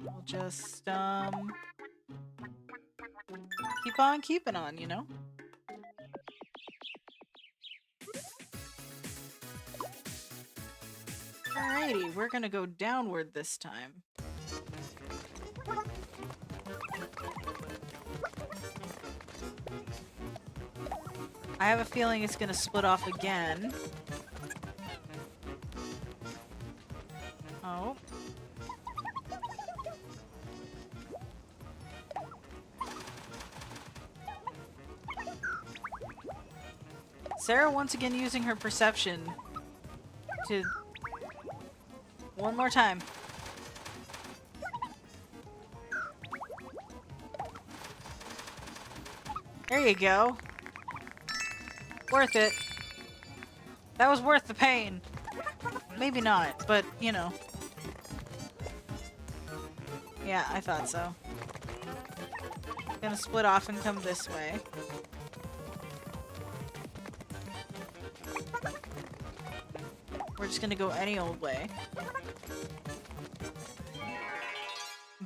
We'll just, keep on keeping on, you know? Alrighty, we're gonna go downward this time. I have a feeling it's gonna split off again. Oh. Sarah once again using her perception to... One more time. There you go. Worth it. That was worth the pain. Maybe not, but, you know. Yeah, I thought so. Gonna split off and come this way. We're just gonna go any old way.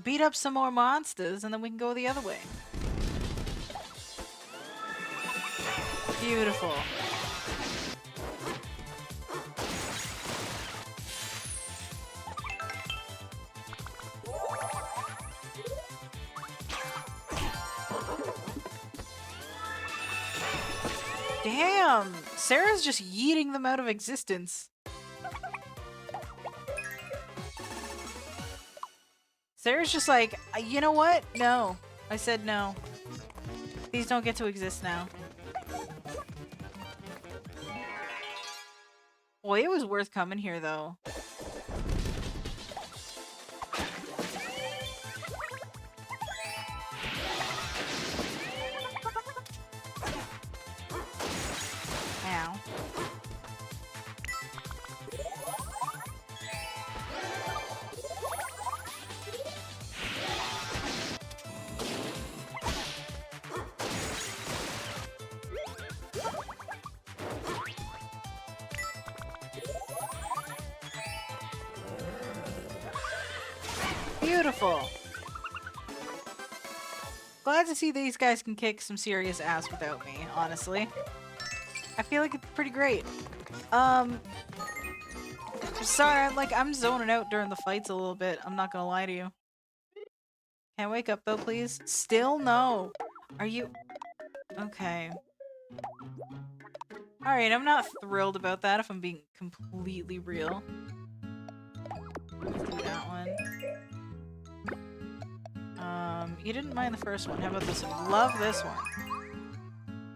Beat up some more monsters, and then we can go the other way. Beautiful. Damn! Sarah's just yeeting them out of existence. Sarah's just like, you know what? No. I said no. These don't get to exist now. Boy, it was worth coming here, though. Ow. Beautiful. Glad to see these guys can kick some serious ass without me, honestly. I feel like it's pretty great. Sorry, I'm zoning out during the fights a little bit. I'm not gonna lie to you. Can I wake up though, please? Still no. Are you... Okay. Alright, I'm not thrilled about that if I'm being completely real. Let's do that. You didn't mind the first one. How about this one? Love this one.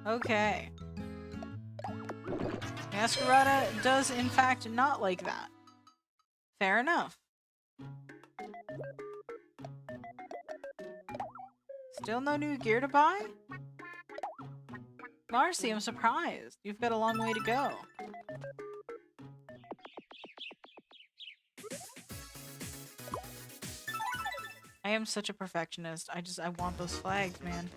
Okay. Masquerada does, in fact, not like that. Fair enough. Still no new gear to buy? Marcy, I'm surprised. You've got a long way to go. I am such a perfectionist. I want those flags, man.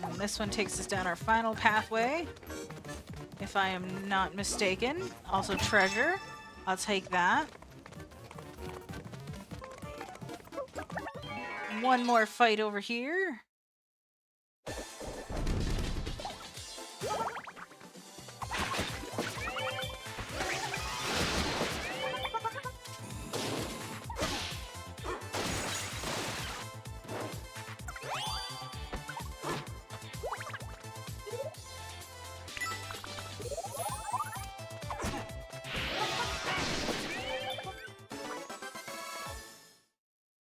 And this one takes us down our final pathway, if I am not mistaken. Also treasure. I'll take that. One more fight over here.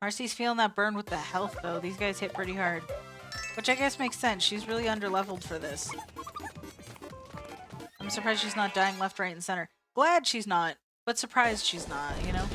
Marcy's feeling that burn with the health, though. These guys hit pretty hard. Which I guess makes sense. She's really under-leveled for this. I'm surprised she's not dying left, right, and center. Glad she's not, but surprised she's not, you know?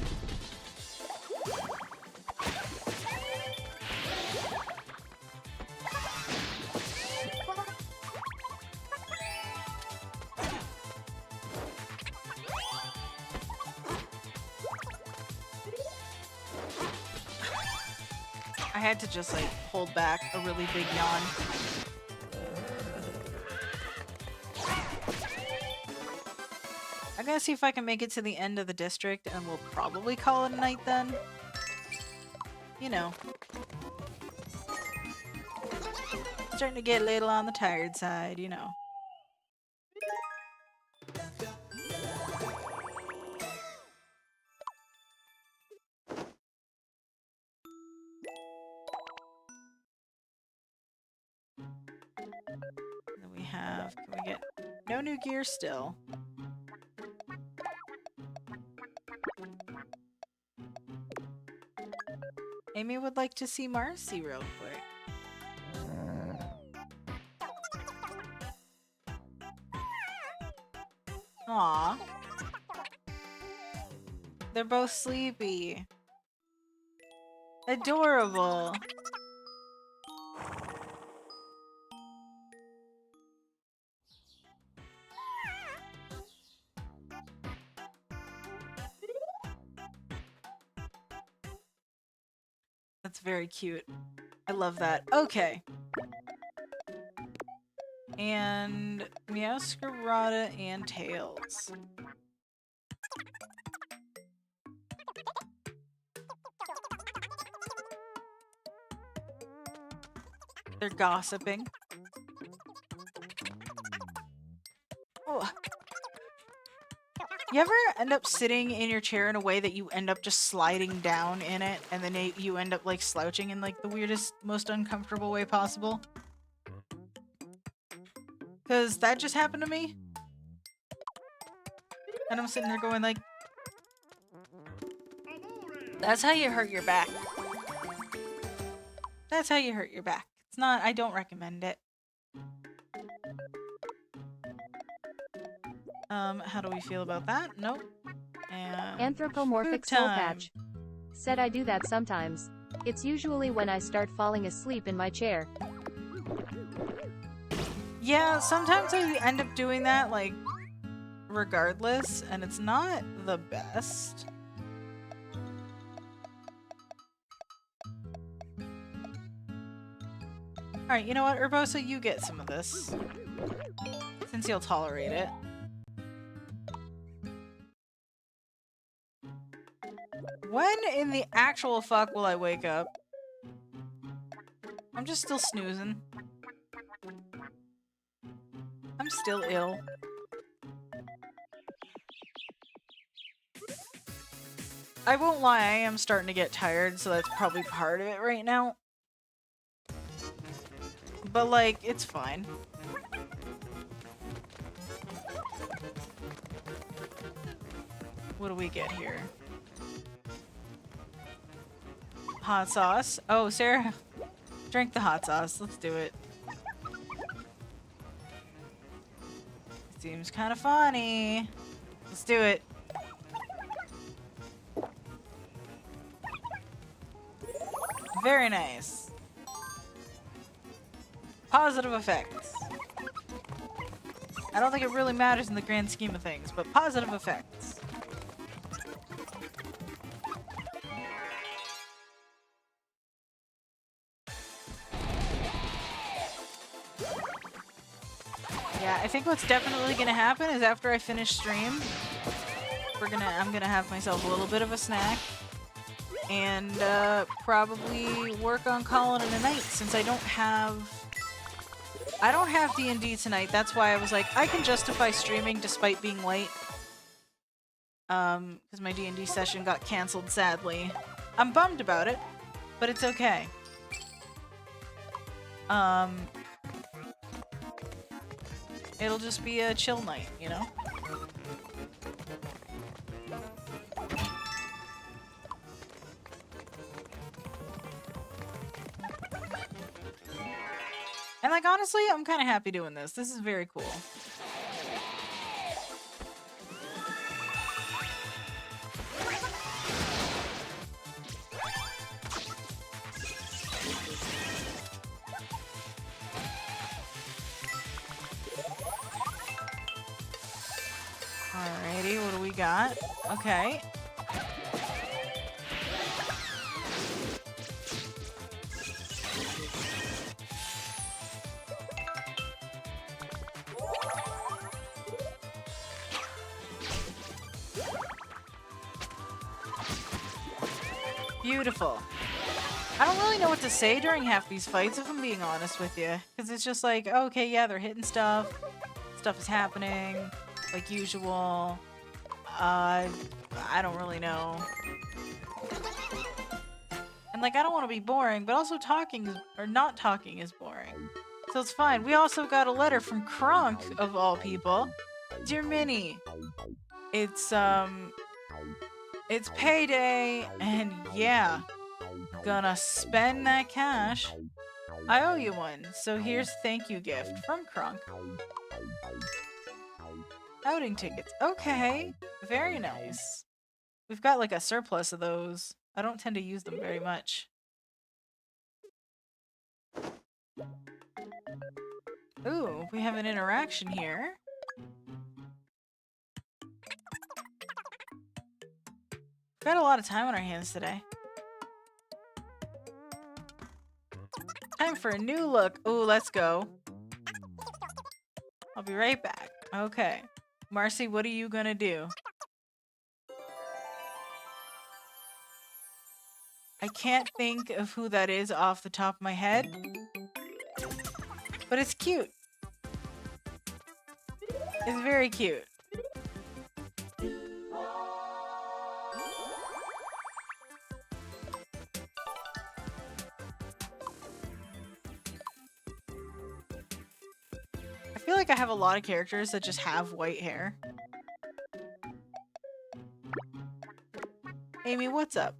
I had to just, like, hold back a really big yawn. I'm gonna see if I can make it to the end of the district, and we'll probably call it a night then. You know. Starting to get a little on the tired side, you know. Then we have, can we get no new gear still? Amy would like to see Marcy real quick. Aw. They're both sleepy. Adorable. That's very cute. I love that. Okay. And Masquerada and Tails. They're gossiping. Oh. You ever end up sitting in your chair in a way that you end up just sliding down in it, and then you end up like slouching in like the weirdest, most uncomfortable way possible? Because that just happened to me. And I'm sitting there going like, that's how you hurt your back. That's how you hurt your back. It's not, I don't recommend it. How do we feel about that? Nope. And Anthropomorphic Soul Patch said I do that sometimes. It's usually when I start falling asleep in my chair. Yeah, sometimes I end up doing that, like, regardless, and it's not the best. Alright, you know what, Urbosa, you get some of this. Since you'll tolerate it. When in the actual fuck will I wake up? I'm just still snoozing. I'm still ill. I won't lie, I am starting to get tired, so that's probably part of it right now. But, like, it's fine. What do we get here? Hot sauce. Oh, Sarah, drink the hot sauce. Let's do it. Seems kind of funny. Let's do it. Very nice. Positive effects. I don't think it really matters in the grand scheme of things, but positive effects. Yeah, I think what's definitely gonna happen is after I finish stream, I'm gonna have myself a little bit of a snack and probably work on calling it a night since I don't have D&D tonight. That's why I was like, I can justify streaming despite being late. Because my D&D session got canceled, sadly. I'm bummed about it, but it's okay. It'll just be a chill night, you know? And like, honestly, I'm kind of happy doing this. This is very cool. Alrighty, what do we got? Okay. Beautiful. I don't really know what to say during half these fights, if I'm being honest with you. Because it's just like, okay, yeah, they're hitting stuff. Stuff is happening. Like usual. I don't really know. And like, I don't want to be boring, but also not talking is boring. So it's fine. We also got a letter from Kronk, of all people. Dear Minnie, it's payday, and yeah, gonna spend that cash. I owe you one, so here's thank you gift from Kronk. Outing tickets. Okay, very nice. We've got like a surplus of those. I don't tend to use them very much. Ooh, we have an interaction here. Got a lot of time on our hands today. Time for a new look. Ooh, let's go. I'll be right back. Okay. Marcy, what are you gonna do? I can't think of who that is off the top of my head. But it's cute. It's very cute. I feel like I have a lot of characters that just have white hair. Amy, what's up?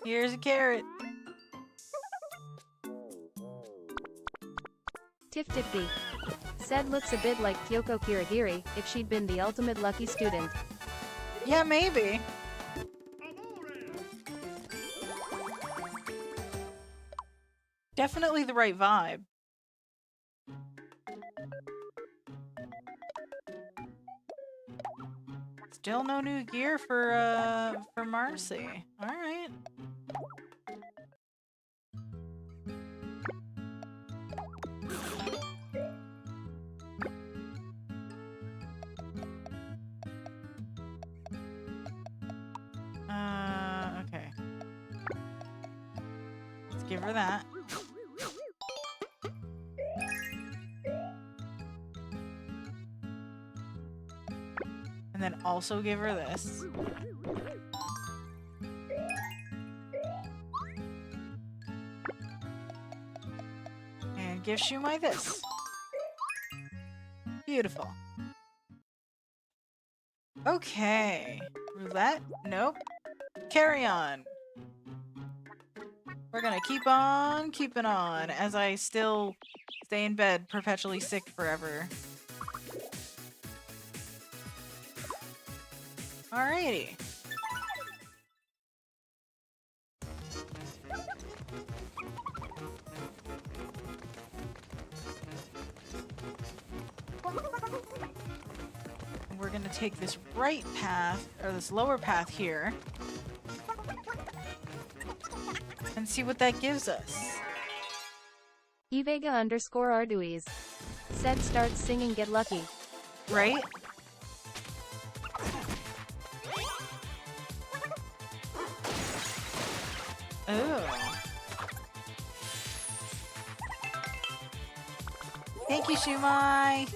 Here's a carrot. Tiftifty. Said looks a bit like Kyoko Kirigiri if she'd been the ultimate lucky student. Yeah, maybe. Definitely the right vibe. Still no new gear for Marcy. All right. Okay. Let's give her that. And then also give her this. give Shumai this. Beautiful. Okay. Roulette? Nope. Carry on. We're gonna keep on keeping on as I still stay in bed perpetually sick forever. Alrighty. We're gonna take this right path, or this lower path here, and see what that gives us. Evega underscore Arduis. Said start singing Get Lucky. Right? Oh. Thank you, Shumai.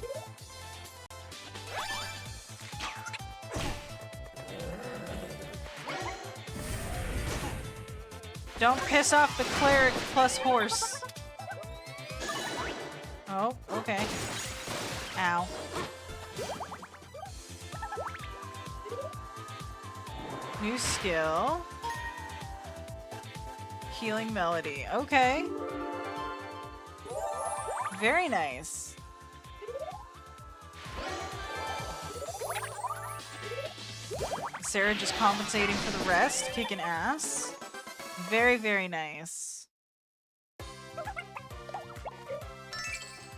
Don't piss off the cleric plus horse. Oh, okay. Ow. New skill. Healing melody. Okay. Very nice. Sarah just compensating for the rest, kicking ass. Very, very nice.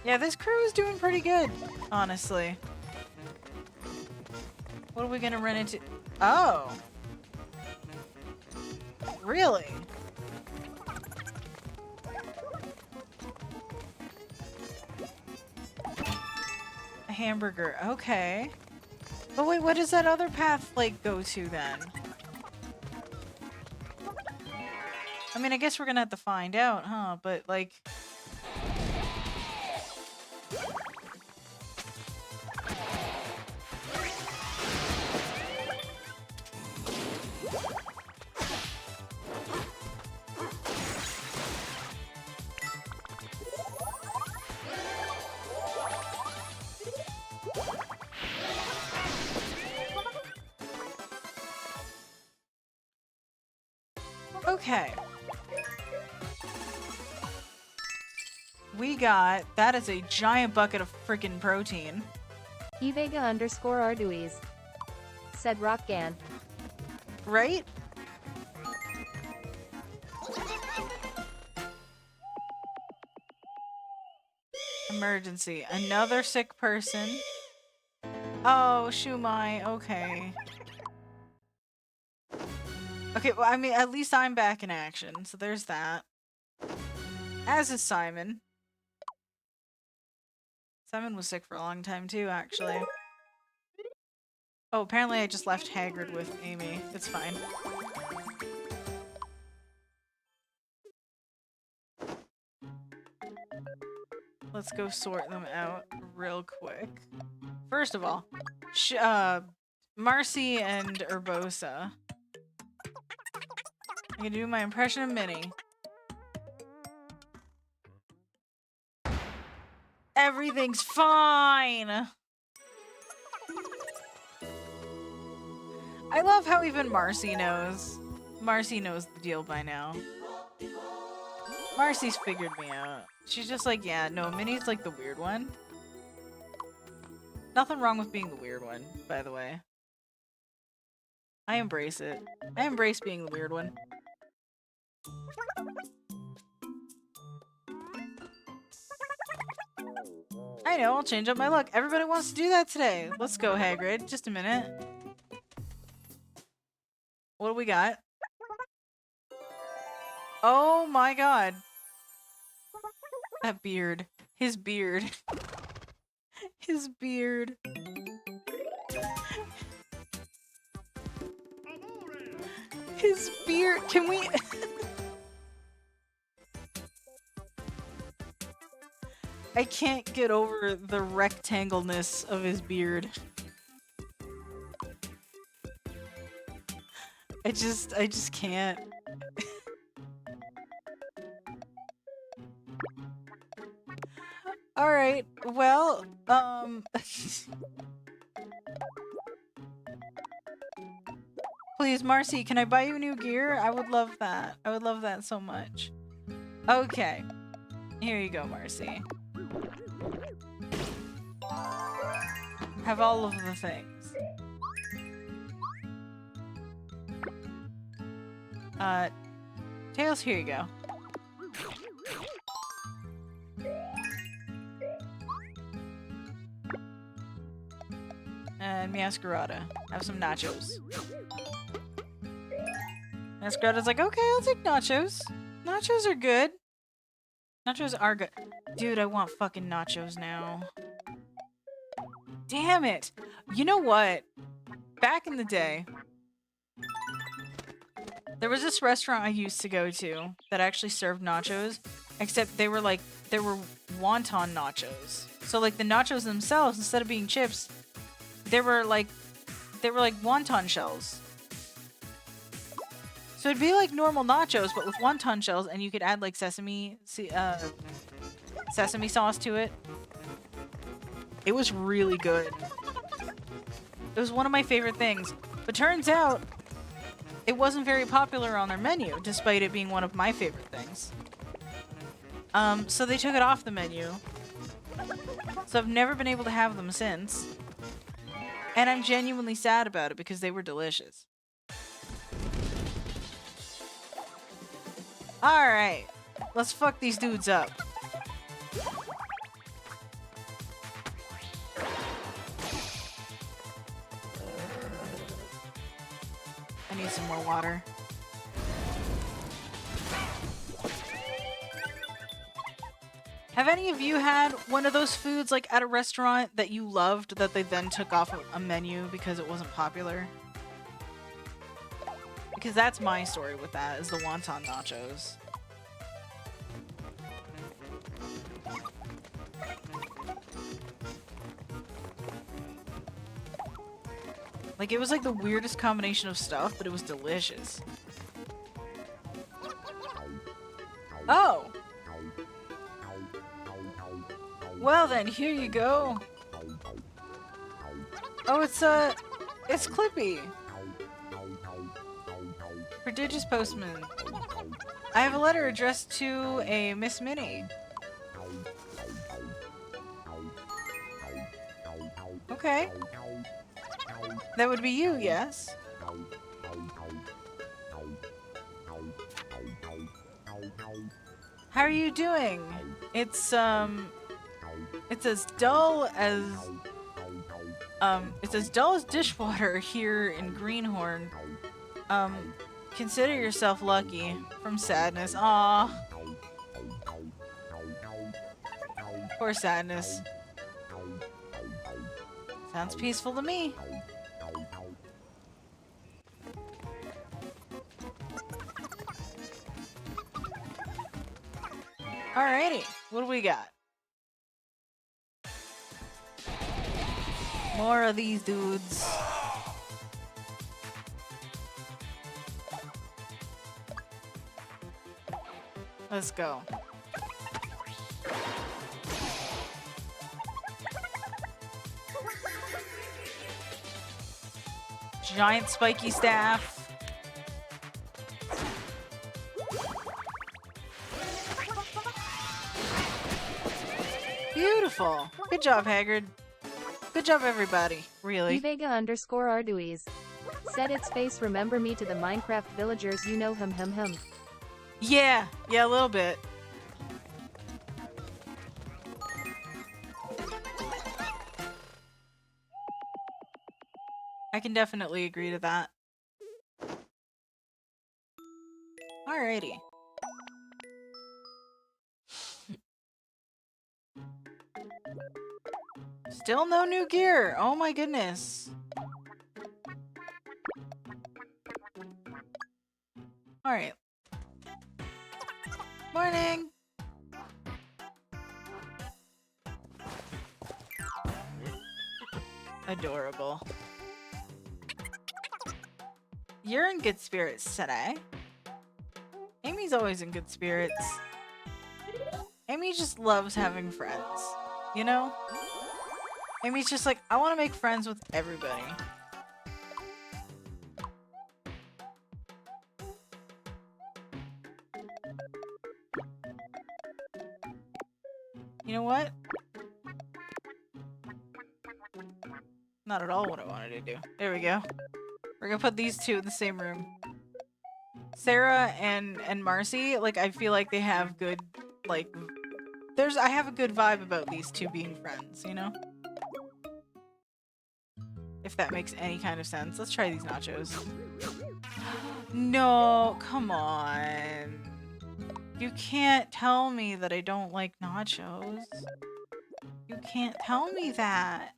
Yeah, this crew is doing pretty good, honestly. What are we gonna run into? Oh. Really? A hamburger, okay. But wait, what does that other path, like, go to then? I mean, I guess we're gonna have to find out, huh? But, like... Okay. We got... That is a giant bucket of freaking protein. Evega underscore Arduis. Said Rockgan. Right? Emergency. Another sick person. Oh, Shumai. Okay. Okay, well, I mean, at least I'm back in action, so there's that. As is Simon. Simon was sick for a long time too, actually. Oh, apparently I just left Hagrid with Amy. It's fine. Let's go sort them out real quick. First of all, Marcy and Urbosa. I'm gonna do my impression of Minnie. Everything's fine! I love how even Marcy knows. Marcy knows the deal by now. Marcy's figured me out. She's just like, yeah, no, Minnie's like the weird one. Nothing wrong with being the weird one, by the way. I embrace it. I embrace being the weird one. I know, I'll change up my look. Everybody wants to do that today. Let's go, Hagrid. Just a minute. What do we got? Oh my god. That beard. His beard. His beard. His beard. Can we... I can't get over the rectangleness of his beard. I just can't. Alright, well, please, Marcy, can I buy you new gear? I would love that. I would love that so much. Okay. Here you go, Marcy. Have all of the things. Tails, here you go. And Masquerada. Have some nachos. Masquerada's like, okay, I'll take nachos. Nachos are good. Nachos are good. Dude, I want fucking nachos now. Damn it! You know what? Back in the day, there was this restaurant I used to go to that actually served nachos, except they were wonton nachos. So like the nachos themselves, instead of being chips, they were like wonton shells. So it'd be like normal nachos, but with wonton shells, and you could add like sesame sauce to it. It was really good. It was one of my favorite things. But turns out, it wasn't very popular on their menu, despite it being one of my favorite things. So they took it off the menu. So I've never been able to have them since. And I'm genuinely sad about it because they were delicious. Alright. Let's fuck these dudes up. I need some more water. Have any of you had one of those foods like at a restaurant that you loved that they then took off a menu because it wasn't popular? Because that's my story with that, is the wonton nachos. Like, it was like the weirdest combination of stuff, but it was delicious. Oh! Well then, here you go. Oh, it's Clippy. Prodigious postman. I have a letter addressed to a Miss Minnie. Okay. That would be you, yes? How are you doing? It's as dull as dishwater here in Greenhorn. Consider yourself lucky. From Sadness. Aww. Poor Sadness. Sounds peaceful to me. Alrighty, what do we got? More of these dudes. Let's go. Giant spiky staff. Beautiful. Good job, Haggard. Good job, everybody. Really. Vega_Arduis. Set its face remember me to the Minecraft villagers you know hum. Yeah, a little bit. I can definitely agree to that. Alrighty. Still no new gear. Oh my goodness. Alright. Morning. Adorable. You're in good spirits today. Amy's always in good spirits. Amy just loves having friends. You know? Amy's just like, I want to make friends with everybody. You know what? Not at all what I wanted to do. There we go. We're gonna put these two in the same room. Sarah and Marcy, like, I feel like they have good, like, I have a good vibe about these two being friends, you know? If that makes any kind of sense. Let's try these nachos. No, come on. You can't tell me that I don't like nachos. You can't tell me that.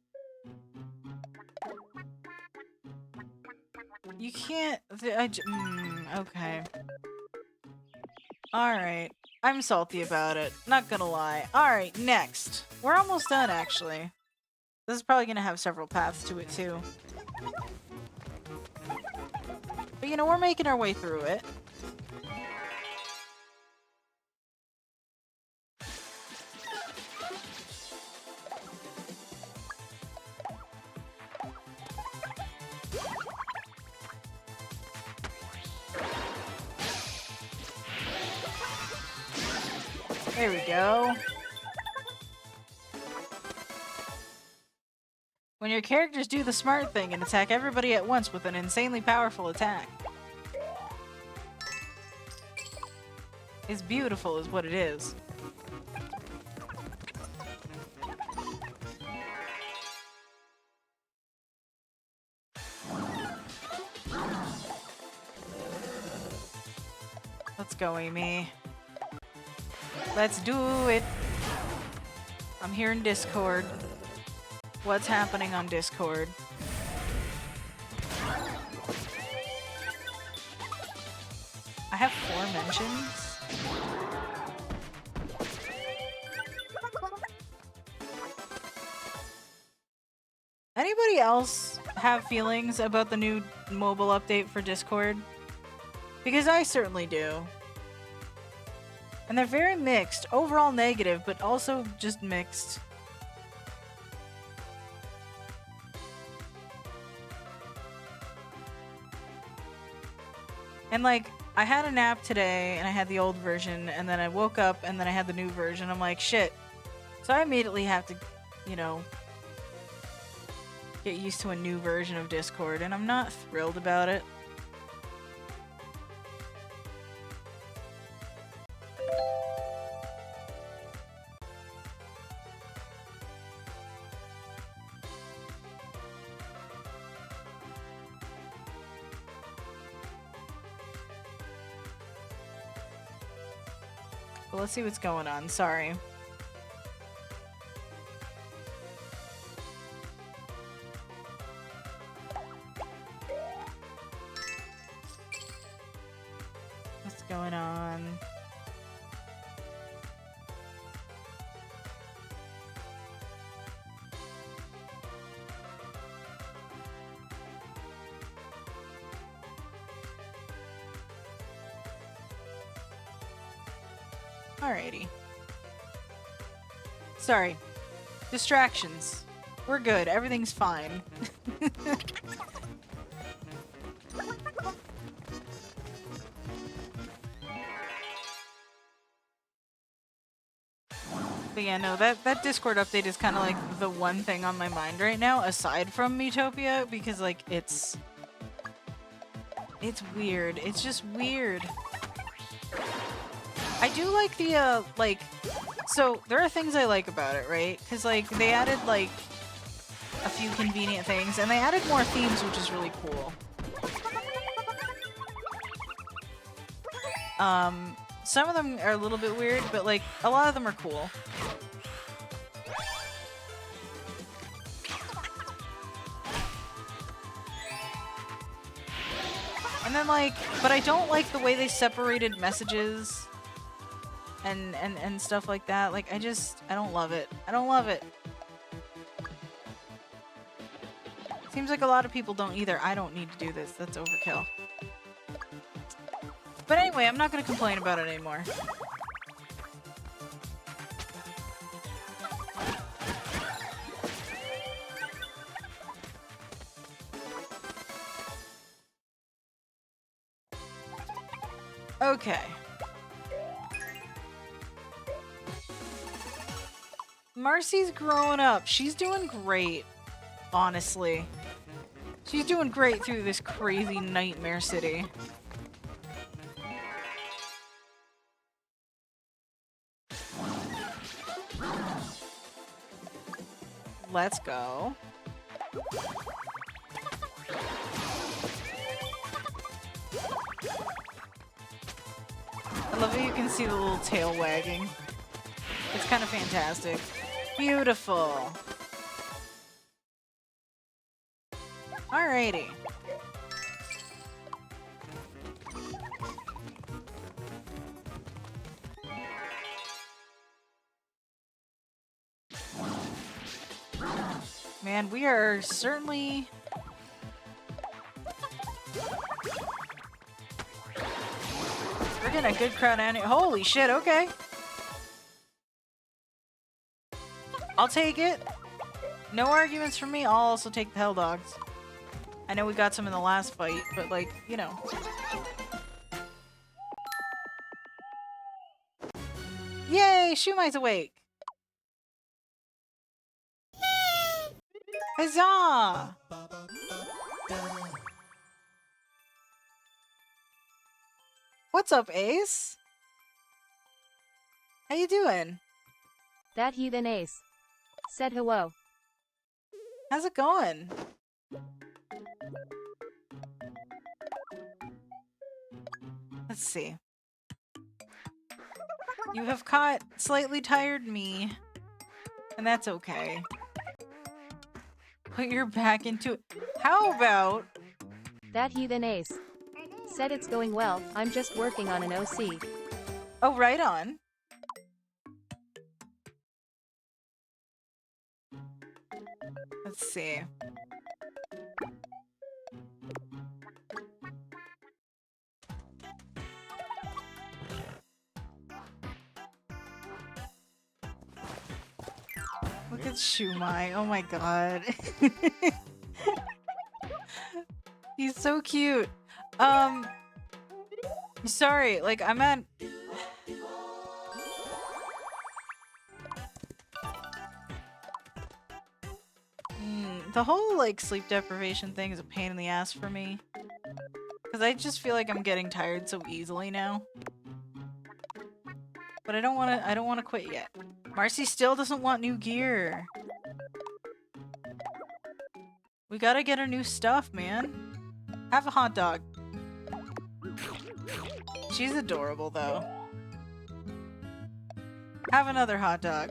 You can't. Okay. Alright. I'm salty about it. Not gonna lie. Alright, next. We're almost done, actually. This is probably gonna have several paths to it, too. But, you know, we're making our way through it. There we go. When your characters do the smart thing and attack everybody at once with an insanely powerful attack. It's beautiful is what it is. Let's go, Amy. Let's do it. I'm here in Discord. What's happening on Discord? I have 4 mentions. Anybody else have feelings about the new mobile update for Discord? Because I certainly do. And they're very mixed. Overall negative, but also just mixed. And like, I had a nap today and I had the old version and then I woke up and then I had the new version. I'm like, shit. So I immediately have to, you know, get used to a new version of Discord and I'm not thrilled about it. Well, let's see what's going on. Sorry. What's going on? Alrighty. Sorry. Distractions. We're good. Everything's fine. But yeah, no, that Discord update is kind of like the one thing on my mind right now, aside from Miitopia, because like it's weird. It's just weird. I do like the, like, so there are things I like about it, right? Because, like, they added, like, a few convenient things, and they added more themes, which is really cool. Some of them are a little bit weird, but, like, a lot of them are cool. And then, like, but I don't like the way they separated messages and stuff like that. Like, I don't love it. I don't love it. Seems like a lot of people don't either. I don't need to do this. That's overkill. But anyway, I'm not going to complain about it anymore. Okay. Marcy's growing up. She's doing great, honestly. She's doing great through this crazy nightmare city. Let's go. I love that you can see the little tail wagging. It's kind of fantastic. Beautiful. Alrighty. Man, we are certainly... We're getting a good crowd in it. Holy shit, okay. I'll take it. No arguments from me. I'll also take the Hell Dogs. I know we got some in the last fight, but like, you know. Yay! Shumai's awake! Huzzah! What's up, Ace? How you doing? That heathen Ace said hello. How's it going? Let's see. You have caught slightly tired me, and that's okay. Put your back into it. How about... That heathen Ace said it's going well, I'm just working on an OC. Oh, right on. Let's see. Look at Shumai. Oh my god. He's so cute. Sorry, like I'm at... The whole like sleep deprivation thing is a pain in the ass for me. Because I just feel like I'm getting tired so easily now. But I don't want to quit yet. Marcy still doesn't want new gear. We gotta get her new stuff, man. Have a hot dog. She's adorable, though. Have another hot dog.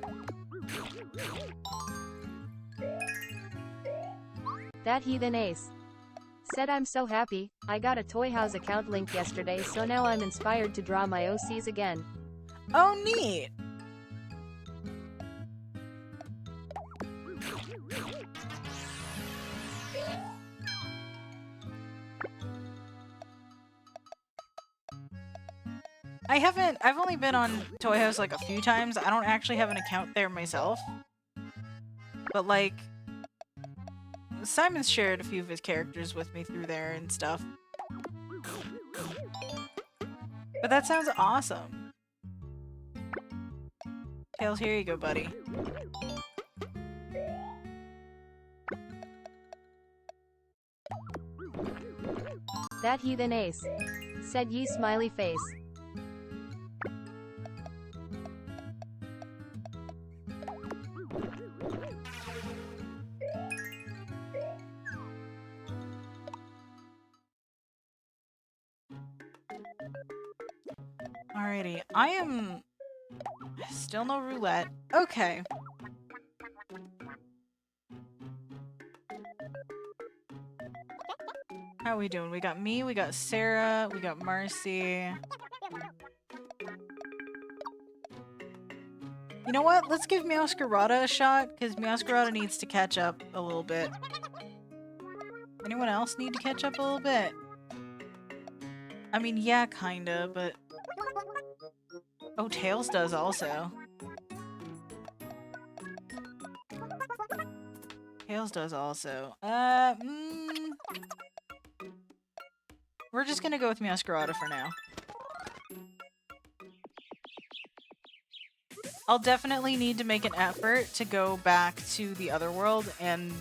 That heathen Ace said I'm so happy, I got a Toy House account link yesterday, so now I'm inspired to draw my OCs again. Oh, neat! I've only been on Toy House like a few times. I don't actually have an account there myself. But like, Simon's shared a few of his characters with me through there and stuff. But that sounds awesome. Tails, here you go, buddy. That heathen Ace said ye smiley face. Alrighty, I am... Still no roulette. Okay. How are we doing? We got me, we got Sarah, we got Marcy. You know what? Let's give Meowscarada a shot, because Meowscarada needs to catch up a little bit. Anyone else need to catch up a little bit? I mean, yeah, kinda, but... Oh, Tails does also. Tails does also. We're just gonna go with Meowscarada for now. I'll definitely need to make an effort to go back to the other world and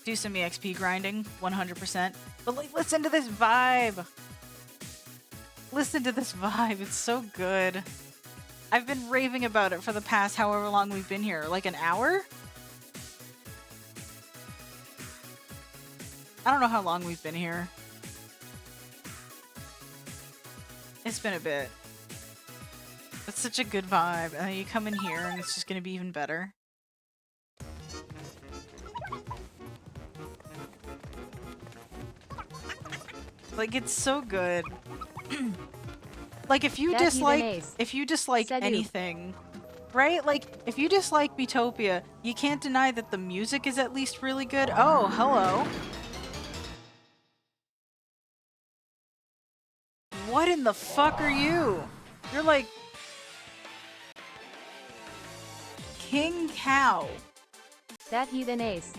do some EXP grinding, 100%. But like, listen to this vibe! Listen to this vibe, it's so good. I've been raving about it for the past however long we've been here, like an hour? I don't know how long we've been here. It's been a bit. It's such a good vibe, and then you come in here and it's just gonna be even better. Like, it's so good. Like, if you dislike anything, right? Like, if you dislike Miitopia, you can't deny that the music is at least really good. Oh, hello. What in the fuck are you? You're like King Cow. That heathen ace.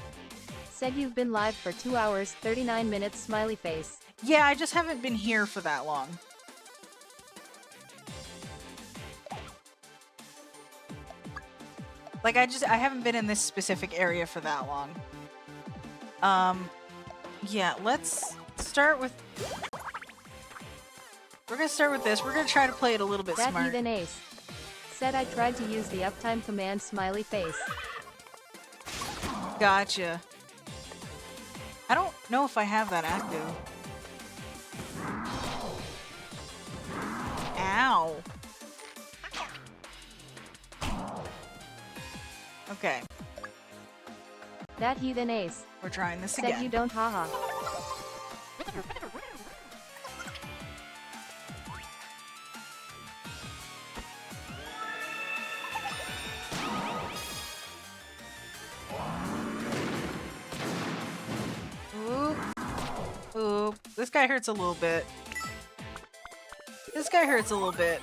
Said you've been live for 2 hours, 39 minutes, smiley face. Yeah, I just haven't been here for that long. Like, I haven't been in this specific area for that long. Yeah, let's start with... We're gonna start with this. We're gonna try to play it a little bit smart. That heathen ace. Said I tried to use the uptime command, smiley face. Gotcha. I don't know if I have that active. Ow. Okay. That heathen ace. We're trying this Said again. you don't, haha. Oop. Oop. This guy hurts a little bit. This guy hurts a little bit.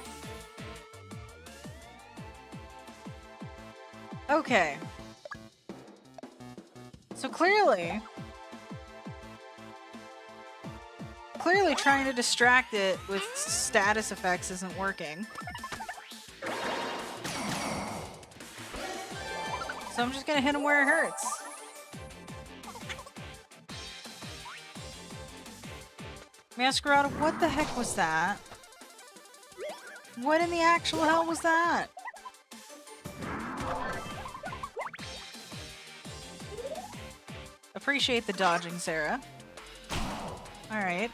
Okay. So clearly trying to distract it with status effects isn't working. So I'm just gonna hit him where it hurts. Masquerade, what the heck was that? What in the actual hell was that? Appreciate the dodging, Sarah. Alright.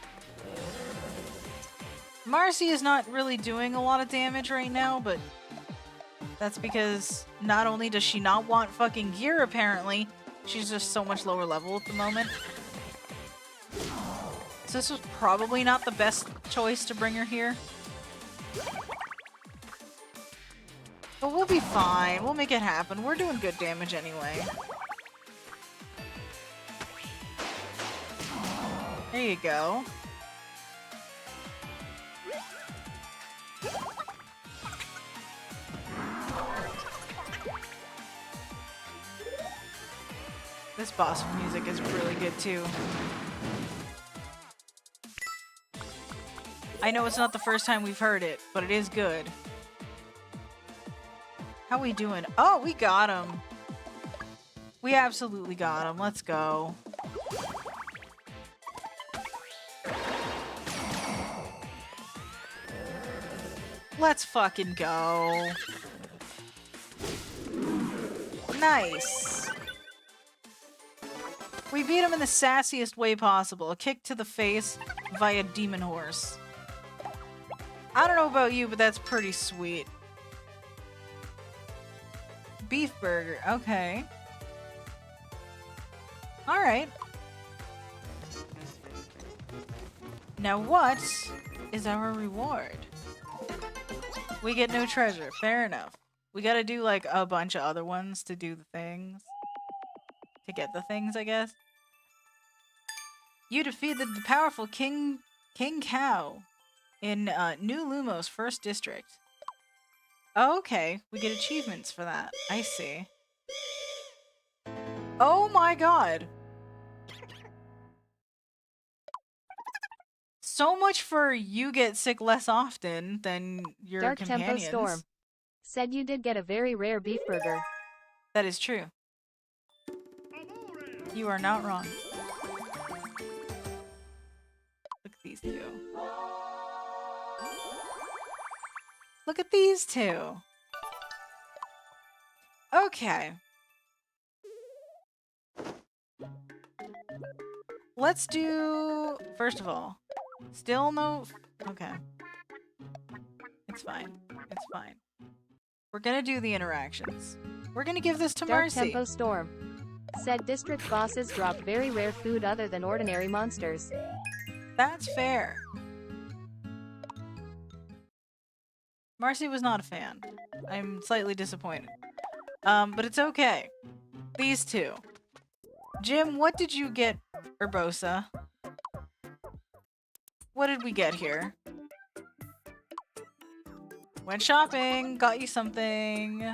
Marcy is not really doing a lot of damage right now, but that's because not only does she not want fucking gear, apparently, she's just so much lower level at the moment. So this was probably not the best choice to bring her here. But we'll be fine. We'll make it happen. We're doing good damage anyway. There you go. This boss music is really good too. I know it's not the first time we've heard it, but it is good. How we doing? Oh, we got him. We absolutely got him. Let's go. Let's fucking go. Nice. We beat him in the sassiest way possible. A kick to the face via Demon Horse. I don't know about you, but that's pretty sweet. Beef burger. Okay. Alright. Now what is our reward? We get no treasure. Fair enough. We gotta do like a bunch of other ones to do the things. To get the things, I guess. You defeated the powerful King Cow in New Lumos 1st District. Oh, okay. We get achievements for that. I see. Oh my god! So much for you get sick less often than your Dark companions. Tempo Storm said you did get a very rare beef burger. That is true. You are not wrong. Look at these two. Look at these two. Okay. Let's do... First of all, still no... Okay. It's fine. It's fine. We're gonna do the interactions. We're gonna give this to Dark Marcy. Tempo Storm said district bosses drop very rare food other than ordinary monsters. That's fair. Marcy was not a fan. I'm slightly disappointed. But it's okay. These two. Jim, what did you get, Urbosa? What did we get here? Went shopping, got you something.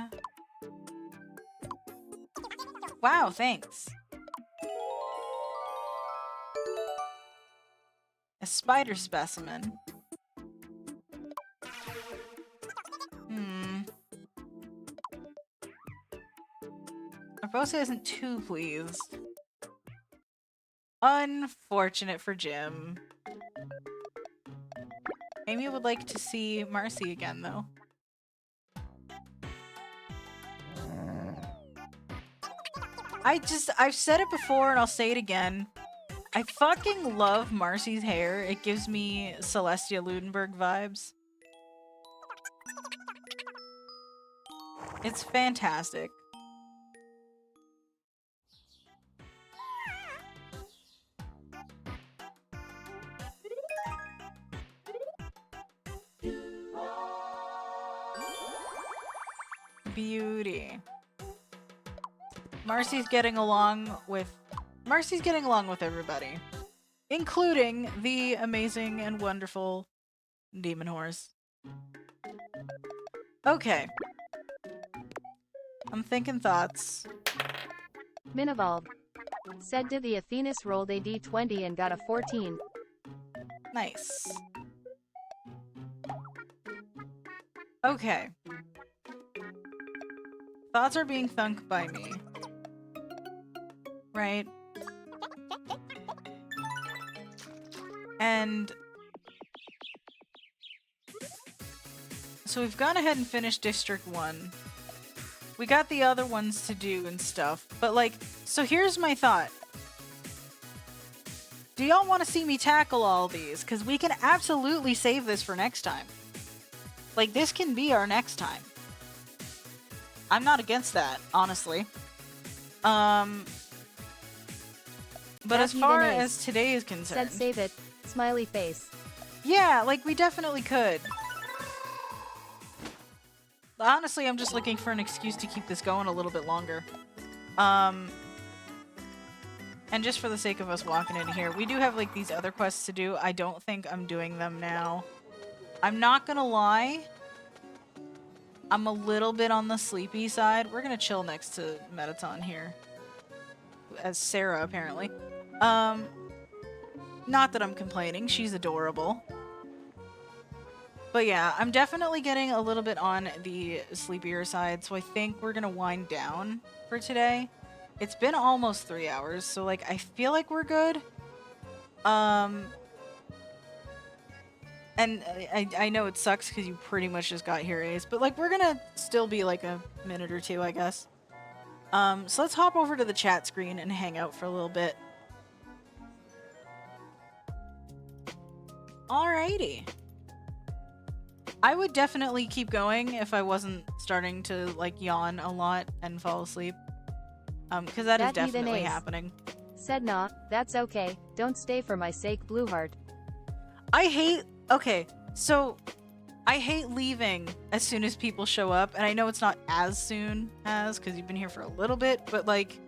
Wow, thanks. A spider specimen. Urbosa isn't too pleased. Unfortunate for Jim. Amy would like to see Marcy again, though. I've said it before and I'll say it again. I fucking love Marcy's hair. It gives me Celestia Ludenberg vibes. It's fantastic. Beauty. Marcy's getting along with everybody, including the amazing and wonderful Demon Horse. Okay. I'm thinking thoughts. Minivolve said did the Athenis rolled a d20 and got a 14. Nice. Okay. Thoughts are being thunk by me. Right? And so we've gone ahead and finished District 1. We got the other ones to do and stuff, but like, so here's my thought. Do y'all want to see me tackle all these? Because we can absolutely save this for next time. Like, this can be our next time. I'm not against that, honestly. But as far as today is concerned... Said save it, smiley face. Yeah, like, we definitely could. Honestly, I'm just looking for an excuse to keep this going a little bit longer. And just for the sake of us walking in here, we do have, like, these other quests to do. I don't think I'm doing them now. I'm not gonna lie. I'm a little bit on the sleepy side. We're gonna chill next to Metaton here. As Sarah, apparently. Not that I'm complaining. She's adorable. But yeah, I'm definitely getting a little bit on the sleepier side, so I think we're gonna wind down for today. It's been almost 3 hours, so like I feel like we're good. And I know it sucks because you pretty much just got here, Ace, but like we're gonna still be like a minute or two, I guess. So let's hop over to the chat screen and hang out for a little bit. Alrighty. I would definitely keep going if I wasn't starting to like yawn a lot and fall asleep. Because that is definitely happening. Said nah, that's okay. Don't stay for my sake, Blueheart. Okay, so I hate leaving as soon as people show up, and I know it's not as soon as, because you've been here for a little bit, but like,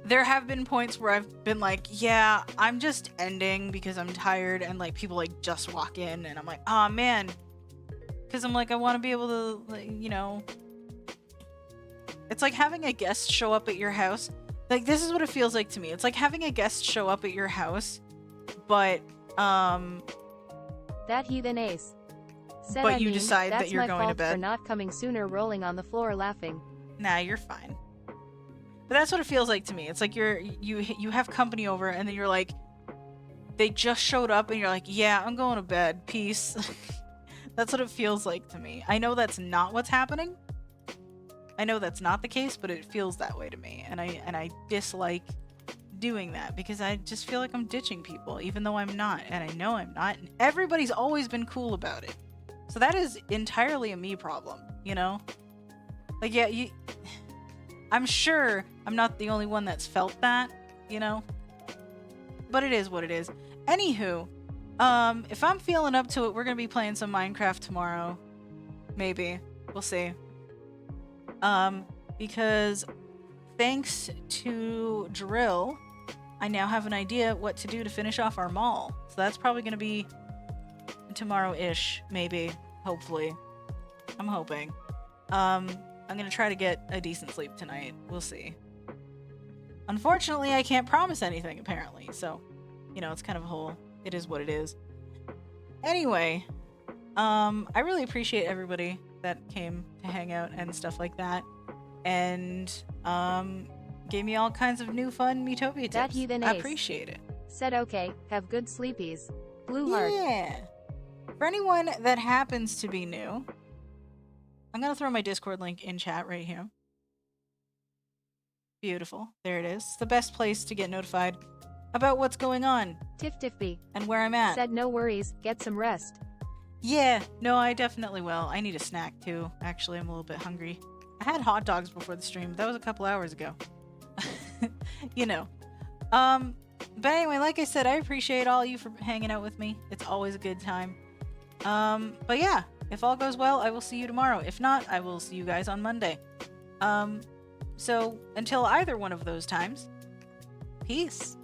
there have been points where I've been like, yeah, I'm just ending because I'm tired, and like people like just walk in, and I'm like, oh man, because I'm like, I want to be able to, like, you know, it's like having a guest show up at your house. Like, this is what it feels like to me. It's like having a guest show up at your house, but That heathen ace. Said But I you mean, decide that that's you're my going to fault bed. for not coming sooner, rolling on the floor laughing. Nah, you're fine. But that's what it feels like to me. It's like you have company over and then you're like, they just showed up and you're like, yeah, I'm going to bed. Peace. That's what it feels like to me. I know that's not what's happening. I know that's not the case, but it feels that way to me. And I dislike doing that because I just feel like I'm ditching people, even though I'm not. And I know I'm not. And everybody's always been cool about it. So that is entirely a me problem, you know? Like, yeah, I'm sure I'm not the only one that's felt that, you know? But it is what it is. Anywho, if I'm feeling up to it, we're gonna be playing some Minecraft tomorrow. Maybe. We'll see. Because thanks to Drill, I now have an idea what to do to finish off our mall. So that's probably gonna be tomorrow-ish, maybe. Hopefully. I'm hoping. I'm gonna try to get a decent sleep tonight. We'll see. Unfortunately, I can't promise anything, apparently. So, you know, it's kind of a whole... It is what it is. Anyway, I really appreciate everybody that came to hang out and stuff like that. And, gave me all kinds of new fun Miitopia tips. That heathen I ace. appreciate it. Said okay, have good sleepies. Blue heart. Yeah. For anyone that happens to be new, I'm gonna throw my Discord link in chat right here. Beautiful. There it is. It's the best place to get notified about what's going on Tiff and where I'm at. said no worries, get some rest. Yeah, no, I definitely will. I need a snack too. Actually, I'm a little bit hungry. I had hot dogs before the stream, but that was a couple hours ago. You know. But anyway, like I said, I appreciate all you for hanging out with me. It's always a good time. But yeah, if all goes well, I will see you tomorrow. If not, I will see you guys on Monday. So until either one of those times, peace.